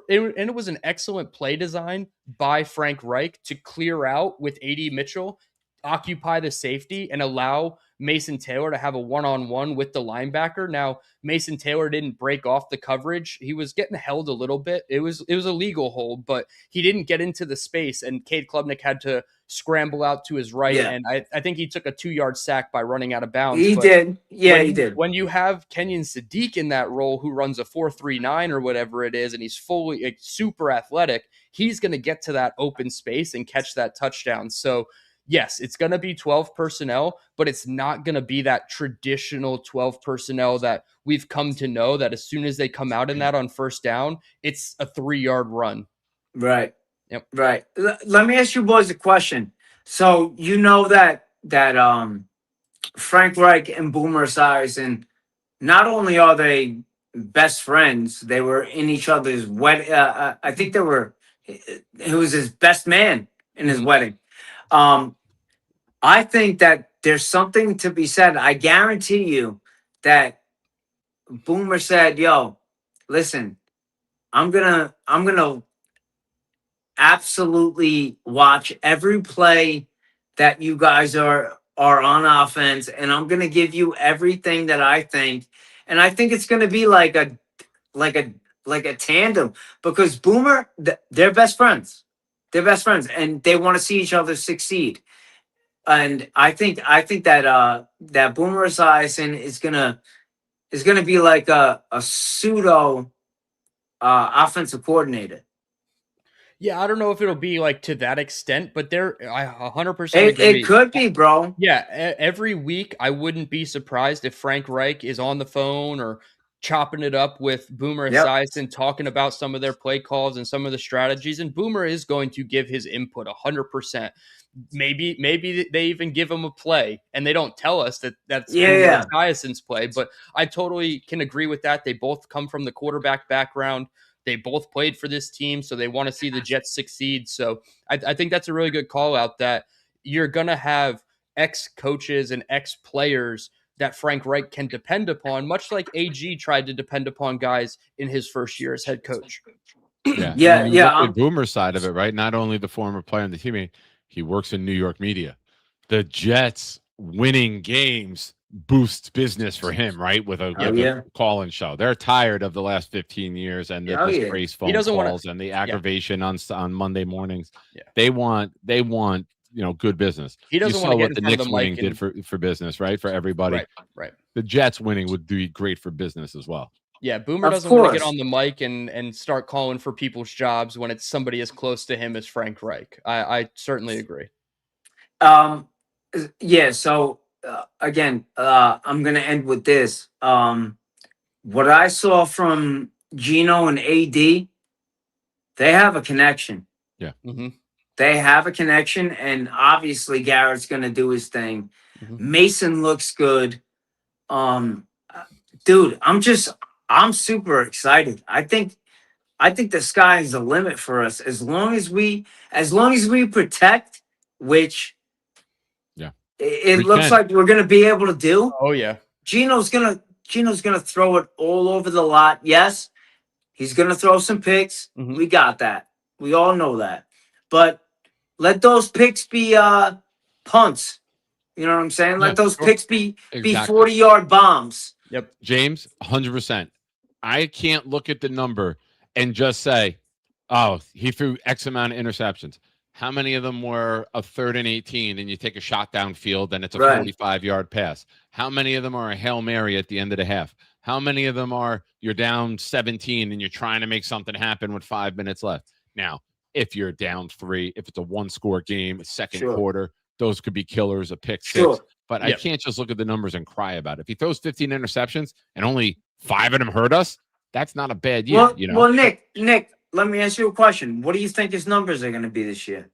And it was an excellent play design by Frank Reich to clear out with AD Mitchell, occupy the safety, and allow Mason Taylor to have a one-on-one with the linebacker. Now, Mason Taylor didn't break off the coverage. He was getting held a little bit. It was a legal hold, but he didn't get into the space, and Cade Klubnik had to scramble out to his right. And I think he took a 2-yard sack by running out of bounds. He did. He did. When you have Kenyon Sadiq in that role, who runs a 4.39 or whatever it is, and he's fully super athletic, he's going to get to that open space and catch that touchdown. So yes, it's going to be 12 personnel, but it's not going to be that traditional 12 personnel that we've come to know, that as soon as they come out in that on first down, it's a 3-yard run. Right. Yep. Right. Let me ask you boys a question. So you know that Frank Reich and Boomer Esiason, not only are they best friends, they were in each other's wedding. I think it was his best man in his wedding. I think that there's something to be said. I guarantee you that Boomer said, "Yo, listen, I'm gonna absolutely watch every play that you guys are on offense, and I'm gonna give you everything that I think." And I think it's gonna be like a tandem, because Boomer, they're best friends. They're best friends, and they want to see each other succeed. And I think that Boomer Esiason is gonna be like a pseudo offensive coordinator. Yeah, I don't know if it'll be like to that extent, but I 100% agree. It could be, bro. Yeah, every week I wouldn't be surprised if Frank Reich is on the phone or chopping it up with Boomer Esiason, talking about some of their play calls and some of the strategies. And Boomer is going to give his input 100%. Maybe they even give him a play and they don't tell us that's Boomer Esiason's play. But I totally can agree with that. They both come from the quarterback background. They both played for this team, so they want to see the Jets succeed. So I think that's a really good call out, that you're going to have ex-coaches and ex-players that Frank Reich can depend upon, much like AG tried to depend upon guys in his first year as head coach. The Boomer side of it, right? Not only the former player on the team, he works in New York media. The Jets winning games boosts business for him, right? With a call-in show. They're tired of the last 15 years and the disgrace phone calls and the aggravation on Monday mornings. Yeah. They want good business. He doesn't want to get what the Knicks winning did for business, right? For everybody. Right. The Jets winning would be great for business as well. Yeah, Boomer doesn't want to get on the mic and start calling for people's jobs when it's somebody as close to him as Frank Reich. I certainly agree. So again, I'm going to end with this. What I saw from Geno and AD, they have a connection. Yeah. Mm-hmm. They have a connection, and obviously Garrett's going to do his thing. Mm-hmm. Mason looks good. Dude, I'm super excited. I think the sky is the limit for us as long as we protect, which Yeah. it We looks can. like we're gonna be able to do. Oh yeah. Geno's gonna throw it all over the lot. Yes, he's gonna throw some picks. Mhm. We got that. We all know that. But let those picks be punts. You know what I'm saying? Yeah, Let those sure. picks be Exactly. 40-yard bombs. Yep. James, 100%. I can't look at the number and just say, oh, he threw X amount of interceptions. How many of them were a 3rd and 18 and you take a shot downfield and it's a Right. 45-yard pass? How many of them are a Hail Mary at the end of the half? How many of them are you're down 17 and you're trying to make something happen with 5 minutes left? Now, if you're down 3, if it's a one-score game, a second Sure. quarter, those could be killers, a pick 6. Sure. But Yep. I can't just look at the numbers and cry about it. If he throws 15 interceptions and only 5 of them hurt us, that's not a bad year. Well, you know, well, Nick, let me ask you a question. What do you think his numbers are going to be this year?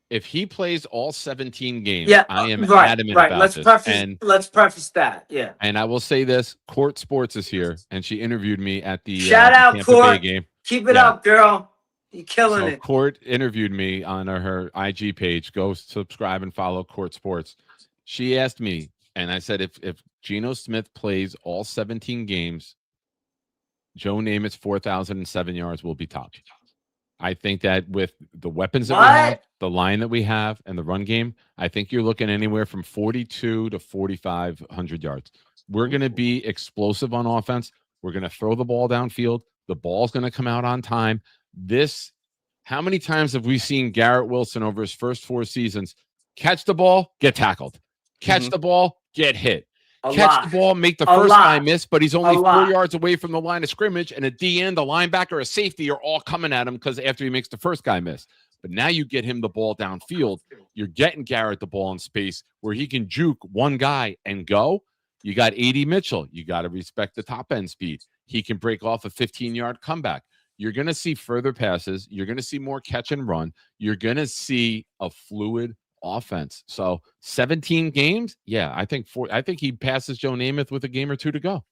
if he plays all 17 games, Yeah, I am right, adamant right. about Let's this. preface. Let's preface that. Yeah. And I will say this: Court Sports is here, and she interviewed me at the Shout out, Tampa Bay Court. game. Keep it Yeah. up, girl. You're killing So it. Court interviewed me on her IG page. Go subscribe and follow Court Sports. She asked me, and I said, if Geno Smith plays all 17 games, Joe Namath's 4,007 yards will be top. I think that with the weapons that we have, What? the line that we have, and the run game, I think you're looking anywhere from 42 to 4,500 yards. We're going to be explosive on offense. We're going to throw the ball downfield. The ball's going to come out on time. How many times have we seen Garrett Wilson over his first 4 seasons catch the ball, get tackled, catch the ball, get hit, catch the ball, make the first guy miss, but he's only 4 yards away from the line of scrimmage, and at the end, the linebacker or safety are all coming at him because after he makes the first guy miss. But now you get him the ball downfield. You're getting Garrett the ball in space where he can juke one guy and go. You got A.D. Mitchell. You got to respect the top end speed. He can break off a 15-yard comeback. You're going to see further passes. You're going to see more catch and run. You're going to see a fluid offense. So 17 games, yeah, I think he passes Joe Namath with a game or two to go.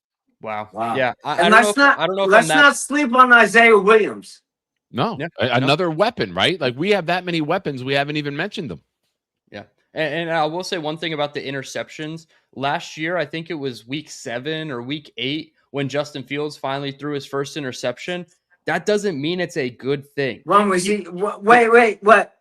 Wow. Wow. Yeah. I And don't know if let's I'm that. not sleep on Isaiah Williams. No, Yeah, another weapon, right? Like we have that many weapons, we haven't even mentioned them. Yeah. And I will say one thing about the interceptions. Last year, I think it was week 7 or week 8 when Justin Fields finally threw his first interception. That doesn't mean it's a good thing. When was he? Wait, what?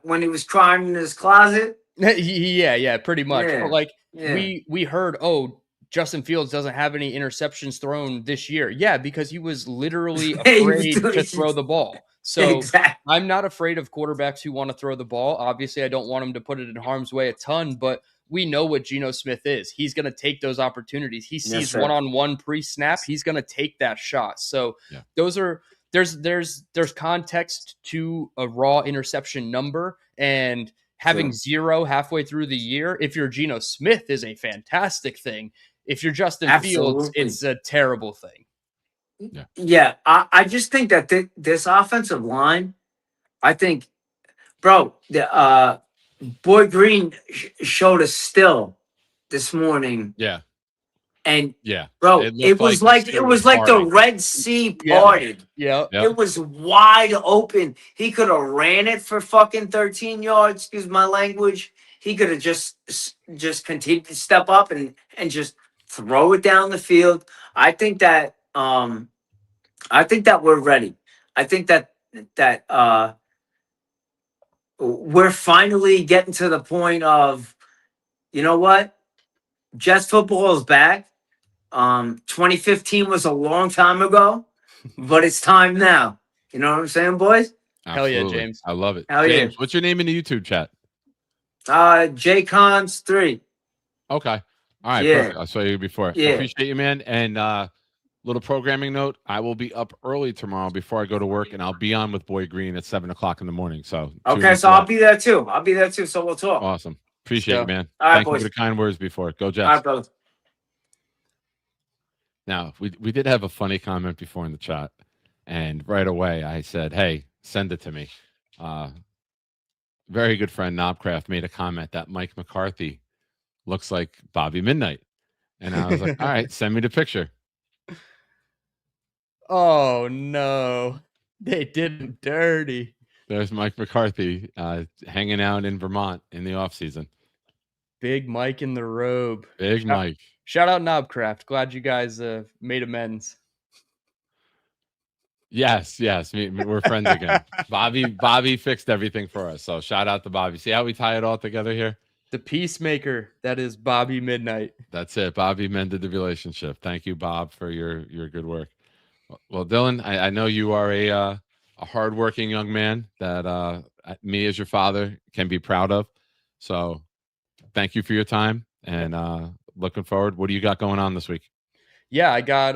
When he was crying in his closet? Yeah, pretty much. Yeah, But like yeah. we heard, oh, Justin Fields doesn't have any interceptions thrown this year. Yeah, because he was literally He was afraid doing- to throw the ball. So Exactly. I'm not afraid of quarterbacks who want to throw the ball. Obviously, I don't want him to put it in harm's way a ton, but we know what Geno Smith is. He's going to take those opportunities. He sees sir. one-on-one pre-snap. He's going to take that shot. So Yeah. there's context to a raw interception number, and having 0 halfway through the year, if you're Geno Smith, is a fantastic thing. If you're Justin Fields, Absolutely. it's a terrible thing. Yeah, I just think that this offensive line, I think, bro, the Boy Green showed us still this morning, Yeah. and Yeah. bro, It it looked was like like the it sea was was like the parting. Red Sea Yeah. parted. Yeah. Yep. It was wide open. He could have ran it for fucking 13 yards. Excuse my language. He could have just continued to step up and just throw it down the field. I think that we're ready. I think that we're finally getting to the point of, you know what? Jets football is back. 2015 was a long time ago, but it's time now. You know what I'm saying, boys? Hell yeah, Absolutely. James. I love it. Hell yeah. James, what's your name in the YouTube chat? JCons3. Okay. All right. Yeah. Perfect. I saw you before. Yeah. Appreciate you, man. And little programming note: I will be up early tomorrow before I go to work, and I'll be on with Boy Green at 7:00 in the morning. So tune Okay, into so I'll that. be there too. So we'll talk. Awesome. Appreciate Yeah. you, man. All right, Thank you boys. for the kind words before. Go Jets. All right, brother. Now, we did have a funny comment before in the chat, and right away I said, "Hey, send it to me." Very good friend Knobcraft made a comment that Mike McCarthy looks like Bobby Midnight, and I was like, "All right, send me the picture." Oh no, they did him dirty. There's Mike McCarthy hanging out in Vermont in the off season. Big Mike in the robe. Big Mike. Shout out Knobcraft. Glad you guys made amends. Yes, we're friends again. Bobby fixed everything for us. So shout out to Bobby. See how we tie it all together here? The peacemaker that is Bobby Midnight. That's it. Bobby mended the relationship. Thank you, Bob, for your good work. Well, Dylan, I know you are a hardworking young man that me as your father can be proud of. So thank you for your time and looking forward. What do you got going on this week? Yeah, I got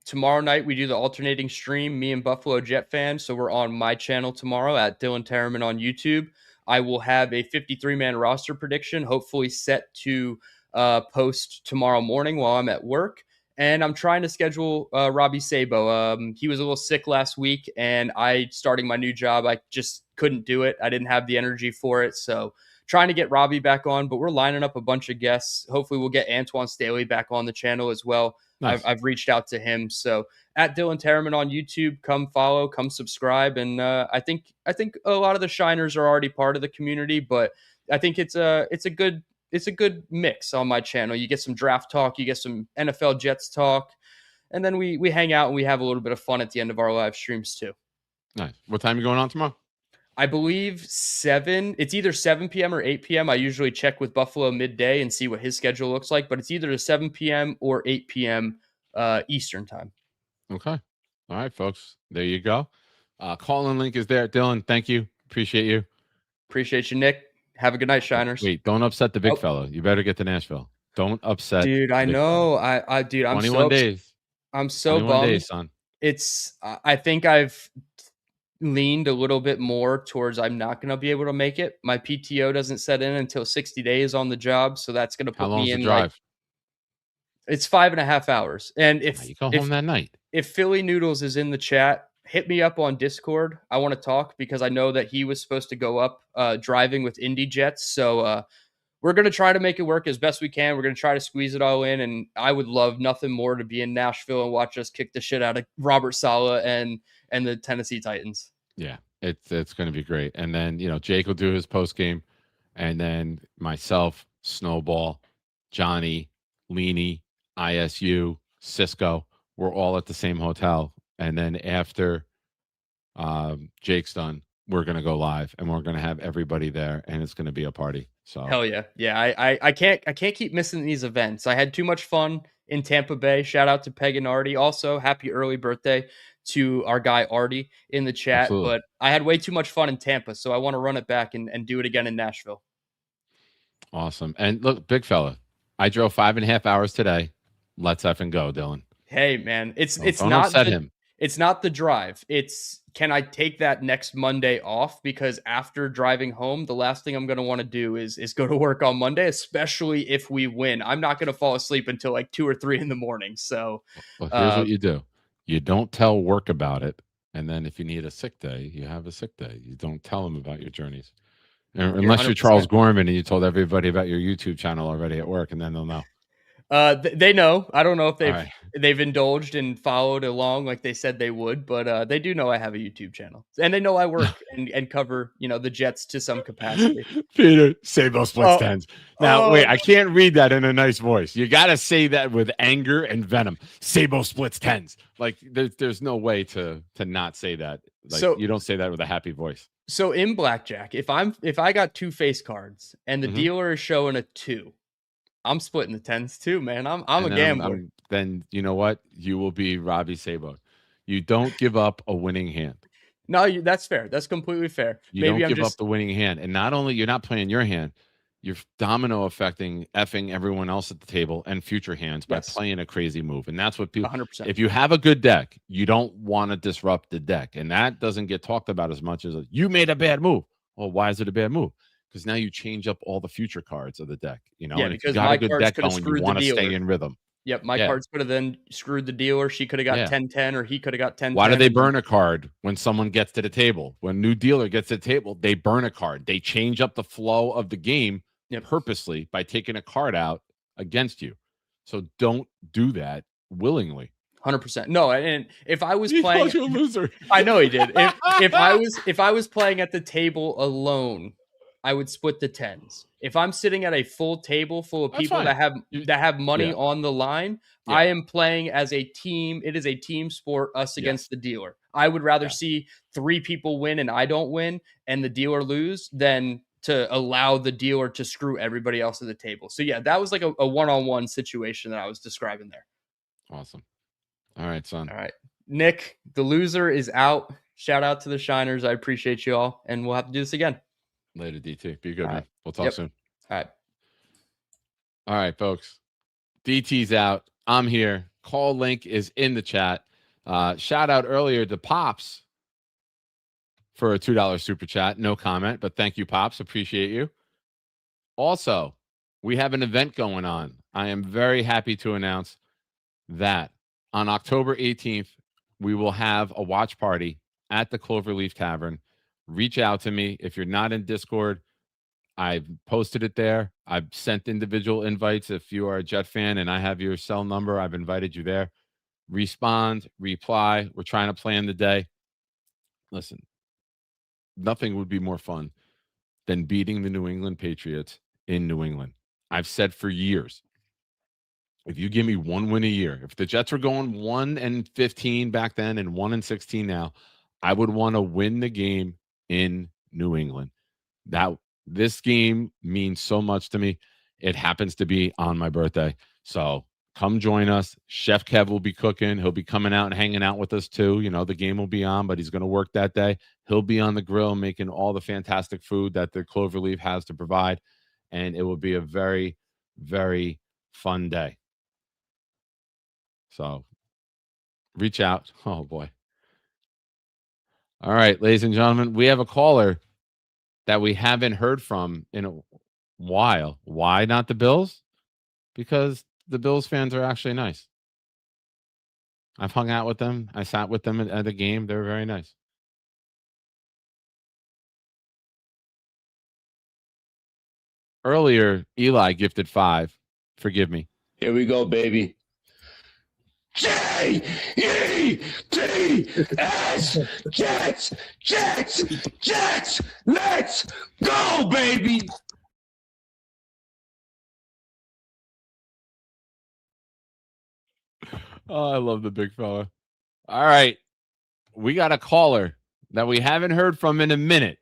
tomorrow night we do the alternating stream, me and Buffalo Jet fans. So we're on my channel tomorrow at Dylan Tereman on YouTube. I will have a 53-man roster prediction, hopefully set to post tomorrow morning while I'm at work. And I'm trying to schedule Robbie Sabo. He was a little sick last week, and starting my new job, I just couldn't do it. I didn't have the energy for it. So trying to get Robbie back on, but we're lining up a bunch of guests. Hopefully we'll get Antoine Staley back on the channel as well. Nice. I've reached out to him. So at Dylan Tereman on YouTube, come follow, come subscribe. And I think a lot of the shiners are already part of the community, but I think it's a good mix on my channel. You get some draft talk, you get some NFL Jets talk, and then we hang out and we have a little bit of fun at the end of our live streams too. Nice. What time are you going on tomorrow? I believe 7. It's either 7 p.m. or 8 p.m. I usually check with Buffalo midday and see what his schedule looks like, but it's either 7 p.m. or 8 p.m. Eastern time. Okay. All right, folks. There you go. Call-in link is there. Dylan, thank you. Appreciate you. Appreciate you, Nick. Have a good night, Shiners. Wait, don't upset the big fella. You better get to Nashville. Don't upset. Dude, I know. Dude, I'm 21 days. I'm so 21 bummed. days, son. I think I've leaned a little bit more towards I'm not going to be able to make it. My PTO doesn't set in until 60 days on the job, so that's going to put me in drive? It's 5.5 hours. And if you go home that night, if Philly Noodles is in the chat, hit me up on Discord. I want to talk because I know that he was supposed to go up driving with Indy Jets. So we're going to try to make it work as best we can. We're going to try to squeeze it all in. And I would love nothing more to be in Nashville and watch us kick the shit out of Robert Saleh and the Tennessee Titans. Yeah, it's going to be great. And then, Jake will do his post game. And then myself, Snowball, Johnny, Leany, ISU, Cisco, we're all at the same hotel. And then after Jake's done, we're going to go live and we're going to have everybody there and it's going to be a party. So hell yeah. Yeah. I can't keep missing these events. I had too much fun in Tampa Bay. Shout out to Peg and Artie. Also, happy early birthday to our guy Artie in the chat. Absolutely. But I had way too much fun in Tampa. So I want to run it back and do it again in Nashville. Awesome. And look, big fella, I drove 5.5 hours today. Let's effing go, Dylan. Hey man, it's don't not upset him. It's not the drive. It's can I take that next Monday off? Because after driving home, the last thing I'm going to want to do is go to work on Monday, especially if we win. I'm not going to fall asleep until like 2 or 3 in the morning. So well, here's what you do. You don't tell work about it. And then if you need a sick day, you have a sick day. You don't tell them about your journeys. Unless you're Charles Gorman and you told everybody about your YouTube channel already at work, and then they'll know. They know. I don't know if they've indulged and followed along like they said they would, but they do know I have a YouTube channel, and they know I work and cover the Jets to some capacity. Peter Sabo splits tens. Now wait, I can't read that in a nice voice. You got to say that with anger and venom. Sabo splits tens. Like there's no way to not say that. Like you don't say that with a happy voice. So in blackjack, if I got 2 face cards and the dealer is showing a 2. I'm splitting the tens too, man. I'm a gambler. Then you know what? You will be Robbie Sabo. You don't give up a winning hand. No, that's fair. That's completely fair. You don't give up the winning hand. And not only you're not playing your hand, you're domino affecting effing everyone else at the table and future hands by playing a crazy move. And that's what people 100%. If you have a good deck, you don't want to disrupt the deck. And that doesn't get talked about as much as you made a bad move. Well, why is it a bad move? Because now you change up all the future cards of the deck, Yeah, and if you because got my a good cards deck could have going, you screwed the want to dealer. stay in rhythm. Yep, my cards could have then screwed the dealer. She could have got 10-10, or he could have got 10-10. Why do they burn a card when someone gets to the table? When a new dealer gets to the table, they burn a card. They change up the flow of the game purposely by taking a card out against you. So don't do that willingly. 100%. No, and if I was He playing, called you a loser. I know he did. If I was playing at the table alone, I would split the tens. If I'm sitting at a full table full of That's people fine. that have money Yeah. on the line, Yeah. I am playing as a team. It is a team sport, us against the dealer. I would rather see 3 people win and I don't win and the dealer lose than to allow the dealer to screw everybody else at the table. So yeah, that was like a one-on-one situation that I was describing there. Awesome. All right, son. All right. Nick, the loser is out. Shout out to the Shiners. I appreciate you all. And we'll have to do this again. Later, DT. Be good, All man. right. We'll talk Yep. soon. All right. All right, folks. DT's out. I'm here. Call link is in the chat. Shout out earlier to Pops for a $2 super chat. No comment, but thank you, Pops. Appreciate you. Also, we have an event going on. I am very happy to announce that on October 18th, we will have a watch party at the Cloverleaf Tavern. Reach out to me. If you're not in Discord, I've posted it there. I've sent individual invites. If you are a Jet fan and I have your cell number, I've invited you there. Respond, reply. We're trying to plan the day. Listen, nothing would be more fun than beating the New England Patriots in New England. I've said for years, if you give me 1 win a year, if the Jets were going 1-15 back then and 1-16 now, I would want to win the game in New England. This game means so much to me. It happens to be on my birthday. So come join us. Chef Kev will be cooking. He'll be coming out and hanging out with us too. You know, the game will be on, but he's going to work that day. He'll be on the grill making all the fantastic food that the Cloverleaf has to provide. And it will be a very, very fun day. So reach out. Oh, boy. All right, ladies and gentlemen, we have a caller that we haven't heard from in a while. Why not the Bills? Because the Bills fans are actually nice. I've hung out with them. I sat with them at the game. They're very nice. Earlier, Eli gifted 5. Forgive me. Here we go, baby. J-E-T-S, Jets, Jets, Jets, let's go, baby. Oh, I love the big fella. All right. We got a caller that we haven't heard from in a minute.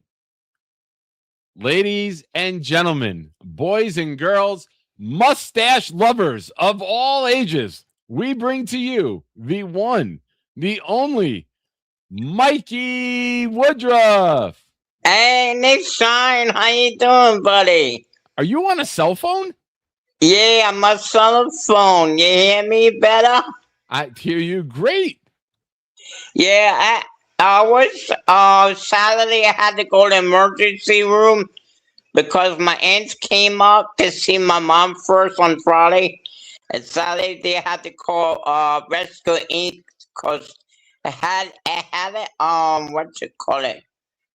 Ladies and gentlemen, boys and girls, mustache lovers of all ages, we bring to you the one, the only, Mikey Woodruff. Hey, Nick Shine, how you doing, buddy? Are you on a cell phone? Yeah, I'm on the phone. You hear me better? I hear you great. Yeah, I was Saturday. I had to go to the emergency room because my aunts came up to see my mom first on Friday, and Saturday they had to call Rescue Inc. because I had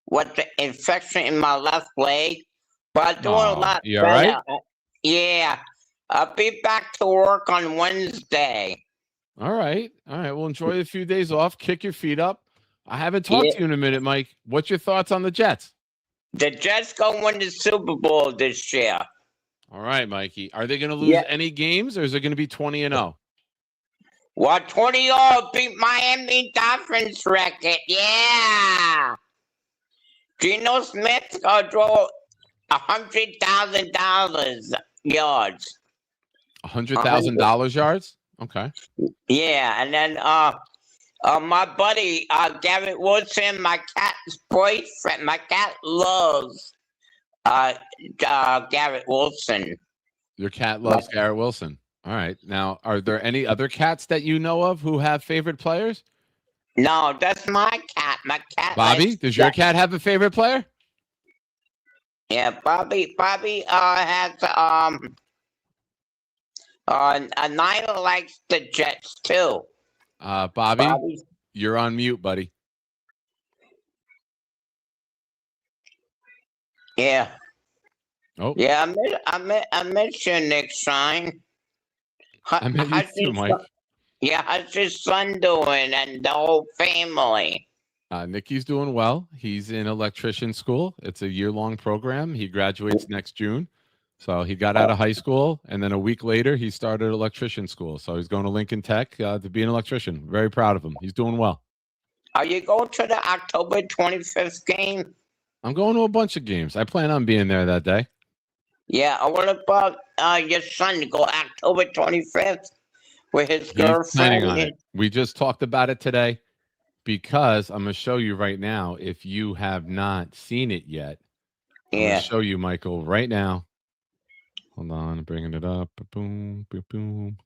what the infection in my left leg, but I'm doing a lot you better. all right? Yeah, I'll be back to work on Wednesday. All right. Well, enjoy a few days off. Kick your feet up. I haven't talked to you in a minute, Mike. What's your thoughts on the Jets? The Jets gonna win the Super Bowl this year. All right, Mikey. Are they going to lose any games, or is it going to be 20-0? Well, 20-0 beat Miami Dolphins record. Yeah. Geno Smith gonna throw $100,000 yards. $100,000 yards? Okay. Yeah, and then my buddy Garrett Wilson, my cat's boyfriend. My cat loves Garrett Wilson. Your cat loves Garrett Wilson. All right. Now, are there any other cats that you know of who have favorite players? No, that's my cat. My cat. Bobby, does your cat have a favorite player? Yeah, Bobby has Nyla likes the Jets too. Bobby, you're on mute, buddy. Yeah. Oh. Yeah, I miss you, Nick Shine. I miss you too, Mike. Yeah, how's your son doing and the whole family? Nikki's doing well. He's in electrician school. It's a year-long program. He graduates next June. So he got out of high school, and then a week later, he started electrician school. So he's going to Lincoln Tech to be an electrician. Very proud of him. He's doing well. Are you going to the October 25th game? I'm going to a bunch of games. I plan on being there that day. Yeah, what about your son to go October 25th with his He's planning on girlfriend? it. We just talked about it today because I'm going to show you right now. If you have not seen it yet, I'm going Yeah. to show you, Michael, right now. Hold on, I'm bringing it up. Boom, boom, boom.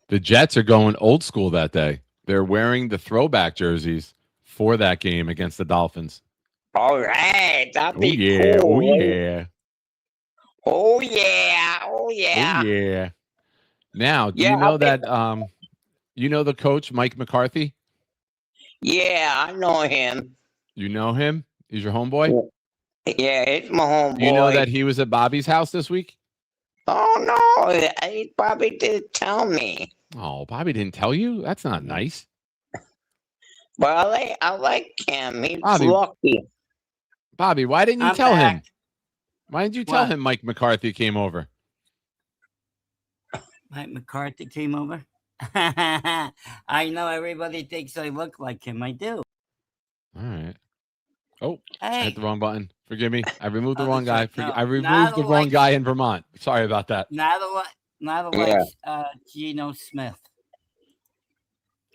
The Jets are going old school that day. They're wearing the throwback jerseys for that game against the Dolphins. All right, that'd be yeah, cool. oh yeah, Oh yeah, oh yeah. oh yeah. Now, do Yeah, you know I'll be- that you know the coach Mike McCarthy? Yeah, I know him. You know him? He's your homeboy? Yeah, it's my homeboy. Do you know that he was at Bobby's house this week? Oh no, he probably didn't tell me. Oh, Bobby didn't tell you? That's not nice. But I like him. He's Bobby, lucky. Bobby, why didn't you I'm tell him? back. Why didn't you tell What? him Mike McCarthy came over? Mike McCarthy came over. I know everybody thinks I look like him. I do. All right. Oh, I Hey, hit the wrong button. Forgive me. I removed the Oh, wrong that's guy. right. No, I removed not the a wrong like- guy in Vermont. Sorry about that. not Yeah. like Geno Smith.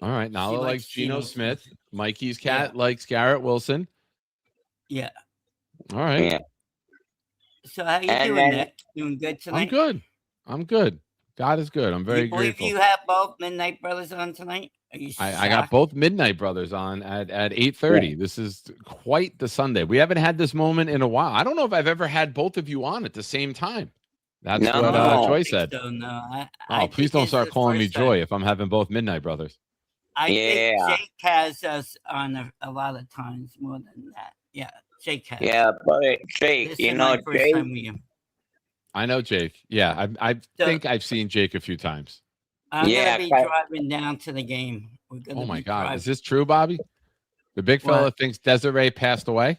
All right. She Nala likes likes Geno Geno Smith. Smith. Mikey's cat likes Garrett Wilson. Yeah. All right. Yeah. So how you And doing, then- Nick? Doing good tonight? I'm good. I'm good. God is good. I'm very you believe grateful. you have both Midnight Brothers on tonight? Are you I got shocked? both Midnight Brothers on at 8:30. This is quite the Sunday. We haven't had this moment in a while. I don't know if I've ever had both of you on at the same time. That's No. what I Joy think said. so, no. I Oh, please think don't this is start the calling me first time. Joy if I'm having both Midnight Brothers. I think Yeah. Jake has us on a lot of times more than that. Yeah, Jake has. Yeah, but Jake, This you is know my first Jake. time with you. I know Jake. Yeah, I So- think I've seen Jake a few times. I'm Yeah, gonna be I- driving down to the game. We're gonna Oh my be God, driving. is this true, Bobby? The big fella What? thinks Desiree passed away.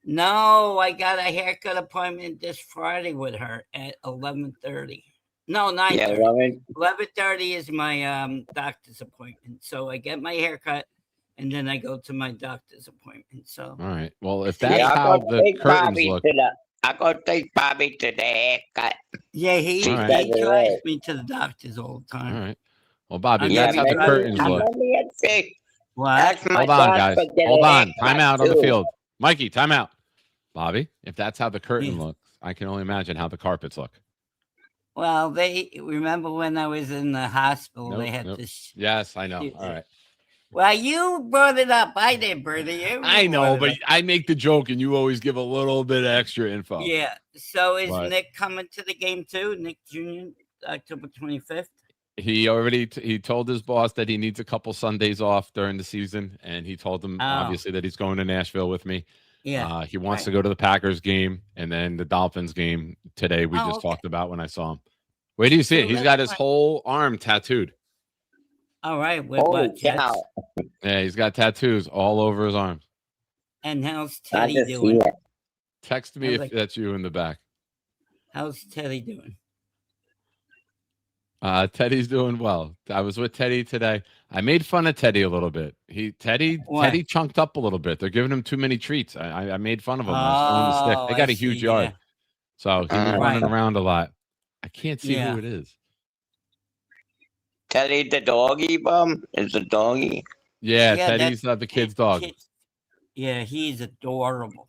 No, I got a haircut appointment this Friday with her at 11:30. No, 9:30. Yeah, Robin. 11:30 is my doctor's appointment. So I get my haircut and then I go to my doctor's appointment. So All right. Well, if that's Yeah, how I go the take curtains Bobby look, to the. I go take Bobby to the haircut. yeah, he All right. drives me to the doctors all the all time. right. Well, Bobby, if Yeah, that's how the maybe- curtains I'm look. only at 6. What? That's my Hold on, guys. daughter get Hold a on. Time haircut, out on the too. field. Mikey, time out. Bobby, if that's how the curtain Yeah. looks, I can only imagine how the carpets look. Well, they remember when I was in the hospital, they Nope, had nope. this. Yes, I know. Yeah. All right. Well, you brought it up. I didn't, Bertie. You I know, brought it but up. I make the joke and you always give a little bit of extra info. Yeah. So is But- Nick coming to the game too? Nick Jr. October 25th. He already he told his boss that he needs a couple Sundays off during the season, and he told him Oh. obviously that he's going to Nashville with me. Yeah. He wants Right. to go to the Packers game and then the Dolphins game today. We Oh, just okay. talked about when I saw him. Wait, do you see it? So He's that's got his fine. whole arm tattooed. All right. With Holy what? Jets? cow. Yeah, he's got tattoos all over his arms. And how's I Teddy just see doing? it. Text me I if like- that's you in the back. How's Teddy doing? Teddy's doing well. I was with Teddy today. I made fun of Teddy a little bit. Teddy What? chunked up a little bit. They're giving him too many treats. I made fun of him. I was throwing the stick. Oh, They got I a huge see, yard, yeah. so he was Right. running around a lot. I can't see Yeah. who it is. Teddy the doggy bum is a doggy. Yeah, Yeah, Teddy's the kid's dog. Yeah, he's adorable.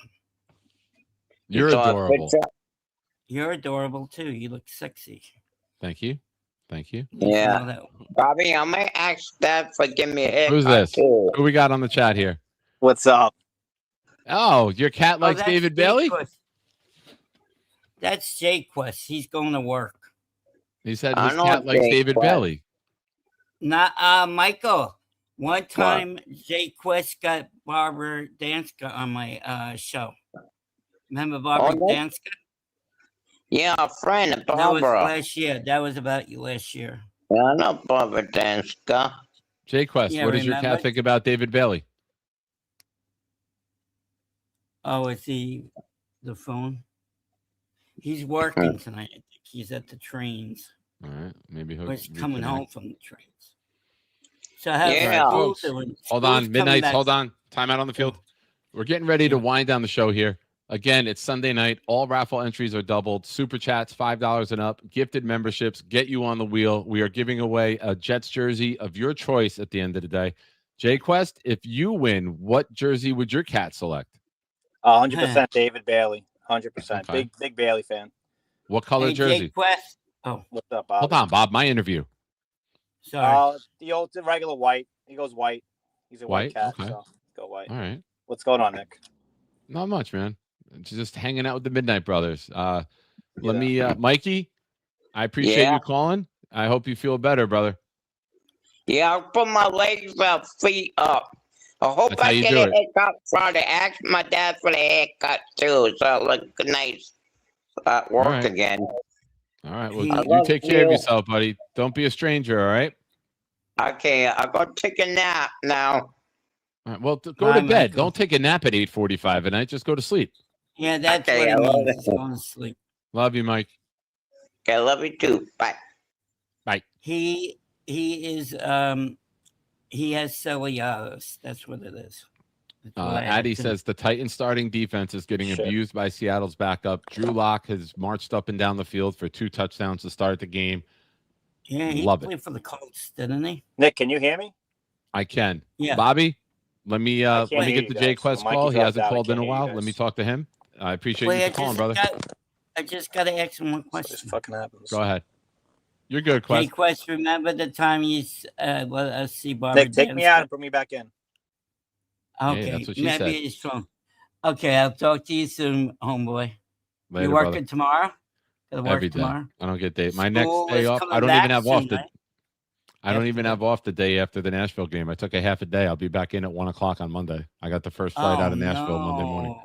You're You saw a adorable. picture? You're adorable too. You look sexy. Thank you. Thank you. You Yeah. know that- Bobby, I might ask Dad for give me a haircut. Who's this? Too. Who we got on the chat here? What's up? Oh, your cat Oh, likes that's David Bailey? Quest. That's Jay Quest. He's going to work. He said I his know cat likes Jake David Quest. Bailey. Not Michael. One time Jay Quest got Barbara Danska on my show. Remember Barbara Oh, Danska? Yeah, a friend, That was Barbara. last year. That was about you last year. Yeah, no Barbara Danska. Jay Quest, Yeah, what does your remember? cat think about David Bailey? Oh, it's the phone. He's working tonight. I think he's at the trains. All right, maybe he'll Or he's coming reconnect. home from the trains. So how's Yeah. school Folks, doing? Hold School's on, coming Midnight's. back. Hold on, time out on the field. We're getting ready to wind down the show here. Again, it's Sunday night. All raffle entries are doubled. Super chats, $5 and up. Gifted memberships get you on the wheel. We are giving away a Jets jersey of your choice at the end of the day. Jay Quest, if you win, what jersey would your cat select? 100% David Bailey. 100%. Okay. Big Bailey fan. What color Hey, jersey? Jake Quest. Oh, What's up, Bob? Hold on, Bob. My interview. sorry. The regular white. He goes white. He's a white cat, Okay. so go white. All right. What's going on, Nick? Not much, man. Just hanging out with the Midnight Brothers. Let Yeah. me, Mikey, I appreciate Yeah. you calling. I hope you feel better, brother. Yeah, I'll put my legs up, feet up. I hope That's how I you get do a it. haircut Friday. Ask my dad for the haircut too, so I look nice at work right. again. All right. I Well, you love take care of you. yourself, buddy. Don't be a stranger, all right? Okay, I'll go take a nap now. All right. Well, go Bye, to bed. Michael. Don't take a nap at 8:45 at night. Just go to sleep. Yeah, that's Okay, I what love it means. it. He's going to sleep. Love you, Mike. Okay, I love you too. Bye. He is he has celiacis. That's what it is. That's what I had Addy to- says the Titans starting defense is getting Shit. abused by Seattle's backup. Drew Lock has marched up and down the field for 2 touchdowns to start the game. Yeah, he Love it. played for the Colts, didn't he? Nick, can you hear me? I can. Yeah. Let me can't hear get you the guys. Jay Quest The mic call. is He out hasn't now. I called in can't a hear you while. guys. Let me talk to him. I appreciate Wait, you for calling, brother. I just got to ask him one What question. fucking happens? Go ahead. You're good, Jay Quest. Quest, remember the time you see Barbara Nick, take me Danska? out and put me back in. Okay, that's what she maybe said. it's strong. Okay, I'll talk to you soon, homeboy. Later, You brother. working tomorrow? Gotta work Every day. tomorrow. I don't get day. My School next day is off. coming I don't back even have off soon, the. right? I don't After even that. have off the day after the Nashville game. I took a half a day. I'll be back in at 1:00 on Monday. I got the first flight out of Nashville Monday morning. no.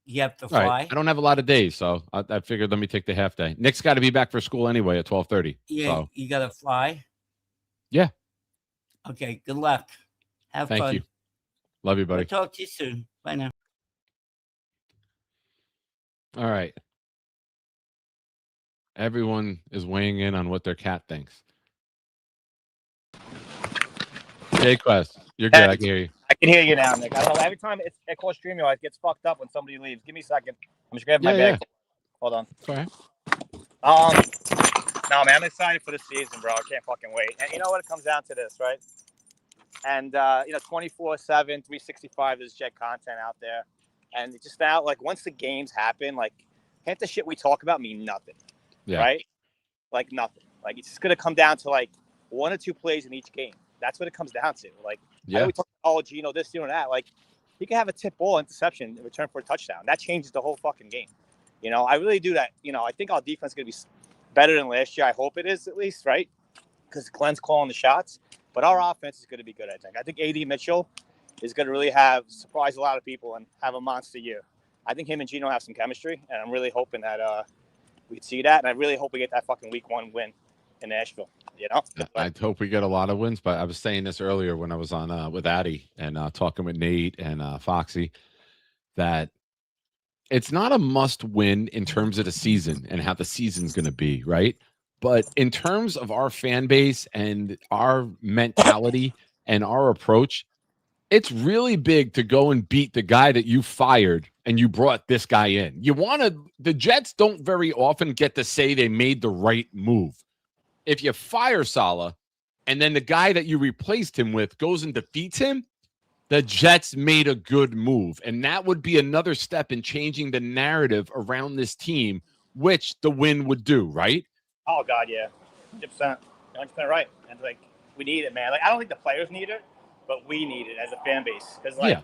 You have to All fly. right. I don't have a lot of days, so I figured let me take the half day. Nick's got to be back for school anyway at 12:30. Yeah, So you gotta fly. Yeah. Okay. Good luck. Have thank fun. you. Love you, I'll buddy. talk to you soon. Bye now. All right. Everyone is weighing in on what their cat thinks. Jay Quest, you're good. I can hear you. I can hear you now, Nick. I don't know. Every time it calls StreamYard, it gets fucked up when somebody leaves. Give me a second. I'm just grabbing my bag. Hold on. All right. No, man, I'm excited for the season, bro. I can't fucking wait. And you know what? It comes down to this, right? And, 24/7, 365, there's Jet content out there. And it just now, like, once the games happen, like, half the shit we talk about mean nothing. Yeah. Right? Like, nothing. Like, it's just going to come down to, like, 1 or 2 plays in each game. That's what it comes down to. Like, I know Yeah. we talk about, Geno, this, Geno, that. Like, he can have a tip ball interception in return for a touchdown. That changes the whole fucking game. I really do that. I think our defense is going to be better than last year. I hope it is, at least, right? Because Glenn's calling the shots. But our offense is going to be good, I think. I think A.D. Mitchell is going to really surprise a lot of people and have a monster year. I think him and Geno have some chemistry, and I'm really hoping that we'd see that. And I really hope we get that fucking week 1 win in Nashville, I hope we get a lot of wins, but I was saying this earlier when I was on with Addy and talking with Nate and Foxy, that it's not a must win in terms of the season and how the season's going to be, right? But in terms of our fan base and our mentality and our approach, it's really big to go and beat the guy that you fired and you brought this guy in. The Jets don't very often get to say they made the right move. If you fire Saleh and then the guy that you replaced him with goes and defeats him, the Jets made a good move. And that would be another step in changing the narrative around this team, which the win would do, right? Oh, God, yeah. 100%. 100% right. And, like, we need it, man. Like, I don't think the players need it, but we need it as a fan base. Because, like,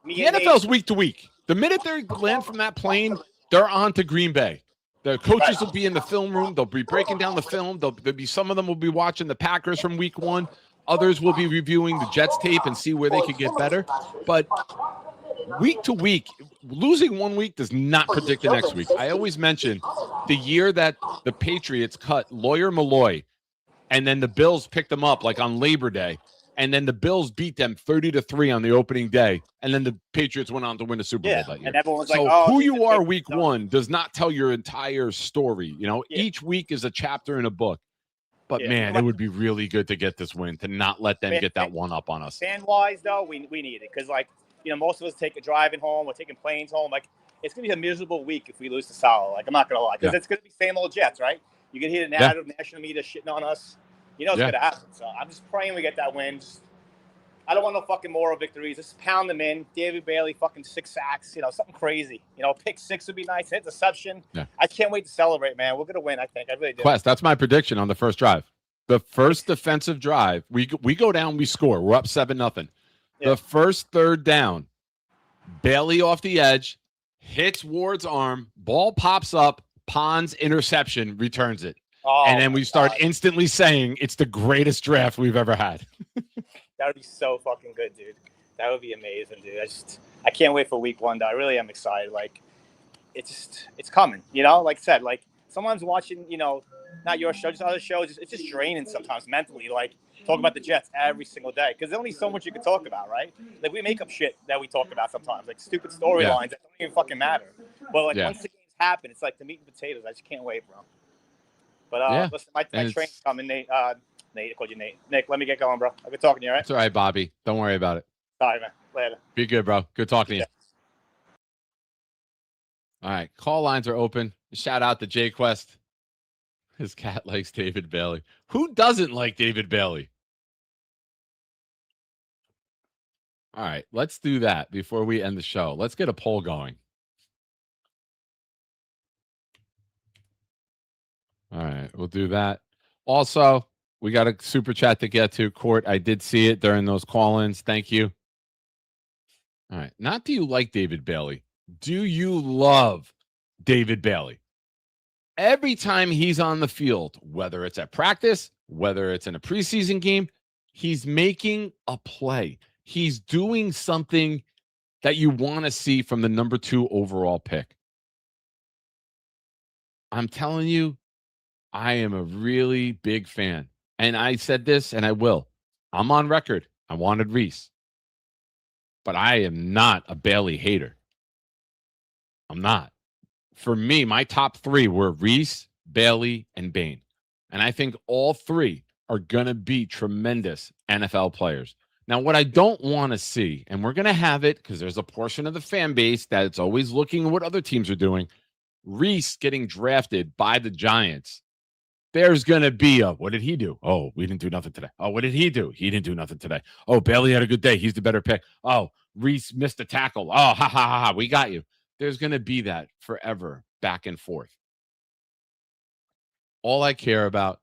the NFL's week to week. The minute they land from that plane, they're on to Green Bay. The coaches will be in the film room. They'll be breaking down the film. There'll be some of them will be watching the Packers from week 1. Others will be reviewing the Jets tape and see where they could get better. But week to week, losing 1 week does not predict the next week. I always mention the year that the Patriots cut Lawyer Malloy, and then the Bills picked them up like on Labor Day, and then the Bills beat them 30-3 on the opening day, and then the Patriots went on to win the Super Bowl that year. And everyone was so like, "Oh, who you are week one does not tell your entire story. You know, each week is a chapter in a book. But man, it would be really good to get this win, to not let them get that one up on us. Fan wise, though, we need it because, like, you know, most of us take a driving home, we're taking planes home. Like, it's gonna be a miserable week if we lose to Salah. Like, I'm not gonna lie, because it's gonna be same old Jets, right? You can hear the narrative, national media shitting on us. You know it's gonna happen. So I'm just praying we get that win. I don't want no fucking moral victories. Just pound them in. David Bailey, fucking 6 sacks. You know, something crazy. You know, pick 6 would be nice. Interception. Yeah. I can't wait to celebrate, man. We're gonna win. I think. I really do. Quest. That's my prediction on the first drive. The first defensive drive, we go down, we score. We're up 7-0. Yeah. The first third down, Bailey off the edge, hits Ward's arm, ball pops up, Pond's interception, returns it. And then we start instantly saying it's the greatest draft we've ever had. That would be so fucking good, dude. That would be amazing, dude. I can't wait for week 1, though. I really am excited. Like, it's coming, you know? Like I said, like, sometimes watching, you know, not your show, just other shows, it's just draining sometimes mentally, like, talk about the Jets every single day. Because there's only so much you can talk about, right? Like, we make up shit that we talk about sometimes, like stupid storylines that don't even fucking matter. But, like, once the games happen, it's like the meat and potatoes. I just can't wait, bro. But, listen, my train's coming, Nate. Nate, I called you Nate. Nick, let me get going, bro. I've been talking to you, all right? It's all right, Bobby. Don't worry about it. All right, man. Later. Be good, bro. Good talking to you. All right. Call lines are open. Shout out to Jay Quest. His cat likes David Bailey. Who doesn't like David Bailey? All right. Let's do that before we end the show. Let's get a poll going. All right. We'll do that. Also, we got a super chat to get to. Court, I did see it during those call-ins. Thank you. All right. Not do you like David Bailey? Do you love David Bailey? Every time he's on the field, whether it's at practice, whether it's in a preseason game, he's making a play. He's doing something that you want to see from the number 2 overall pick. I'm telling you, I am a really big fan. And I said this, and I will. I'm on record. I wanted Reese. But I am not a Bailey hater. I'm not. For me, my top 3 were Reese, Bailey, and Bain. And I think all 3 are going to be tremendous NFL players. Now, what I don't want to see, and we're going to have it because there's a portion of the fan base that's always looking at what other teams are doing, Reese getting drafted by the Giants. There's going to be a, what did he do? Oh, we didn't do nothing today. Oh, what did he do? He didn't do nothing today. Oh, Bailey had a good day. He's the better pick. Oh, Reese missed a tackle. Oh, ha, ha, ha, ha. We got you. There's going to be that forever, back and forth. All I care about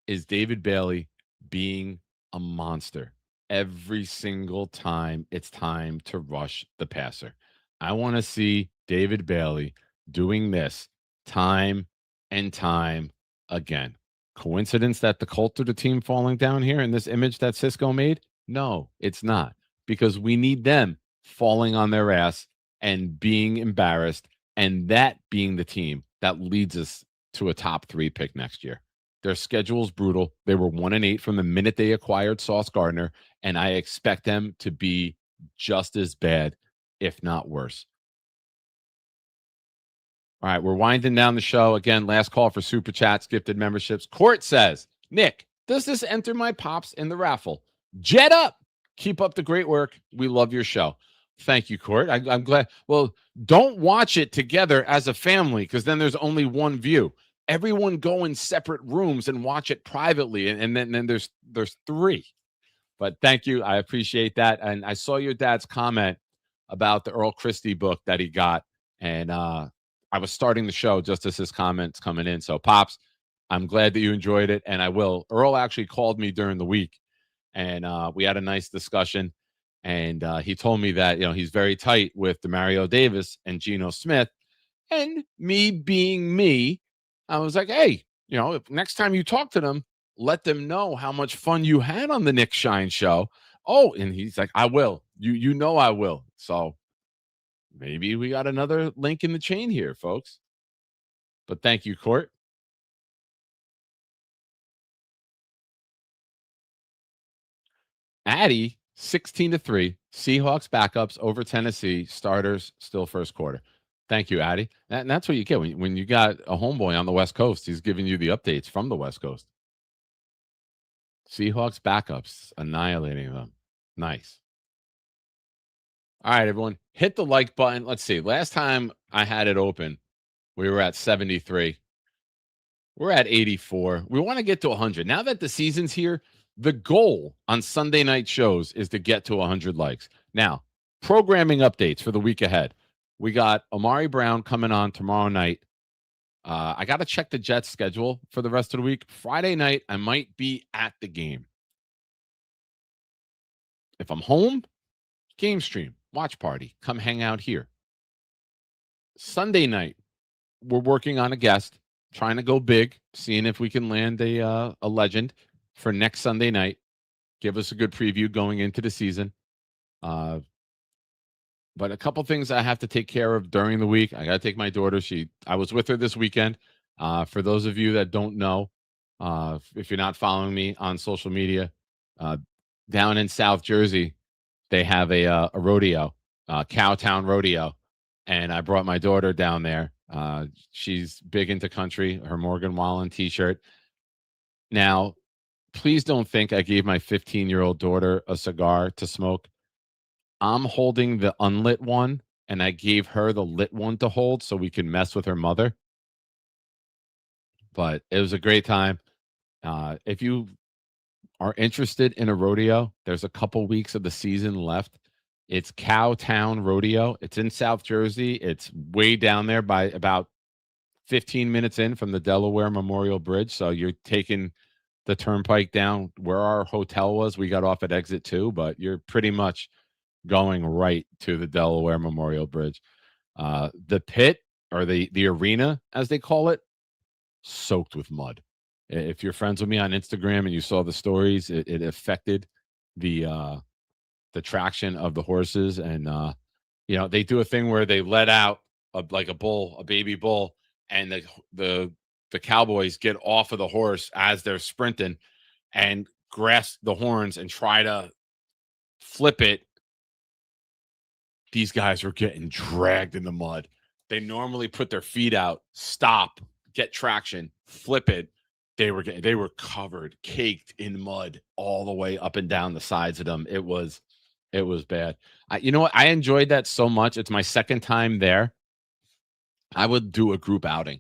is David Bailey being a monster every single time it's time to rush the passer. I want to see David Bailey doing this time and time again. Coincidence that the Colts are the team falling down here in this image that Cisco made? No, it's not, because we need them falling on their ass and being embarrassed, and that being the team that leads us to a top 3 pick next year. Their schedule's brutal. They were 1-8 from the minute they acquired Sauce Gardner, and I expect them to be just as bad, if not worse. All right, we're winding down the show. Again, last call for Super Chats, gifted memberships. Court says, Nick, does this enter my pops in the raffle? Jet up. Keep up the great work. We love your show. Thank you, Court. I'm glad. Well, don't watch it together as a family, because then there's only one view. Everyone go in separate rooms and watch it privately, and then there's 3. But thank you. I appreciate that. And I saw your dad's comment about the Earl Christie book that he got, and I was starting the show just as his comments coming in. So, Pops, I'm glad that you enjoyed it, and I will. Earl actually called me during the week, and we had a nice discussion. And he told me that, he's very tight with Demario Davis and Geno Smith. And me being me, I was like, hey, if next time you talk to them, let them know how much fun you had on the Nick Shine show. Oh, and he's like, I will. You know I will. So maybe we got another link in the chain here, folks. But thank you, Court. Addy, 16-3. Seahawks backups over Tennessee. Starters still first quarter. Thank you, Addy. And that's what you get when you got a homeboy on the West Coast. He's giving you the updates from the West Coast. Seahawks backups, annihilating them. Nice. All right, everyone. Hit the like button. Let's see. Last time I had it open, we were at 73. We're at 84. We want to get to 100. Now that the season's here, the goal on Sunday night shows is to get to 100 likes. Now, programming updates for the week ahead. We got Amari Brown coming on tomorrow night. I got to check the Jets schedule for the rest of the week. Friday night, I might be at the game. If I'm home, game stream, watch party, come hang out here. Sunday night, we're working on a guest, trying to go big, seeing if we can land a legend for next Sunday night. Give us a good preview going into the season. But a couple things I have to take care of during the week. I got to take my daughter. I was with her this weekend. For those of you that don't know, if you're not following me on social media, down in South Jersey, they have a rodeo, Cowtown Rodeo. And I brought my daughter down there. She's big into country, her Morgan Wallen t-shirt. Now, please don't think I gave my 15-year-old daughter a cigar to smoke. I'm holding the unlit one, and I gave her the lit one to hold so we can mess with her mother. But it was a great time. If you are interested in a rodeo, there's a couple weeks of the season left. It's Cowtown Rodeo. It's in South Jersey. It's way down there by about 15 minutes in from the Delaware Memorial Bridge. So you're taking the turnpike down where our hotel was. We got off at exit 2, but you're pretty much going right to the Delaware Memorial Bridge. The pit, or the arena, as they call it, soaked with mud. If you're friends with me on Instagram and you saw the stories, it affected the traction of the horses. And they do a thing where they let out a baby bull, and the cowboys get off of the horse as they're sprinting and grasp the horns and try to flip it. These guys were getting dragged in the mud. They normally put their feet out, stop, get traction, flip it. They were covered, caked in mud all the way up and down the sides of them. It was bad. You know what? I enjoyed that so much. It's my second time there. I would do a group outing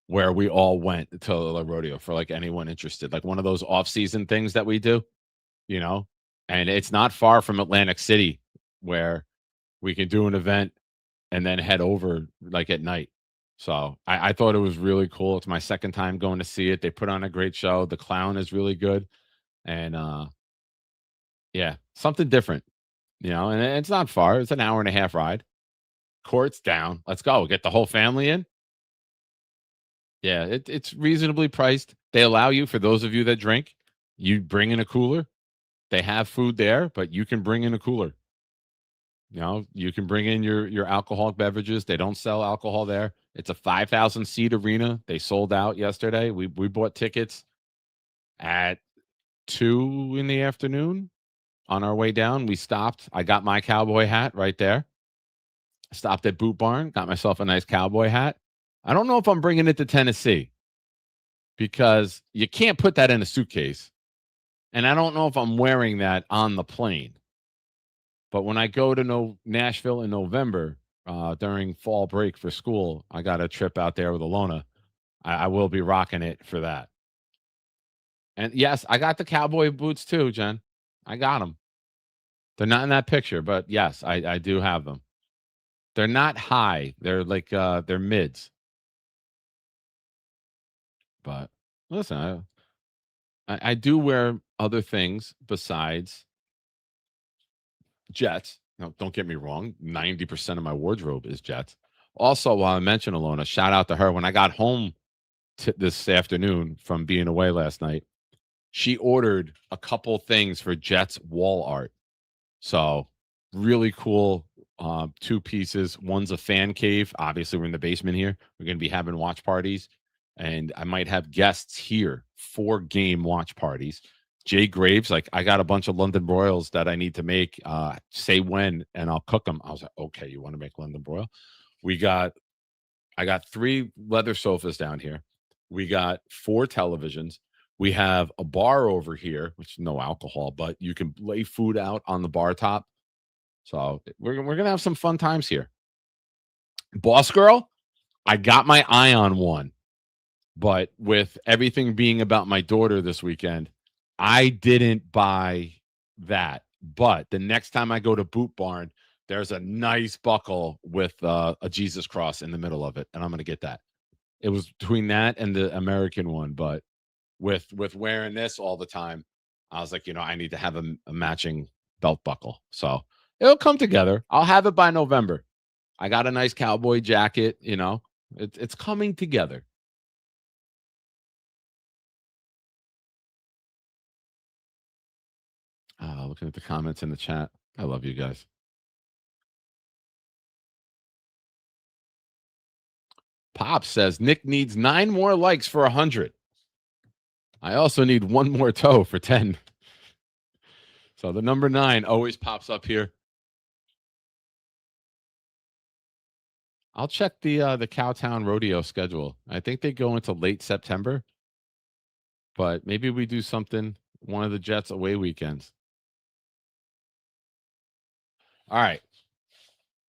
where we all went to the rodeo for like anyone interested, like one of those off-season things that we do, and it's not far from Atlantic City where we can do an event and then head over like at night. So I thought it was really cool. It's my second time going to see it. They put on a great show. The clown is really good. And something different, and it's not far. It's an hour and a half ride. Court's down. Let's go. Get the whole family in. Yeah, it's reasonably priced. They allow you, for those of you that drink, you bring in a cooler. They have food there, but you can bring in a cooler. You can bring in your alcoholic beverages. They don't sell alcohol there. It's a 5,000 seat arena. They sold out yesterday. We bought tickets at 2 in the afternoon. On our way down, we stopped. I got my cowboy hat right there. Stopped at Boot Barn, got myself a nice cowboy hat. I don't know if I'm bringing it to Tennessee because you can't put that in a suitcase. And I don't know if I'm wearing that on the plane. But when I go to Nashville in November during fall break for school, I got a trip out there with Alona. I will be rocking it for that. And yes, I got the cowboy boots too, Jen. I got them. They're not in that picture, but yes, I do have them. They're not high. They're like they're mids. But listen, I do wear other things besides Jets. Now, don't get me wrong. 90% of my wardrobe is Jets. Also, while I mention Alona, shout out to her. When I got home this afternoon from being away last night, she ordered a couple things for Jets wall art. So really cool 2 pieces. One's a fan cave. Obviously, we're in the basement here. We're going to be having watch parties, and I might have guests here for game watch parties. Jay Graves, like, I got a bunch of London broils that I need to make. Say when, and I'll cook them. I was like, okay, you want to make London broil? I got 3 leather sofas down here. We got 4 televisions. We have a bar over here, which is no alcohol, but you can lay food out on the bar top. So we're gonna have some fun times here. Boss Girl, I got my eye on one, but with everything being about my daughter this weekend, I didn't buy that. But the next time I go to Boot Barn, there's a nice buckle with a Jesus cross in the middle of it, and I'm gonna get that. It was between that and the American one, but with wearing this all the time, I was like, I need to have a matching belt buckle. So it'll come together. I'll have it by November. I got a nice cowboy jacket, it's coming together. Looking at the comments in the chat. I love you guys. Pop says Nick needs 9 more likes for 100. I also need 1 more toe for 10. So the number 9 always pops up here. I'll check the Cowtown Rodeo schedule. I think they go into late September, but maybe we do something one of the Jets away weekends. All right.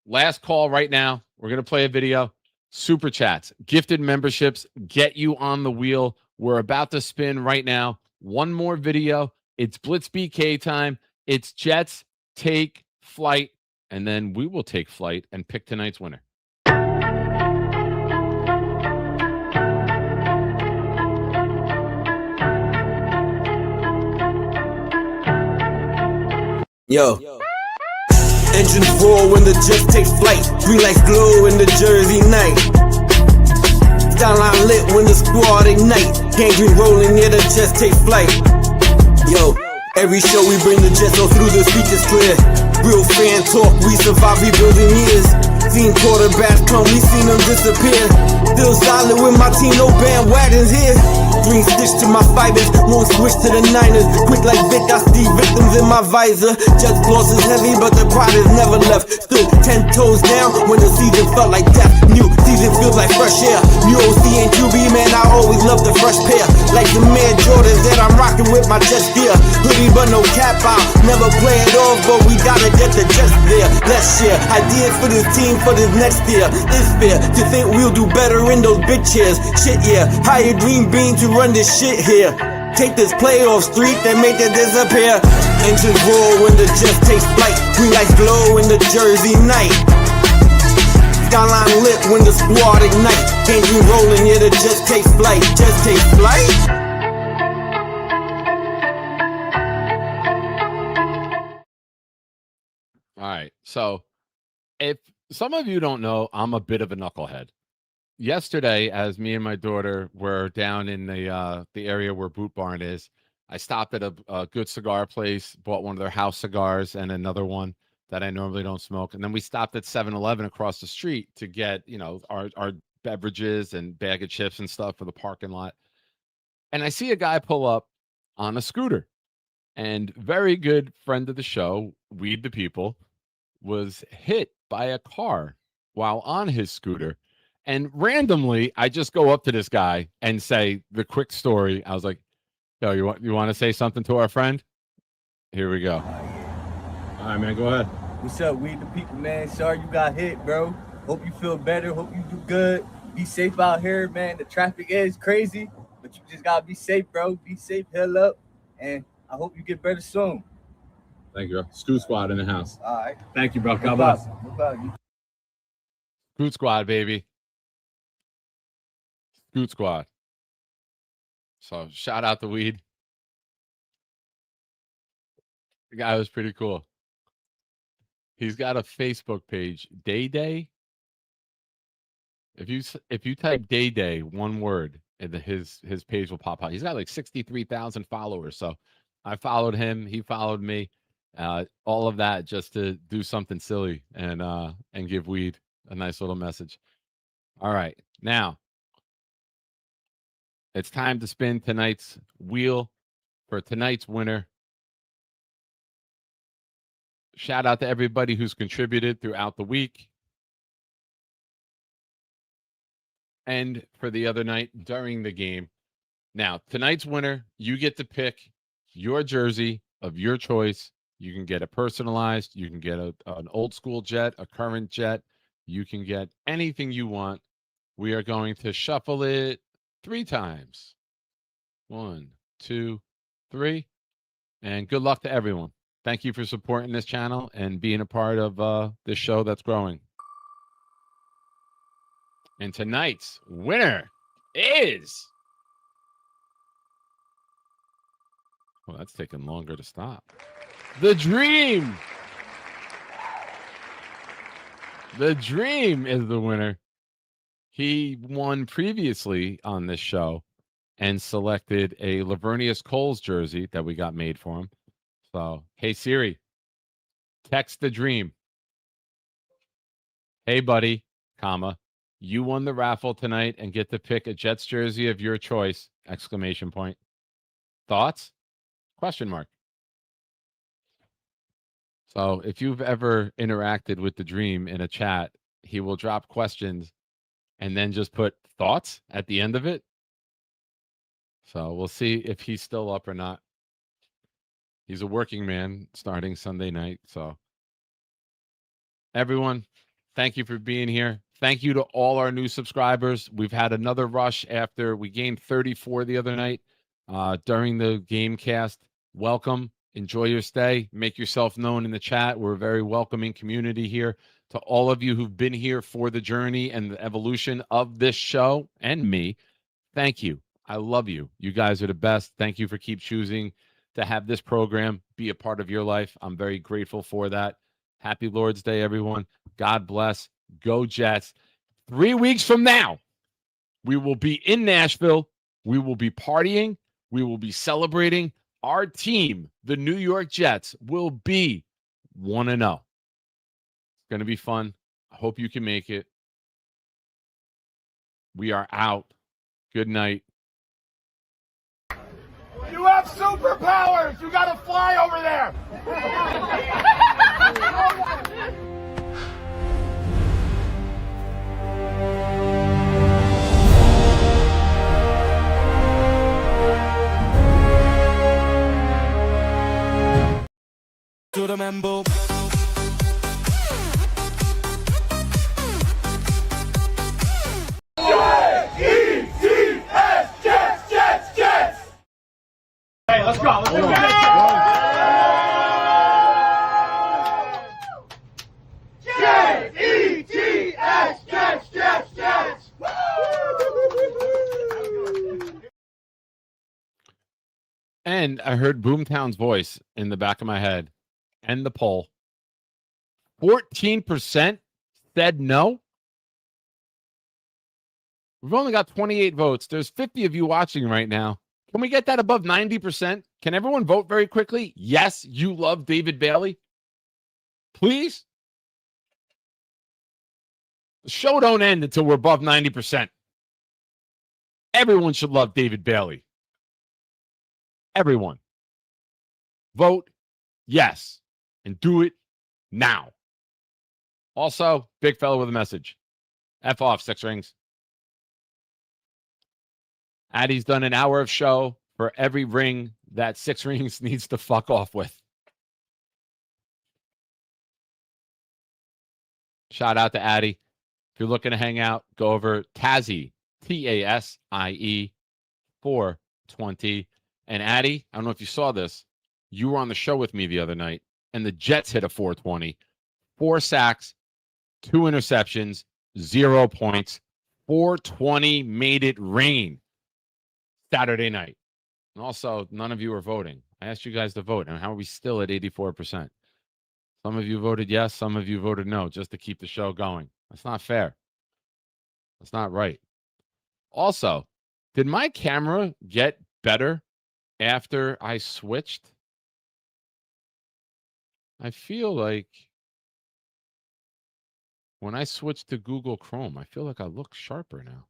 Last call right now. We're going to play a video. Super chats, gifted memberships, get you on the wheel. We're about to spin right now. 1 more video. It's Blitz BK time. It's Jets take flight, and then we will take flight and pick tonight's winner. Yo. Engines roar when the Jets take flight. Green lights glow in the Jersey night. Skyline lit when the squad ignite. Gangrene rolling, yeah, the Jets take flight. Yo, every show we bring the Jets all through, the speech is clear. Real fan talk, we survive rebuilding years. Seen quarterbacks come, we seen them disappear. Still solid with my team, no bandwagons here. Green stitch to my fibers, won't switch to the Niners. Quick like Vic, I see victims in my visor. Jets loss is heavy, but the pride is never left. Stood 10 toes down when the season felt like death. New season feels like fresh air. New OC and QB, man, I always love the fresh pair. Like the man Jordans that I'm rocking with my Jets gear. Hoodie but no cap out, never play it off, but we gotta get the Jets there. Let's share ideas for this team for this next year. It's fair to think we'll do better in those big chairs. Shit, yeah, hire Green Bean to run this shit here. Take this playoff streak and make it disappear. Engines roar when the Jets take flight. Green lights glow in the Jersey night. Skyline lit when the squad ignite. Gangrene rolling, yeah, the Jets take flight. Jets take flight. All right. So if some of you don't know, I'm a bit of a knucklehead. Yesterday, as me and my daughter were down in the area where Boot Barn is, I stopped at a good cigar place, bought one of their house cigars and another one that I normally don't smoke. And then we stopped at 7-Eleven across the street to get, our beverages and bag of chips and stuff for the parking lot. And I see a guy pull up on a scooter. And very good friend of the show, Weed the People, was hit by a car while on his scooter. And randomly, I just go up to this guy and say the quick story. I was like, yo, you want to say something to our friend? Here we go. All right, man, go ahead. What's up, We the People, man? Sorry you got hit, bro. Hope you feel better. Hope you do good. Be safe out here, man. The traffic is crazy, but you just got to be safe, bro. Be safe, heal up, and I hope you get better soon. Thank you, bro. Scoot Squad in the house. All right. Thank you, bro. God bless. No problem. Scoot Squad, baby. Scoot Squad. So shout out to Weed. The guy was pretty cool. He's got a Facebook page, Day Day. If you type Day Day, one word, and his page will pop out. He's got like 63,000 followers. So I followed him. He followed me. All of that just to do something silly and give weed a nice little message. All right, now it's time to spin tonight's wheel for tonight's winner. Shout out to everybody who's contributed throughout the week and for the other night during the game. Now, tonight's winner, you get to pick your jersey of your choice. You can get it personalized. You can get an old school jet, a current jet. You can get anything you want. We are going to shuffle it 3 times. 1, 2, 3. And good luck to everyone. Thank you for supporting this channel and being a part of this show that's growing. And tonight's winner is... Well, that's taking longer to stop. The Dream. The Dream is the winner. He won previously on this show and selected a Lavernius Coles jersey that we got made for him. So, hey, Siri, text the Dream. Hey, buddy, comma, you won the raffle tonight and get to pick a Jets jersey of your choice, exclamation point. Thoughts? Question mark. So if you've ever interacted with the Dream in a chat, he will drop questions and then just put thoughts at the end of it. So we'll see if he's still up or not. He's a working man starting Sunday night. So everyone, thank you for being here. Thank you to all our new subscribers. We've had another rush after we gained 34 the other night during the game cast. Welcome. Enjoy your stay. Make yourself known in the chat. We're a very welcoming community here. To all of you who've been here for the journey and the evolution of this show and me, thank you. I love you. You guys are the best. Thank you for keep choosing to have this program be a part of your life. I'm very grateful for that. Happy Lord's Day, everyone. God bless. Go Jets. 3 weeks from now, we will be in Nashville. We will be partying. We will be celebrating. Our team, the New York Jets, will be 1-0. It's going to be fun. I hope you can make it. We are out. Good night. You have superpowers! You gotta fly over there! To the Mambo. J-E-T-S, Jets, Jets, Jets! Hey, let's go, let's go! J-E-T-S, Jets, Jets, Jets! And I heard Boomtown's voice in the back of my head. And the poll. 14% said no. We've only got 28 votes. There's 50 of you watching right now. Can we get that above 90%? Can everyone vote very quickly? Yes, you love David Bailey. Please. The show don't end until we're above 90%. Everyone should love David Bailey. Everyone. Vote yes. And do it now. Also, big fella with a message. F off, 6 rings. Addie's done an hour of show for every ring that 6 rings needs to fuck off with. Shout out to Addie. If you're looking to hang out, go over Tasie, Tasie 420. And Addie, I don't know if you saw this. You were on the show with me the other night, and the Jets hit a 420. 4 sacks, 2 interceptions, 0 points. 420 made it rain Saturday night. And also, none of you are voting. I asked you guys to vote, and how are we still at 84%? Some of you voted yes, some of you voted no, just to keep the show going. That's not fair. That's not right. Also, did my camera get better after I switched? I feel like when I switch to Google Chrome, I feel like I look sharper now.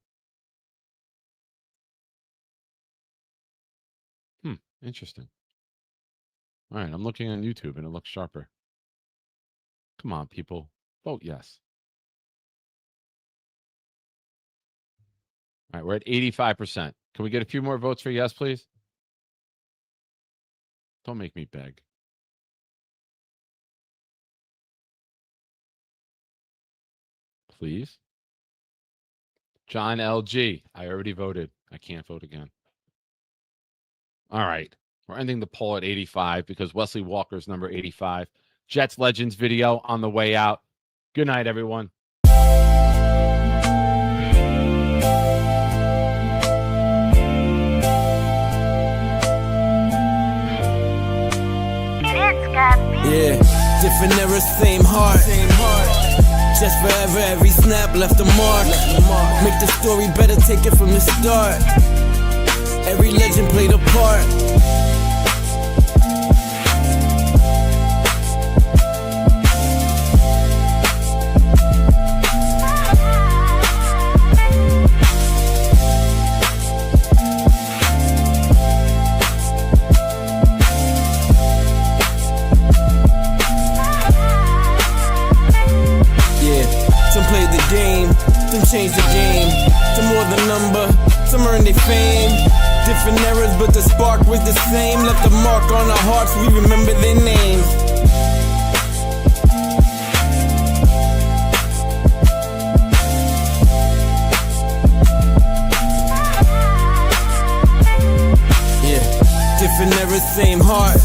Interesting. All right, I'm looking on YouTube and it looks sharper. Come on, people. Vote yes. All right, we're at 85%. Can we get a few more votes for yes, please? Don't make me beg. Please. John LG. I already voted. I can't vote again. All right. We're ending the poll at 85 because Wesley Walker's number 85. Jets Legends video on the way out. Good night, everyone. Yeah, different eras, same heart. Just forever, every snap left a mark. Make the story better, take it from the start. Every legend played a part. Some played the game, some changed the game. Some wore the number, some earned their fame. Different eras, but the spark was the same. Left a mark on our hearts, we remember their names. Yeah, different eras, same heart.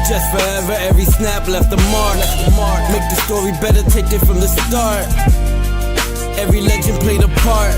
Just forever, every snap left a mark. Make the story better, take it from the start. Every legend played a part.